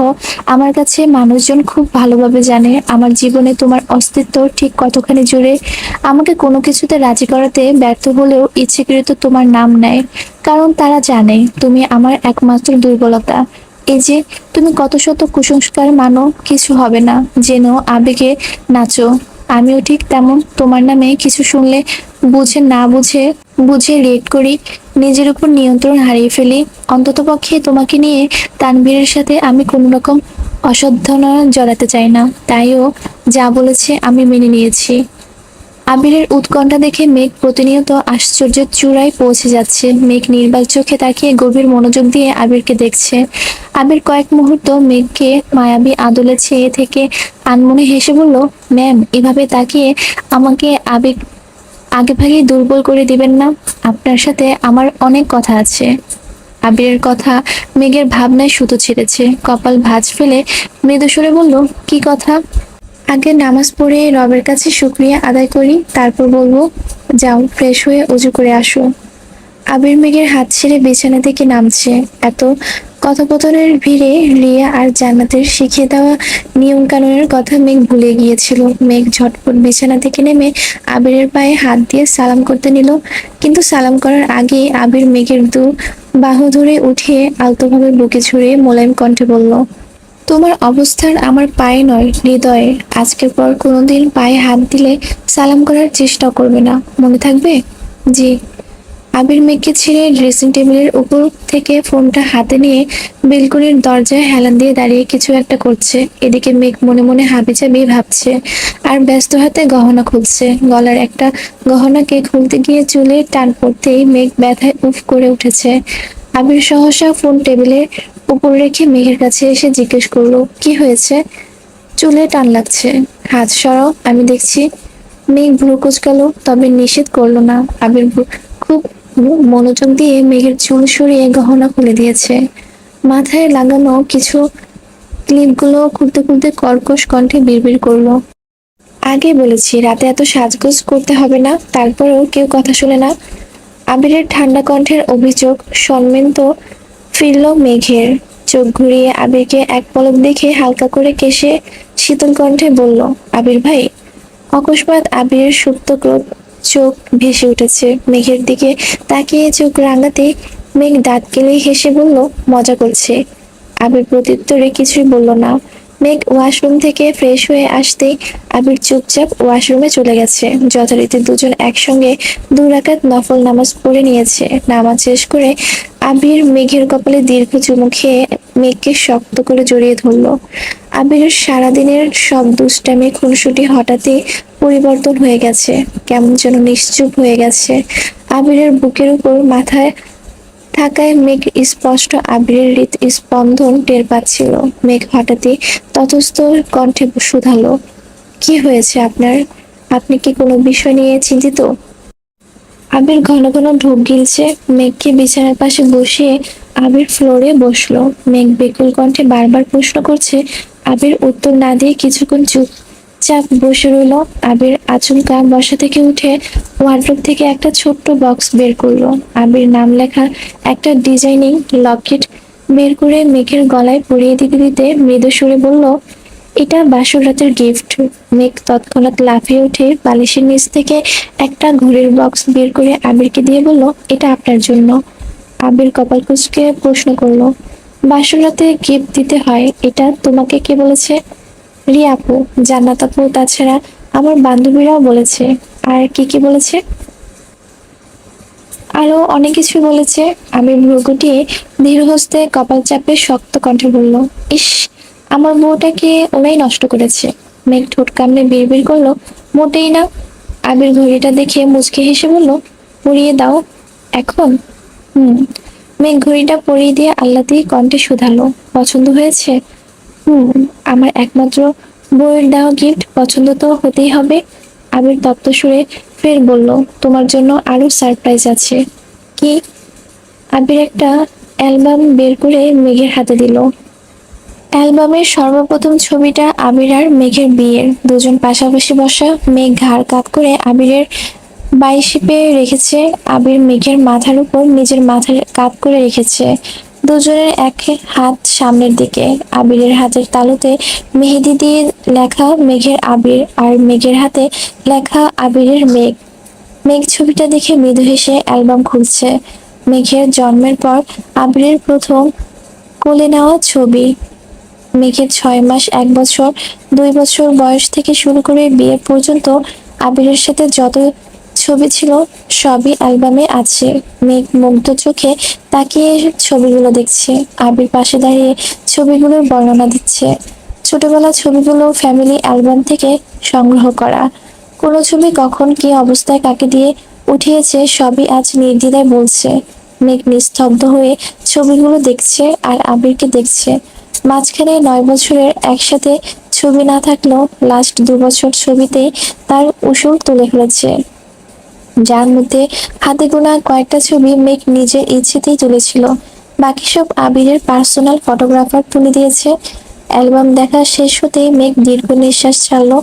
আমার কাছে মানুষজন খুব ভালোভাবে জানে আমার জীবনে তোমার অস্তিত্ব ঠিক কতখানি জুড়ে। আমাকে কোনো কিছুতে রাজি করাতে ব্যর্থ হলেও ইচ্ছাকৃত তোমার নাম নেয়, কারণ তারা জানে তুমি আমার একমাত্র দুর্বলতা। এই যে তুমি কত শত কুসংস্কার মানো, কিছু হবে না, যেন আবেগে নাচো। আমিও ঠিক তেমন, তোমার নামে কিছু শুনলে বুঝে না বুঝে বুঝে রিয়েক্ট করি, নিজের উপর নিয়ন্ত্রণ হারিয়ে ফেলি। অন্ততপক্ষে তোমাকে নিয়ে তানভীরের সাথে আমি কোনো রকম অসাধ্যনা জড়াতে চাই না। তাইও যা বলেছে আমি মেনে নিয়েছি। আবিরের উৎকণ্ঠা দেখে মেঘ প্রতিনিয়ত আশ্চর্যের চূড়ায় পৌঁছে যাচ্ছে। মেঘ নির্বাক চোখে তাকিয়ে গভীর মনোযোগ দিয়ে আবিরকে দেখছে। আবির কয়েক মুহূর্ত মেঘকে মায়াবী আদলে চেয়ে থেকে আনমনে হেসে বলল, ম্যাম, এভাবে তাকিয়ে আমাকে আবেগ আগে ভাগেই দুর্বল করে দিবেন না। আপনার সাথে আমার অনেক কথা আছে। আবিরের কথা মেঘের ভাবনায় সুতো ছেড়েছে। কপাল ভাঁজ ফেলে মৃদু সুরে বলল, কি কথা? আগে নামাজ পড়ে রবের কাছে শুকরিয়া আদায় করি, তারপর বলবো। যাও, ফ্রেশ হয়ে অজু করে আসো। আবির মেঘের হাত ছেড়ে বিছানা থেকে নামছে। এত কথোপকথনের ভিড়ে রিয়া আর জান্নাতের শিখিয়ে দেওয়া নিয়ম কানুনের কথা মেঘ ভুলে গিয়েছিল। মেঘ ঝটপট বিছানা থেকে নেমে আবিরের পায়ে হাত দিয়ে সালাম করতে নিল, কিন্তু সালাম করার আগে আবির মেঘের দু বাহু ধরে উঠিয়ে আলতোভাবে বুকে ছুঁড়ে মোলায়েম কণ্ঠে বলল, তোমার অবস্থান আমার পায়ে নয়, হৃদয়ে। আজকের পর কোনোদিন পায়ে হাত দিলে সালাম করার চেষ্টা করবে না, মনে থাকবে? জি। আবির মেঘকে ছেড়ে ড্রেসিং টেবিলের উপর থেকে ফোনটা হাতে নিয়ে বেলকনির দরজায় হেলান দিয়ে দাঁড়িয়ে কিছু একটা করছে। এদিকে মেঘ মনে মনে হাবিজাবি ভাবছে আর ব্যস্ত হাতে গহনা খুলছে। গলার একটা গহনাকে খুলতে গিয়ে চুলে টান পড়তেই মেঘ ব্যথায় উফ করে উঠেছে। আবির সহসা ফোন টেবিলের উপর রেখে মেঘের কাছে এসে জিজ্ঞেস করলো, কি হয়েছে? চুলে টান লাগছে। হাত সরাও, আমি দেখছি। মেঘ ভ্রু কুঁচকালো, তবে নিষেধ করলো না। আবির খুব মনোযোগ দিয়ে মেঘের চুল সরিয়ে গহনা খুলে দিয়েছে। মাথায় লাগানো কিছু ক্লিপগুলো খুলতে খুলতে কর্কশ কণ্ঠে বিড়বিড় করলো, আগে বলেছি রাতে এত সাজগোজ করতে হবে না, তারপরেও কেউ কথা শোনে না। আবিরের ঠান্ডা কণ্ঠের অভিযোগ সম্মিলিত ফিরল মেঘের। চোখ ঘুরিয়ে আবিরকে এক পলক দেখে হালকা করে কেশে শীতল কণ্ঠে বলল, আবির ভাই। অকস্মাৎ আবিরের সুপ্ত ক্রোধ চোখ ভেসে উঠেছে। মেঘের দিকে তাকিয়ে চোখ রাঙাতে মেঘ দাঁত কেলিয়ে হেসে বলল, মজা করছে। আবির প্রত্যুত্তরে কিছুই বলল না। মেঘ ওয়াশরুম থেকে ফ্রেশ হয়ে আসতেই আবির চুপচাপ ওয়াশরুমে চলে গেছে। যথারীতি দুজন একসঙ্গে 2 রাকাত নফল নামাজ পড়ে নিয়েছে। নামাজ শেষ করে আবির মেঘের কপালে দীর্ঘ চুমু খেয়ে মেঘকে শক্ত করে জড়িয়ে ধরলো। আবিরের সারাদিনের সব দুষ্টামি খুনসুটি হঠাৎই পরিবর্তন হয়ে গেছে, কেমন যেন নিশ্চুপ হয়ে গেছে। আবিরের বুকের উপর মাথায় থাকায় মেঘ স্পষ্ট আবিরের হৃৎস্পন্দন টের পাচ্ছিল। মেঘ হঠাৎই ততস্থ কণ্ঠে শুধালো, কি হয়েছে আপনার? আপনি কি কোনো বিষয় নিয়ে চিন্তিত? আবির ঘন ঘন ঢোক গিলছে। মেঘকে বিছানার পাশে বসিয়ে আবির ফ্লোরে বসলো। মেঘ বেকুল কণ্ঠে বারবার প্রশ্ন করছে। আবির উত্তর না দিয়ে কিছুক্ষণ চুপচাপ বসে রইল। আবির আচমকা বসা থেকে উঠে ওয়ার্ড্রোব থেকে একটা ছোট্ট বক্স বের করলো। আবির নাম লেখা একটা ডিজাইনিং লকেট বের করে মেঘের গলায় পরিয়ে দিতে দিতে মৃদু সুরে বলল, এটা বাসর রাতের গিফট। মেঘ তৎক্ষণাৎ লাফিয়ে উঠে বালিশের নিচ থেকে একটা ঘড়ির বক্স বের করে আবিরকে দিয়ে বলল, এটা আপনার জন্য। আবির কপাল কুঁচকে প্রশ্ন করলো, বাসর রাতে গিফট দিতে হয়, এটা তোমাকে কে বলেছে? রিয়া আপু, জান্নাত আপু, তাছাড়া আমার বান্ধবীরাও বলেছে। আর কি কি বলেছে? আরো অনেক কিছু বলেছে। আমি ভ্রু গুটিয়ে ধীরহস্তে কপাল চাপে শক্ত কণ্ঠে বলল, ইস, আমার বউটাকে ওরাই নষ্ট করেছে। মেঘ ঠোঁট কামড়ে বিড়বিড় করলো, মোটেই না। আবির ঘড়িটা দেখে মুচকি হেসে বলল, পরিয়ে দাও এখন। হুম। মেঘ ঘড়িটা পরিয়ে দিয়ে আহ্লাদি কণ্ঠে শুধালো, পছন্দ হয়েছে? হুম। আমার একমাত্র বউয়ের দেওয়া গিফট, পছন্দ তো হতেই হবে। আবির তপ্ত সুরে ফের বলল, তোমার জন্য আরো সারপ্রাইজ আছে। কি? আবির একটা অ্যালবাম বের করে মেঘের হাতে দিল। অ্যালবামের সর্বপ্রথম ছবিটা আবির আর মেঘের বিয়ের। দুজন পাশাপাশি বসা। মেঘ ঘাড় কাত করে আবিরের বাইশিপে রেখেছে। আবির মেঘের মাথার উপর নিজের মাথা কাত করে রেখেছে। দুজনের এক হাত সামনের দিকে। আবিরের হাতের তালুতে মেহেদি দিয়ে লেখা মেঘের আবির, আর মেঘের হাতে লেখা আবিরের মেঘ। মেঘ ছবিটা দেখে মৃদু হেসে অ্যালবাম খুলছে। মেঘের জন্মের পর আবিরের প্রথম কোলে নেওয়া ছবি। মেঘের 6 মাস, 1 বছর, 2 বছর বয়স থেকে শুরু করে বিয়ে পর্যন্ত আবিরের সাথে যত ছবি ছিল সবই অ্যালবামে আছে। মেঘ মুগ্ধ চোখে তাকিয়ে ছবিগুলো দেখছে। আবির পাশে দাঁড়িয়ে ছবিগুলোর বর্ণনা দিচ্ছে। ছোটবেলার ছবিগুলো ফ্যামিলি অ্যালবাম থেকে সংগ্রহ করা। কোনো ছবি কখন কি অবস্থায় কাকে দিয়ে উঠিয়েছে সবই আজ নির্দ্বিধায় বলছে। মেঘ নিস্তব্ধ হয়ে ছবিগুলো দেখছে আর আবিরকে দেখছে। মাঝখানে 9 বছরের একসাথে ছবি না থাকলেও লাস্ট 2 বছর ছবিতেই তার উসুল তুলে ফেলেছে, যার মধ্যে হাতে গোনা কয়েকটা ছবি মেঘ নিজের ইচ্ছেতেই তুলেছিল। বাকি সব আবিরের পার্সোনাল ফটোগ্রাফার তুলে দিয়েছে। অ্যালবাম দেখা শেষ হতেই মেঘ দীর্ঘ নিঃশ্বাস ছাড়লো।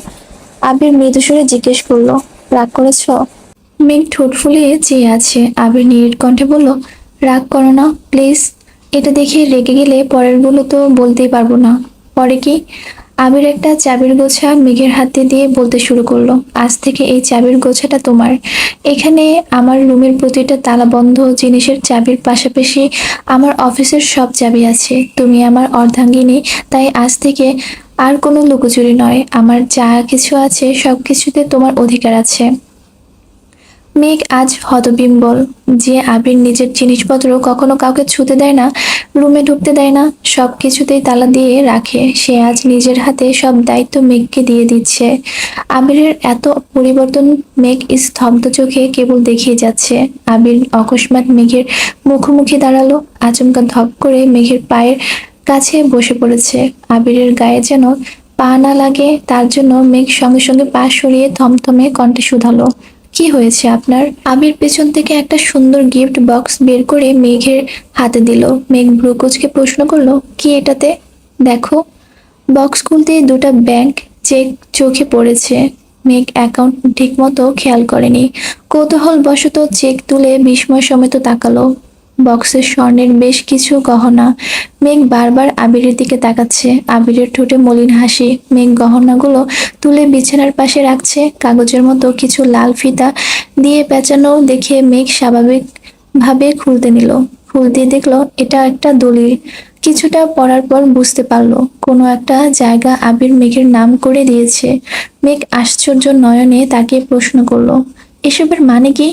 আবির মৃদুস্বরে জিজ্ঞেস করলো, রাগ করেছো? মেঘ ঠোঁট ফুলিয়ে চেয়ে আছে। আবির নির্লিপ্ত কণ্ঠে বলল, রাগ করো না প্লিজ। এটা দেখে রেগে গেলে পরেরগুলো তো বলতেই পারবো না। পরে কি? আবির একটা চাবির গোছা মেঘের হাতে দিয়ে বলতে শুরু করলো, আজ থেকে এই চাবির গোছাটা তোমার। এখানে আমার রুমের প্রতিটা তালাবন্ধ জিনিসের চাবির পাশাপাশি আমার অফিসের সব চাবি আছে। তুমি আমার অর্ধাঙ্গিনী, তাই আজ থেকে আর কোনো লুকোচুরি নয়। আমার যা কিছু আছে সবকিছুতে তোমার অধিকার আছে। মেঘ আজ হতবিম্বল যে আবির নিজের জিনিসপত্র কখনো কাউকে ছুতে দেয় না, রুমে ঢুকতে দেয় না, সবকিছুতেই তালা দিয়ে রাখে। সে আজ নিজের হাতে সব দায়িত্ব মেঘকে দিয়ে দিচ্ছে। আবিরের এত পরিবর্তন মেঘ স্তব্ধ চোখে কেবল দেখিয়ে যাচ্ছে। আবির অকস্মাৎ মেঘের মুখোমুখি দাঁড়ালো। আচমকা ধপ করে মেঘের পায়ের কাছে বসে পড়েছে। আবিরের গায়ে যেন পা না লাগে তার জন্য মেঘ সঙ্গে সঙ্গে পা সরিয়ে থমথমে কণ্ঠে শুধালো, কি হয়েছে আপনার? আবির পেছন থেকে একটা সুন্দর গিফট বক্স বের করে মেঘের হাতে দিল। মেঘ ভ্রু কুঁচকে প্রশ্ন করলো, কি এটাতে? দেখো। বক্স খুলতেই 2টা ব্যাংক চেক চোখে পড়েছে। মেঘ অ্যাকাউন্ট ঠিকমতো খেয়াল করেনি। কৌতূহল বশত চেক তুলে বিস্ময় সমেত তাকালো। বক্সের স্বর্ণের বেশ কিছু গহনা। মেঘ বারবার আবিরের দিকে তাকাচ্ছে। আবিরের ঠোঁটে মলিন হাসি। মেঘ গহনাগুলো তুলে বিছানার পাশে রাখছে। কাগজের মতো কিছু লাল ফিতা দিয়ে পেঁচানো দেখে মেঘ স্বাভাবিক ভাবে খুলতে নিল। খুলতেই দেখলো এটা একটা দলিল। কিছুটা পড়ার পর বুঝতে পারলো কোনো একটা জায়গা আবির মেঘের নাম করে দিয়েছে। মেঘ আশ্চর্য নয়নে তাকে প্রশ্ন করলো, এসবের মানে কি?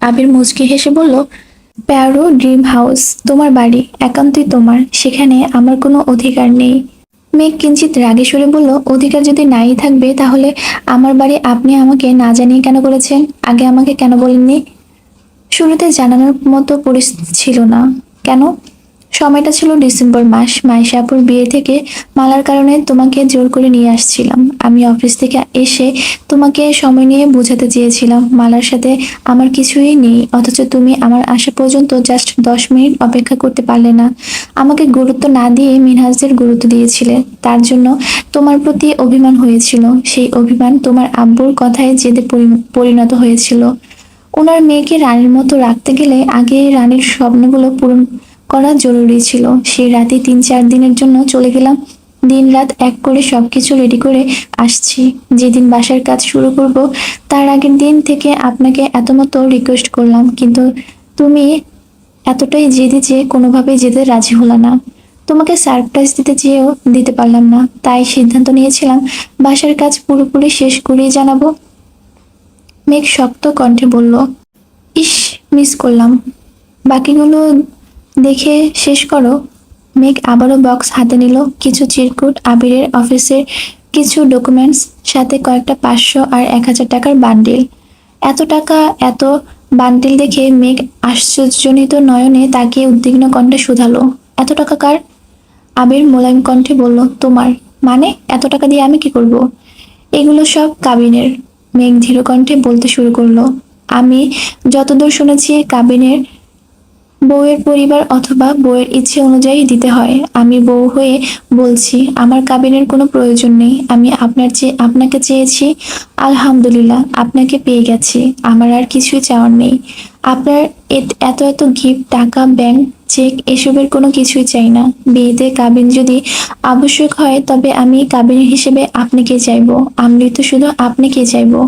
আবির মুচকি হেসে বলল, প্যারো ড্রিম হাউস তোমার বাড়ি, একান্তই তোমার, সেখানে আমার কোনো অধিকার নেই। মেঘ কিঞ্চিত রাগে সুরে বলল, অধিকার যদি নাই থাকবে তাহলে আমার বাড়ি আপনি আমাকে না জানিয়ে কেন করেছেন? আগে আমাকে কেন বলেননি? শুরুতে জানানোর মতো পরিস্থিতি ছিল না। কেন? সময়টা ছিল ডিসেম্বর মাস, মাইশা আপুর বিয়ে থেকে মালার কারণে তোমাকে জোর করে নিয়ে আসছিলাম। আমি অফিস থেকে এসে তোমাকে সময় নিয়ে বোঝাতে চেয়েছিলাম মালার সাথে আমার কিছুই নেই, অথচ তুমি আমার আসা পর্যন্ত জাস্ট 10 মিনিট অপেক্ষা করতে পারলে না। আমাকে গুরুত্ব না দিয়ে মিনহাজদের গুরুত্ব দিয়েছিলে, তার জন্য তোমার প্রতি অভিমান হয়েছিল। সেই অভিমান তোমার আব্বুর কথায় জেদে পরিণত হয়েছিল। ওনার মেয়েকে রানীর মতো রাখতে গেলে আগে রানীর স্বপ্নগুলো পূরণ করা জরুরি ছিল। সেই রাতে 3-4 দিনের জন্য চলে গেলাম। দিন-রাত এক করে সবকিছু রেডি করে আসছি। যেদিন বাসার কাজ শুরু করব তার আগের দিন থেকে আপনাকে এত মতো রিকোয়েস্ট করলাম, কিন্তু তুমি এতটাই জেদি যে কোনোভাবেই যেতে রাজি হলো না। তোমাকে সারপ্রাইজ দিতে চেয়েও দিতে পারলাম না, তাই সিদ্ধান্ত নিয়েছিলাম বাসার কাজ পুরোপুরি শেষ করেই জানাবো। মেঘ শক্ত কণ্ঠে বলল, ইস, মিস করলাম। বাকিগুলো দেখে শেষ করো। মেঘ আবারও বক্স হাতে নিল, কিছু চিরকুট, আবিরের অফিসের কিছু ডকুমেন্টস, সাথে কয়েকটা 500 আর 1000 টাকার বান্ডিল। এত টাকা, এত বান্ডিল দেখে মেঘ আশ্চর্যজনিত নয়নে তাকিয়ে উদ্বিগ্ন কণ্ঠে শুধালো, এত টাকা কার? আবির মোলায়েম কণ্ঠে বলল, তোমার। মানে? এত টাকা দিয়ে আমি কি করব? এগুলো সব কাবিনের। মেঘ ধীর কণ্ঠে বলতে শুরু করলো, আমি যতদূর শুনেছি কাবিনের বউয়ের পরিবার অথবা বউয়ের ইচ্ছে অনুযায়ী দিতে হয়। আমি বউ হয়ে বলছি, আমার কাবিনের কোনো প্রয়োজন নেই। আমি আপনাকে চেয়েছি, আলহামদুলিল্লাহ আপনাকে পেয়ে গেছি। আমার আর কিছুই চাওয়ার নেই। আপনার এত এত গিফট, টাকা, ব্যাংক, চেক এসবের কোনো কিছুই চাই না। বিয়েতে কাবিন যদি আবশ্যক হয় তবে আমি কাবিন হিসেবে আপনাকে চাইবো। আমি তো শুধু আপনাকে চাইবো।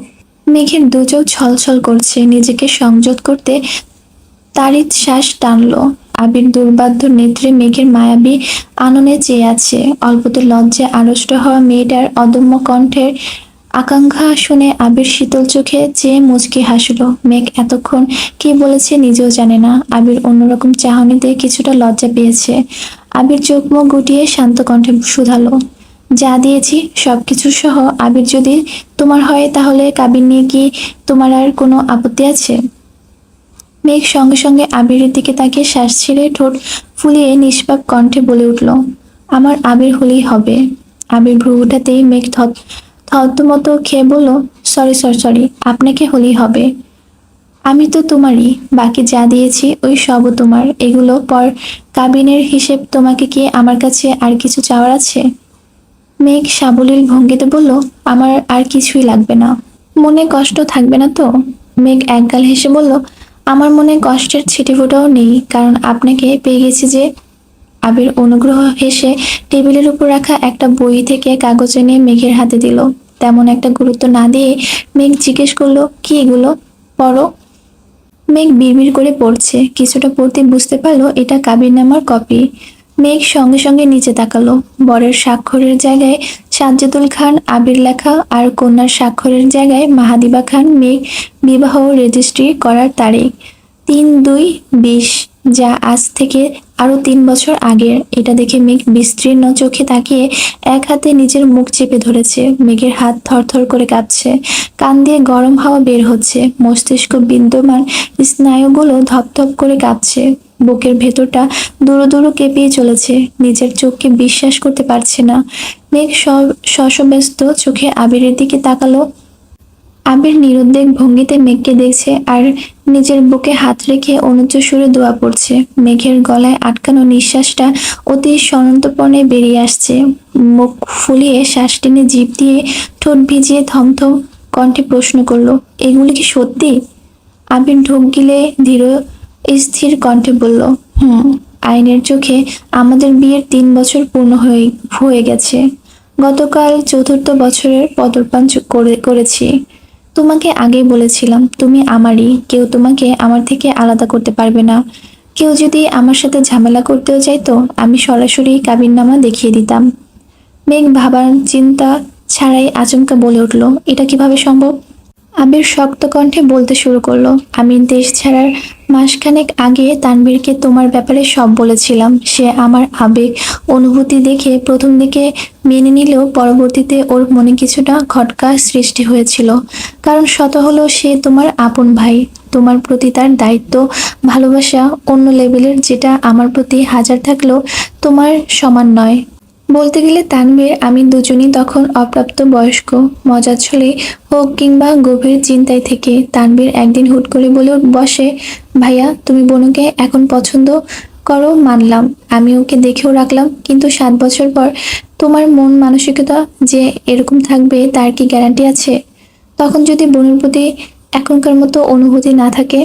মেঘের দু চোখ ছলছল করছে, নিজেকে সংযত করতে তারিত শ্বাস টানলো। আবির দুর্বাধ্য নেত্রে মেঘের মায়াবী আননে চেয়ে আছে। অল্পতে লজ্জায় আড়ষ্ট হওয়া মেয়েটার অদম্য কণ্ঠের আকাঙ্ক্ষা শুনে আবির শীতল চোখে চেয়ে মুচকি হাসলো। মেঘ এতক্ষণ কি বলেছে নিজেও জানে না। আবির অন্যরকম চাহনিতে কিছুটা লজ্জা পেয়েছে। আবির চোখ মুখ গুটিয়ে শান্ত কণ্ঠে শুধালো, যা দিয়েছি সবকিছু সহ আবির যদি তোমার হয় তাহলে কাবিন নিয়ে কি তোমার আর কোনো আপত্তি আছে? মেঘ সঙ্গে সঙ্গে আবিরের দিকে তাকিয়ে শ্বাস ছেড়ে ঠোঁট ফুলিয়ে নিষ্পাপ কণ্ঠে বলে উঠল, আমার আবির হলেই হবে। আবির ভ্রু উঠাতেই মেঘ থতমত খেয়ে বলল, সরি সরি সরি, আপনাকে হলেই হবে। আমি তো তোমারই, বাকি যা দিয়েছি ওই সবও তোমার। এগুলো পর কাবিনের হিসেব। তোমাকে কি আমার কাছে আর কিছু চাওয়ার আছে? মেঘ সাবলীল ভঙ্গিতে বলল, আমার আর কিছুই লাগবে না। মনে কষ্ট থাকবে না তো? মেঘ একগাল হেসে বলল, আমার মনে কষ্টের ছিটেফোঁটাও নেই, কারণ আপনাকে পেয়ে গেছি যে। আবির অনুগ্রহ হেসে টেবিলের উপর রাখা একটা বই থেকে কাগজ এনে মেঘের হাতে দিল। তেমন একটা গুরুত্ব না দিয়ে মেঘ জিজ্ঞেস করলো, কি এগুলো? পড়ো। মেঘ বিড়বিড় করে পড়ছে। কিছুটা পড়তে বুঝতে পারলো এটা কাবিননামার কপি। মেঘ সঙ্গে সঙ্গে নিচে তাকালো। বরের স্বাক্ষরের জায়গায় সাজ্জাদুল খান আবির লেখা, আর কন্যার স্বাক্ষরের জায়গায় মাহাদিবা খান। মেঘ বিবাহ রেজিস্ট্রি করার তারিখ 3-2-20, যা আজ থেকে আরো 3 বছর আগের। এটা দেখে মেঘ বিস্তীর্ণ চোখে তাকিয়ে এক হাতে নিজের মুখ চেপে ধরেছে। মেঘের হাত থরথর করে কাঁপছে, কান দিয়ে গরম হাওয়া বের হচ্ছে, মস্তিষ্ক বিদ্যমান স্নায়ুগুলো ধপধপ করে কাঁপছে, বুকের ভেতরটা দুরু দুরু কেঁপেই চলেছে। নিজের চোখকে বিশ্বাস করতে পারছে না। মেঘ শশব্যস্ত চোখে আবিরের দিকে তাকালো। আবির নিরুদ্বেগ ভঙ্গিতে মেঘকে দেখছে আর নিজের বুকে হাত রেখে অনুচ্চ সুরে দোয়া পড়ছে। মেঘের গলায় আটকানো নিঃশ্বাসটা অতি সন্তর্পণে বেরিয়ে আসছে। মুখ ফুলিয়ে শ্বাস টেনে জিভ দিয়ে ঠোঁট ভিজিয়ে থমথম কণ্ঠে প্রশ্ন করলো, এগুলি কি সত্যি? আবির ঢোক গিলে ধীর স্থির কণ্ঠে বলল, আইনের চোখে আমাদের বিয়ের 3 বছর পূর্ণ হয়ে গেছে। গতকাল 4র্থ বছরের পদার্পণ করেছি। তোমাকে আগেই বলেছিলাম তুমি আমারই, কেউ তোমাকে আমার থেকে আলাদা করতে পারবে না। কেউ যদি আমার সাথে ঝামেলা করতেও চাইতো, আমি সরাসরি কাবিননামা দেখিয়ে দিতাম। মেঘ ভাবার চিন্তা ছাড়াই আচমকা বলে উঠল, এটা কিভাবে সম্ভব? আবির শক্ত কণ্ঠে বলতে শুরু করলো, আমি দেশ ছাড়ার মাসখানেক আগে তানভীরকে তোমার ব্যাপারে সব বলেছিলাম। সে আমার আবেগ অনুভূতি দেখে প্রথম দিকে মেনে নিলেও পরবর্তীতে ওর মনে কিছুটা খটকা সৃষ্টি হয়েছিল। কারণ শত হলো সে তোমার আপন ভাই। তোমার প্রতি তার দায়িত্ব ভালোবাসা অন্য লেভেলের, যেটা আমার প্রতি হাজার থাকলেও তোমার সমান নয়। বলতে গেলে তানভীর আমি দুজনই তখন অপ্রাপ্ত বয়স্ক। মজার ছলে হোক কিংবা গভীর চিন্তায় থেকে তানভীর একদিন হুট করে বলে বসে, ভাইয়া তুমি বনুকে এখন পছন্দ করো মানলাম, আমি ওকে দেখেও রাখলাম, কিন্তু 7 বছর পর তোমার মন মানসিকতা যে এরকম থাকবে তার কি গ্যারান্টি আছে? তখন যদি বনুর প্রতি এখনকার মতো অনুভূতি না থাকে?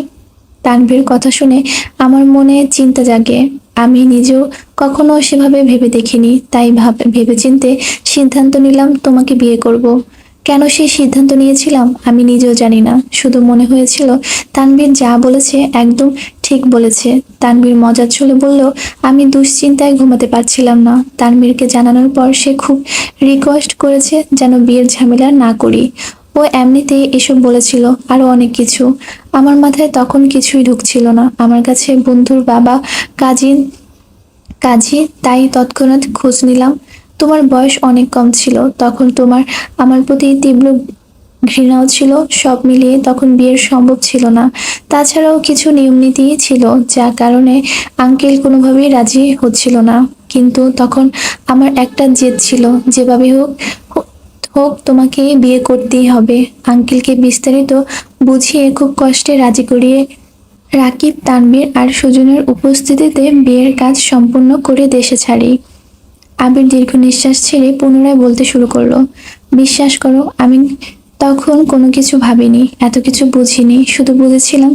তানভীর কথা শুনে আমার মনে চিন্তা জাগে। আমি নিজেও কখনো সেভাবে ভেবে দেখিনি, তাই ভেবেচিন্তে সিদ্ধান্ত নিলাম তোমাকে বিয়ে করব। কেন সেই সিদ্ধান্ত নিয়েছিলাম আমি নিজেও জানি না, শুধু মনে হয়েছিল তানভীর যা বলেছে একদম ঠিক বলেছে। তানভীর মজার ছলে বলল, আমি দুশ্চিন্তায় ঘুমাতে পারছিলাম না। তানভীরকে জানানোর পর সে খুব রিকোয়েস্ট করেছে যেন বিয়ের ঝামেলা না করি। ও এমনিতেই এসব বলেছিল, আরো অনেক কিছু। আমার মাথায় তখন কিছুই ঢুকছিল না। আমার কাছে বন্ধুর বাবা কাজিন কাজী, তাই তৎক্ষণাৎ খোঁজ নিলাম। তোমার বয়স অনেক কম ছিল তখন, তোমার আমার প্রতি তীব্র ঘৃণাও ছিল। সব মিলিয়ে তখন বিয়ের সম্ভব ছিল না। তাছাড়াও কিছু নিয়মনীতি ছিল, যা কারণে আঙ্কেল কোনোভাবেই রাজি হচ্ছিল না। কিন্তু তখন আমার একটা জেদ ছিল, যেভাবে হোক হোক তোমাকে বিয়ে করতেই হবে। আঙ্কেলকে বিস্তারিত বুঝিয়ে খুব কষ্টে রাজি করিয়ে রাকিব, তানভীর আর সুজনের উপস্থিতিতে বিয়ের কাজ সম্পূর্ণ করে দেশে ছাড়ি। আবির দীর্ঘ নিঃশ্বাস ছেড়ে পুনরায় বলতে শুরু করলো, বিশ্বাস করো আমি তখন কোনো কিছু ভাবিনি, এত কিছু বুঝিনি। শুধু বুঝেছিলাম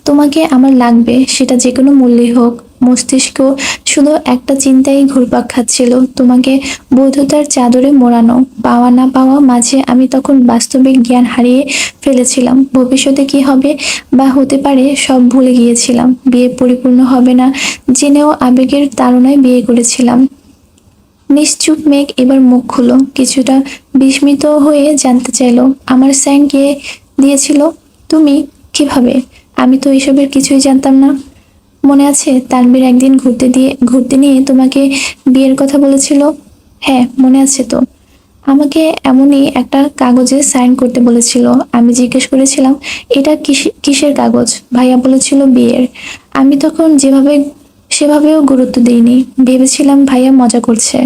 তোমাকে আমার লাগবে, সেটা যে কোনো মূল্যে হোক। মস্তিষ্ক শুধু একটা চিন্তাই ঘুরপাক খাচ্ছিল, তোমাকে বৈধতার চাদরে মোড়ানো। পাওয়া না পাওয়া মাঝে আমি তখন বাস্তবিক জ্ঞান হারিয়ে ফেলেছিলাম। ভবিষ্যতে কি হবে বা হতে পারে সব ভুলে গিয়েছিলাম। বিয়ে পরিপূর্ণ হবে না জেনেও আবেগের তাড়নায় বিয়ে করেছিলাম। নিশ্চুপ মেঘ এবার মুখ খুলো, কিছুটা বিস্মিত হয়ে জানতে চাইলো, আমার স্যাং কে দিয়েছিল? তুমি? কিভাবে? আমি তো এসবের কিছুই জানতাম না। মনে আছে তানভীর একদিন ঘুরতে নিয়ে তোমাকে বিয়ের কথা বলেছিল? হ্যাঁ মনে আছে তো। আমাকে এমনই একটা কাগজে সাইন করতে বলেছিল। আমি জিজ্ঞেস করেছিলাম, এটা কিসের কাগজ? ভাইয়া বলেছিল বিয়ের। আমি তখন সেভাবেও গুরুত্ব দিইনি, ভেবেছিলাম ভাইয়া মজা করছে।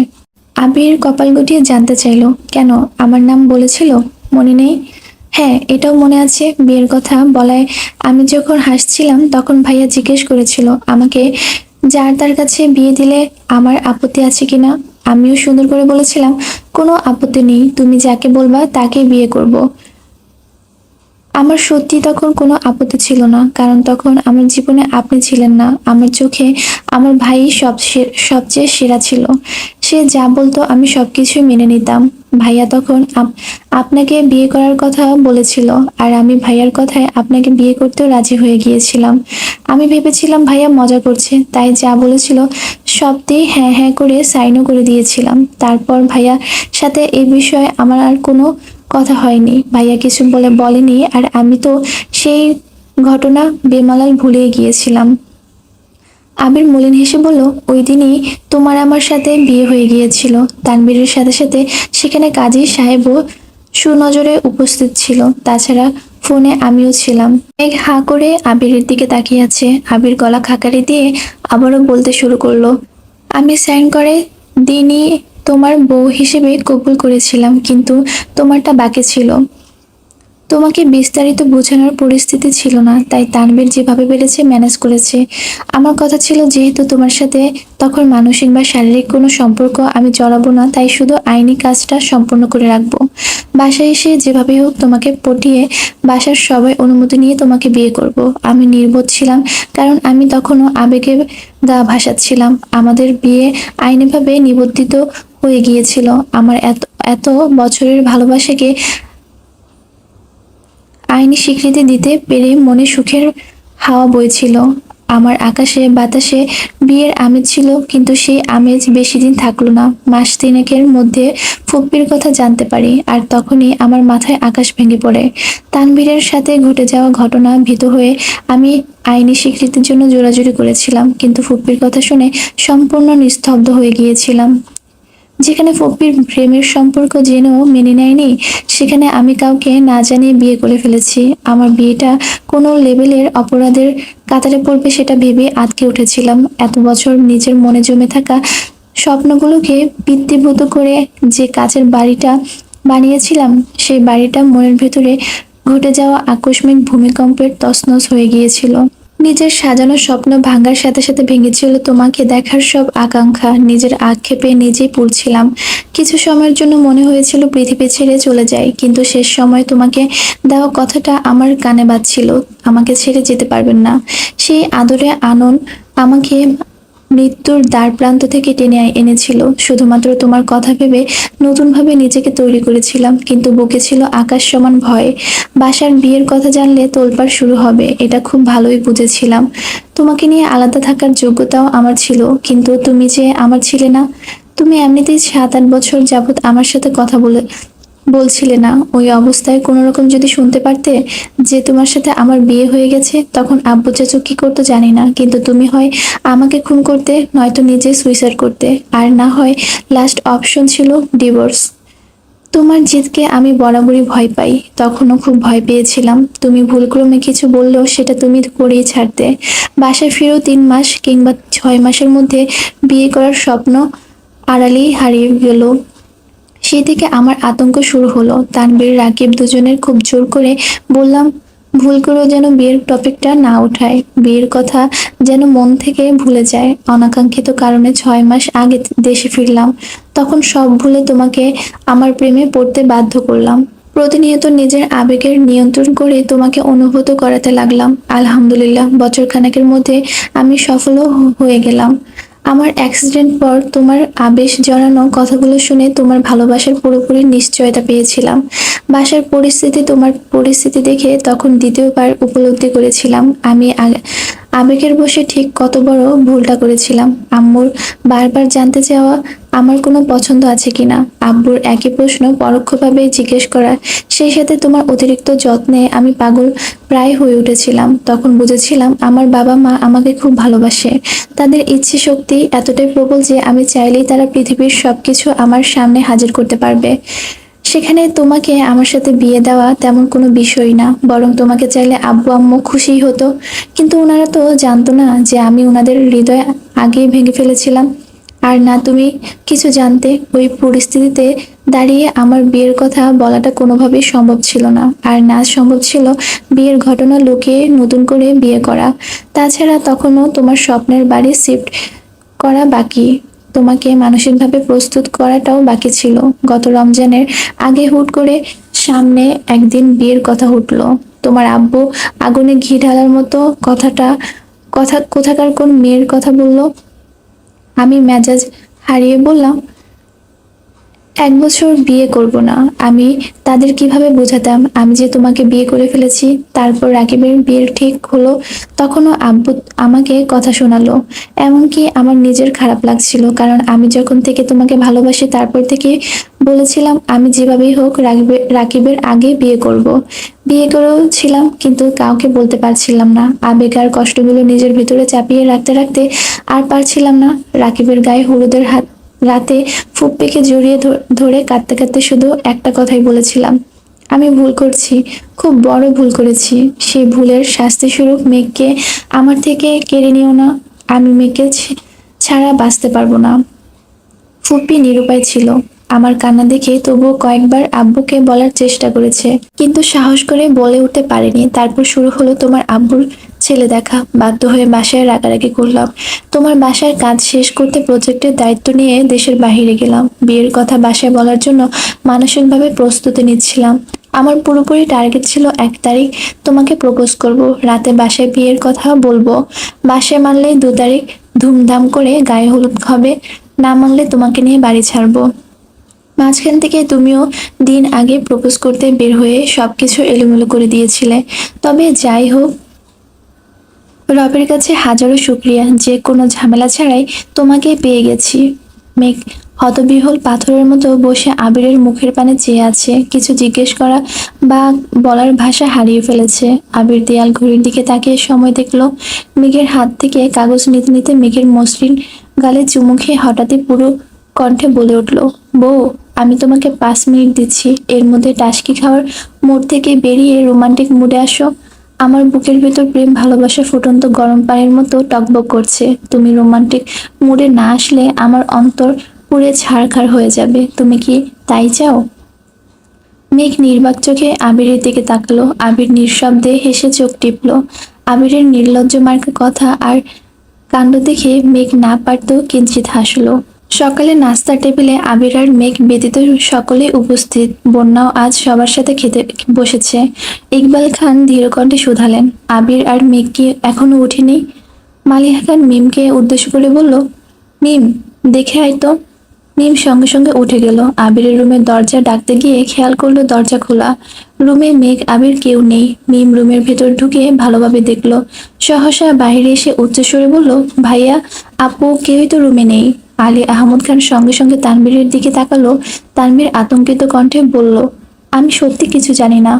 আবির কপাল গুটিয়ে জানতে চাইলো, কেন আমার নাম বলেছিল? মনে নেই? হ্যাঁ এটাও মনে আছে, বিয়ের কথা বলায় আমি যখন হাসছিলাম তখন ভাইয়া জিজ্ঞেস করেছিল আমাকে যার তার কাছে বিয়ে দিলে আমার আপত্তি আছে কিনা। আমিও সুন্দর করে বলেছিলাম, কোনো আপত্তি নেই, তুমি যাকে বলবা তাকে বিয়ে করব। আমার সত্যি তখন কোনো আপত্তি ছিল না, কারণ তখন আমার জীবনে আপনি ছিলেন না। আমার চোখে আমার ভাই সবচেয়ে সেরা ছিল। সে যা বলতো আমি সবকিছুই মেনে নিতাম। ভাইয়া তখন আপনাকে বিয়ে করার কথা বলেছিল, আর আমি ভাইয়ার কথায় আপনাকে বিয়ে করতেও রাজি হয়ে গিয়েছিলাম। আমি ভেবেছিলাম ভাইয়া মজা করছে, তাই যা বলেছিল সবতেই হ্যাঁ হ্যাঁ করে সাইনও করে দিয়েছিলাম। তারপর ভাইয়ার সাথে এই বিষয়ে আমার আর কোনো কথা হয়নি। ভাইয়া কিছু বলেনি, আর আমি তো সেই ঘটনা বেমালাল ভুলে গিয়েছিলাম। আবির মলিন হেসে বলল, ওই দিনই তোমার আমার সাথে বিয়ে হয়ে গিয়েছিল। তানবীরের সাথে সাথে সেখানে কাজী সাহেবও সুনজরে উপস্থিত ছিল। তাছাড়া ফোনে আমিও ছিলাম। মেঘ হাঁ করে আবিরের দিকে তাকিয়ে আছে। আবির গলা খাকারি দিয়ে আবারও বলতে শুরু করলো, আমি সাইন করে দিনই তোমার বউ হিসেবে কবুল করেছিলাম, কিন্তু তোমারটা বাকি ছিল। তোমাকে বিস্তারিত বোঝানোর পরিস্থিতি ছিল না, তাই তানভীর যেভাবে পেরেছে ম্যানেজ করেছে। আমার কথা ছিল, যেহেতু তোমার সাথে তখন মানসিক বা শারীরিক কোনো সম্পর্ক আমি জড়াবো না, তাই শুধু আইনি কাজটা সম্পন্ন করে রাখবো। বাসায় এসে যেভাবে হোক তোমাকে পটিয়ে বাসার সবাই অনুমতি নিয়ে তোমাকে বিয়ে করব। আমি নির্বোধ ছিলাম, কারণ আমি তখনও আবেগে গা ভাসাচ্ছিলাম। আমাদের বিয়ে আইনিভাবে নিবন্ধিত হয়ে গিয়েছিল। আমার এত এত বছরের ভালোবাসাকে আইনি স্বীকৃতি দিতে পেরে মনে সুখের হাওয়া বইছিল। আমার আকাশে বাতাসে বিয়ের আমেজ ছিল, কিন্তু সেই আমেজ বেশি দিন থাকলো না। মাস তিনেকের মধ্যে ফুপ্পির কথা জানতে পারি, আর তখনই আমার মাথায় আকাশ ভেঙে পড়ে। তানভীরের সাথে ঘটে যাওয়া ঘটনা ভীত হয়ে আমি আইনি স্বীকৃতির জন্য জোরাজুরি করেছিলাম, কিন্তু ফুপ্পির কথা শুনে সম্পূর্ণ নিস্তব্ধ হয়ে গিয়েছিলাম। যেখানে ফুপ্পির প্রেমের সম্পর্ক জেনেও মেনে নেয়নি, সেখানে আমি কাউকে না জানিয়ে বিয়ে করে ফেলেছি। আমার বিয়েটা কোনো লেভেলের অপরাধের কাতারে পড়বে সেটা ভেবে আটকে উঠেছিলাম। এত বছর নিজের মনে জমে থাকা স্বপ্নগুলোকে পিতৃভূত করে যে কাচের বাড়িটা বানিয়েছিলাম, সেই বাড়িটা মনের ভেতরে ঘটে যাওয়া আকস্মিক ভূমিকম্পের তছনছ হয়ে গিয়েছিল। নিজের সাজানো স্বপ্ন ভাঙার সাথে সাথে ভেঙেছিল তোমাকে দেখার সব আকাঙ্ক্ষা। নিজের আক্ষেপে নিজেই পুড়ছিলাম। কিছু সময়ের জন্য মনে হয়েছিল পৃথিবী ছেড়ে চলে যাই, কিন্তু শেষ সময় তোমাকে দেওয়া কথাটা আমার কানে বাজছিল, আমাকে ছেড়ে যেতে পারবেন না। সেই আদরে আনন্দ আমাকে মৃত্যুর দ্বার প্রান্ত থেকে টেনে এনেছিল। শুধুমাত্র তোমার কথা ভেবে নতুনভাবে নিজেকে তৈরি করেছিলাম, কিন্তু বুকে ছিল আকাশ সমান ভয়। বাসার বিয়ের কথা জানলে তোলপাড় শুরু হবে, এটা খুব ভালোই বুঝেছিলাম। তোমাকে নিয়ে আলাদা থাকার যোগ্যতাও আমার ছিল, কিন্তু তুমি যে আমার ছিলে না। তুমি এমনিতেই 7-8 বছর যাবৎ আমার সাথে কথা বলছিলে না। ওই অবস্থায় কোনো রকম যদি শুনতে পারতে যে তোমার সাথে আমার বিয়ে হয়ে গেছে, তখন আব্বু চাচু কি করতো জানি না, কিন্তু তুমি হয় আমাকে খুন করতে, নয়তো নিজে সুইসাইড করতে, আর না হয় লাস্ট অপশন ছিল ডিভোর্স। তোমার জিদকে আমি বরাবরই ভয় পাই, তখনও খুব ভয় পেয়েছিলাম। তুমি ভুলক্রমে কিছু বললেও সেটা তুমি করেই ছাড়তে। বাসায় ফিরেও 3 মাস কিংবা 6 মাসের মধ্যে বিয়ে করার স্বপ্ন আড়ালেই হারিয়ে গেল। সেই থেকে আমার আতঙ্ক শুরু হলো। তানভীর রাকিব দুজনের খুব জোর করে বললাম ভুল করেও যেন বিয়ের টপিকটা না ওঠায়, বিয়ের কথা যেন মন থেকে ভুলে যায়। অনাকাঙ্ক্ষিত কারণে 6 মাস আগে দেশে ফিরলাম, তখন সব ভুলে তোমাকে আমার প্রেমে পড়তে বাধ্য করলাম। প্রতিনিয়ত নিজের আবেগের নিয়ন্ত্রণ করে তোমাকে অনুভূত করাতে লাগলাম। আলহামদুলিল্লাহ, বছরখানেকের মধ্যে আমি সফলও হয়ে গেলাম। আমার অ্যাক্সিডেন্ট পর তোমার আবেশ জড়ানো কথাগুলো শুনে তোমার ভালোবাসার পুরোপুরি নিশ্চয়তা পেয়েছিলাম। বাসার পরিস্থিতি, তোমার পরিস্থিতি দেখে তখন দ্বিতীয়বার উপলব্ধি করেছিলাম আমি আবেগের বশে ঠিক কত বড় ভুলটা করেছিলাম। আম্মুর বারবার জানতে চাওয়া আমার কোনো পছন্দ আছে কিনা, আব্বুর একই প্রশ্ন পরোক্ষভাবে জিজ্ঞেস করা, সেই সাথে তোমার অতিরিক্ত যত্নে আমি পাগল প্রায় হয়ে উঠেছিলাম। তখন বুঝেছিলাম আমার বাবা মা আমাকে খুব ভালোবাসে। তাদের ইচ্ছে শক্তি এতটাই প্রবল যে আমি চাইলেই তারা পৃথিবীর সবকিছু আমার সামনে হাজির করতে পারবে। সেখানে তোমাকে আমার সাথে বিয়ে দেওয়া তেমন কোনো বিষয় না, বরং তোমাকে চাইলে আব্বু আম্মু খুশিই হতো। কিন্তু ওনারা তো জানতো না যে আমি ওনাদের হৃদয় আগেই ভেঙে ফেলেছিলাম। আর না তুমি কিছু জানতে। ওই পরিস্থিতিতে দাঁড়িয়ে আমার বিয়ের কথা বলাটা কোনোভাবেই সম্ভব ছিল না, আর না সম্ভব ছিল বিয়ের ঘটনা লুকিয়ে নতুন করে বিয়ে করা। তাছাড়া তখনও তোমার স্বপ্নের বাড়ি শিফট করা বাকি, তোমাকে মানসিকভাবে প্রস্তুত করাটাও বাকি ছিল। গত রমজানের আগে হুট করে সামনে একদিন বিয়ের কথা উঠলো। তোমার আব্বু আগুনে ঘি ঢালার মতো কোথাকার কোন মেয়ের কথা বললো। আমি মেজাজ হারিয়ে বললাম 1 বছর বিয়ে করব না। আমি তাদের কিভাবে বোঝাতাম আমি যে তোমাকে বিয়ে করে ফেলেছি। তারপর রাকিবের বিয়ের ঠিক হলো, তখনও আব্বু আমাকে কথা শোনালো। এমনকি আমার নিজের খারাপ লাগছিল, কারণ আমি যখন থেকে তোমাকে ভালোবাসি তারপর থেকে বলেছিলাম আমি যেভাবেই হোক রাকিবের আগে বিয়ে করব। বিয়ে করেও ছিলাম, কিন্তু কাউকে বলতে পারছিলাম না। আবেগ আর কষ্টগুলো নিজের ভিতরে চাপিয়ে রাখতে রাখতে আর পারছিলাম না। রাকিবের গায়ে হলুদের রাতে ফুপ্পিকে জড়িয়ে ধরে কাঁদতে কাঁদতে শুধু একটা কথাই বলেছিলাম, আমি ভুল করছি, খুব বড় ভুল করেছি। সেই ভুলের শাস্তি স্বরূপ মেঘকে আমার থেকে কেড়ে নিও না, আমি মেঘকে ছাড়া বাঁচতে পারবো না। ফুপ্পি নিরুপায় ছিল আমার কান্না দেখে, তবুও কয়েকবার আব্বুকে বলার চেষ্টা করেছে, কিন্তু সাহস করে বলে উঠতে পারেনি। তারপর শুরু হলো তোমার আব্বুর ছেলে দেখা। বাধ্য হয়ে বাসায় রাগারাগি করলাম। তোমার বাসার কাজ শেষ করতে প্রজেক্টের দায়িত্ব নিয়ে দেশের বাইরে গেলাম। বিয়ের কথা বাসায় বলার জন্য মানসিকভাবে প্রস্তুতি নিচ্ছিলাম। আমার পুরোপুরি টার্গেট ছিল 1 তারিখ তোমাকে প্রপোজ করব, রাতে বাসায় বিয়ের কথা বলবো। বাসায় মানলেই 2 তারিখ ধুমধাম করে গায়ে হলুদ হবে, না মানলে তোমাকে নিয়ে বাড়ি ছাড়বো। মাঝখান থেকে তুমিও দিন আগে প্রপোজ করতে বের হয়ে সবকিছু এলোমেলো করে দিয়েছিলে। তবে যাই হোক, রবের কাছে হাজারো শুক্রিয়া যে কোনো ঝামেলা ছাড়াই তোমাকে পেয়ে গেছি। মেঘ হতবিহ্বল পাথরের মতো বসে আবিরের মুখের পানে চেয়ে আছে, কিছু জিজ্ঞেস করা বা বলার ভাষা হারিয়ে ফেলেছে। আবির দেয়াল ঘড়ির দিকে তাকিয়ে সময় দেখলো। মেঘের হাত থেকে কাগজ নিতে নিতে মেঘের মসৃণ গালে চুমু খেয়ে হঠাৎই পুরো কণ্ঠে বলে উঠল, বউ, আমি তোমাকে 5 মিনিট দিচ্ছি, এর মধ্যে টাসকি খাওয়ার মুড থেকে বেরিয়ে রোমান্টিক মুডে আসো। আমার বুকের ভেতর প্রেম ভালোবাসা ফুটন্ত গরম পানির মতো টকবক করছে। তুমি রোমান্টিক মুডে না আসলে আমার অন্তর পুড়ে ছারখার হয়ে যাবে। তুমি কি তাই চাও? মেঘ নির্বাক চোখে আবিরের দিকে তাকালো। আবির নিঃশব্দে হেসে চোখ টিপল। আবিরের নির্লজ্জ মার্কা কথা আর কাণ্ড দেখে মেঘ না পারতেও কিঞ্চিত হাসলো। সকালে নাস্তার টেবিলে আবির আর মেঘ ব্যতীত সকলেই উপস্থিত। বন্যাও আজ সবার সাথে খেতে বসেছে। ইকবাল খান ধীরকণ্ঠে শুধালেন, আবির আর মেঘ কি এখনো উঠেনি? মালিহা খান মিমকে উদ্দেশ্য করে বলল, মিম, দেখে আয় তো। মিম সঙ্গে সঙ্গে উঠে গেল। আবিরের রুমের দরজা ডাকতে গিয়ে খেয়াল করলো দরজা খোলা। রুমে মেঘ আবির কেউ নেই। মিম রুমের ভেতর ঢুকে ভালোভাবে দেখলো। সহসা বাইরে এসে উচ্চস্বরে বলল, ভাইয়া, আপু, কেউই তো রুমে নেই। আলী আহমদ খান সঙ্গে সঙ্গে তানভীরের দিকে তাকালো। তানভীর আতঙ্কিত কণ্ঠে বলল, আমি সত্যি কিছু জানি না।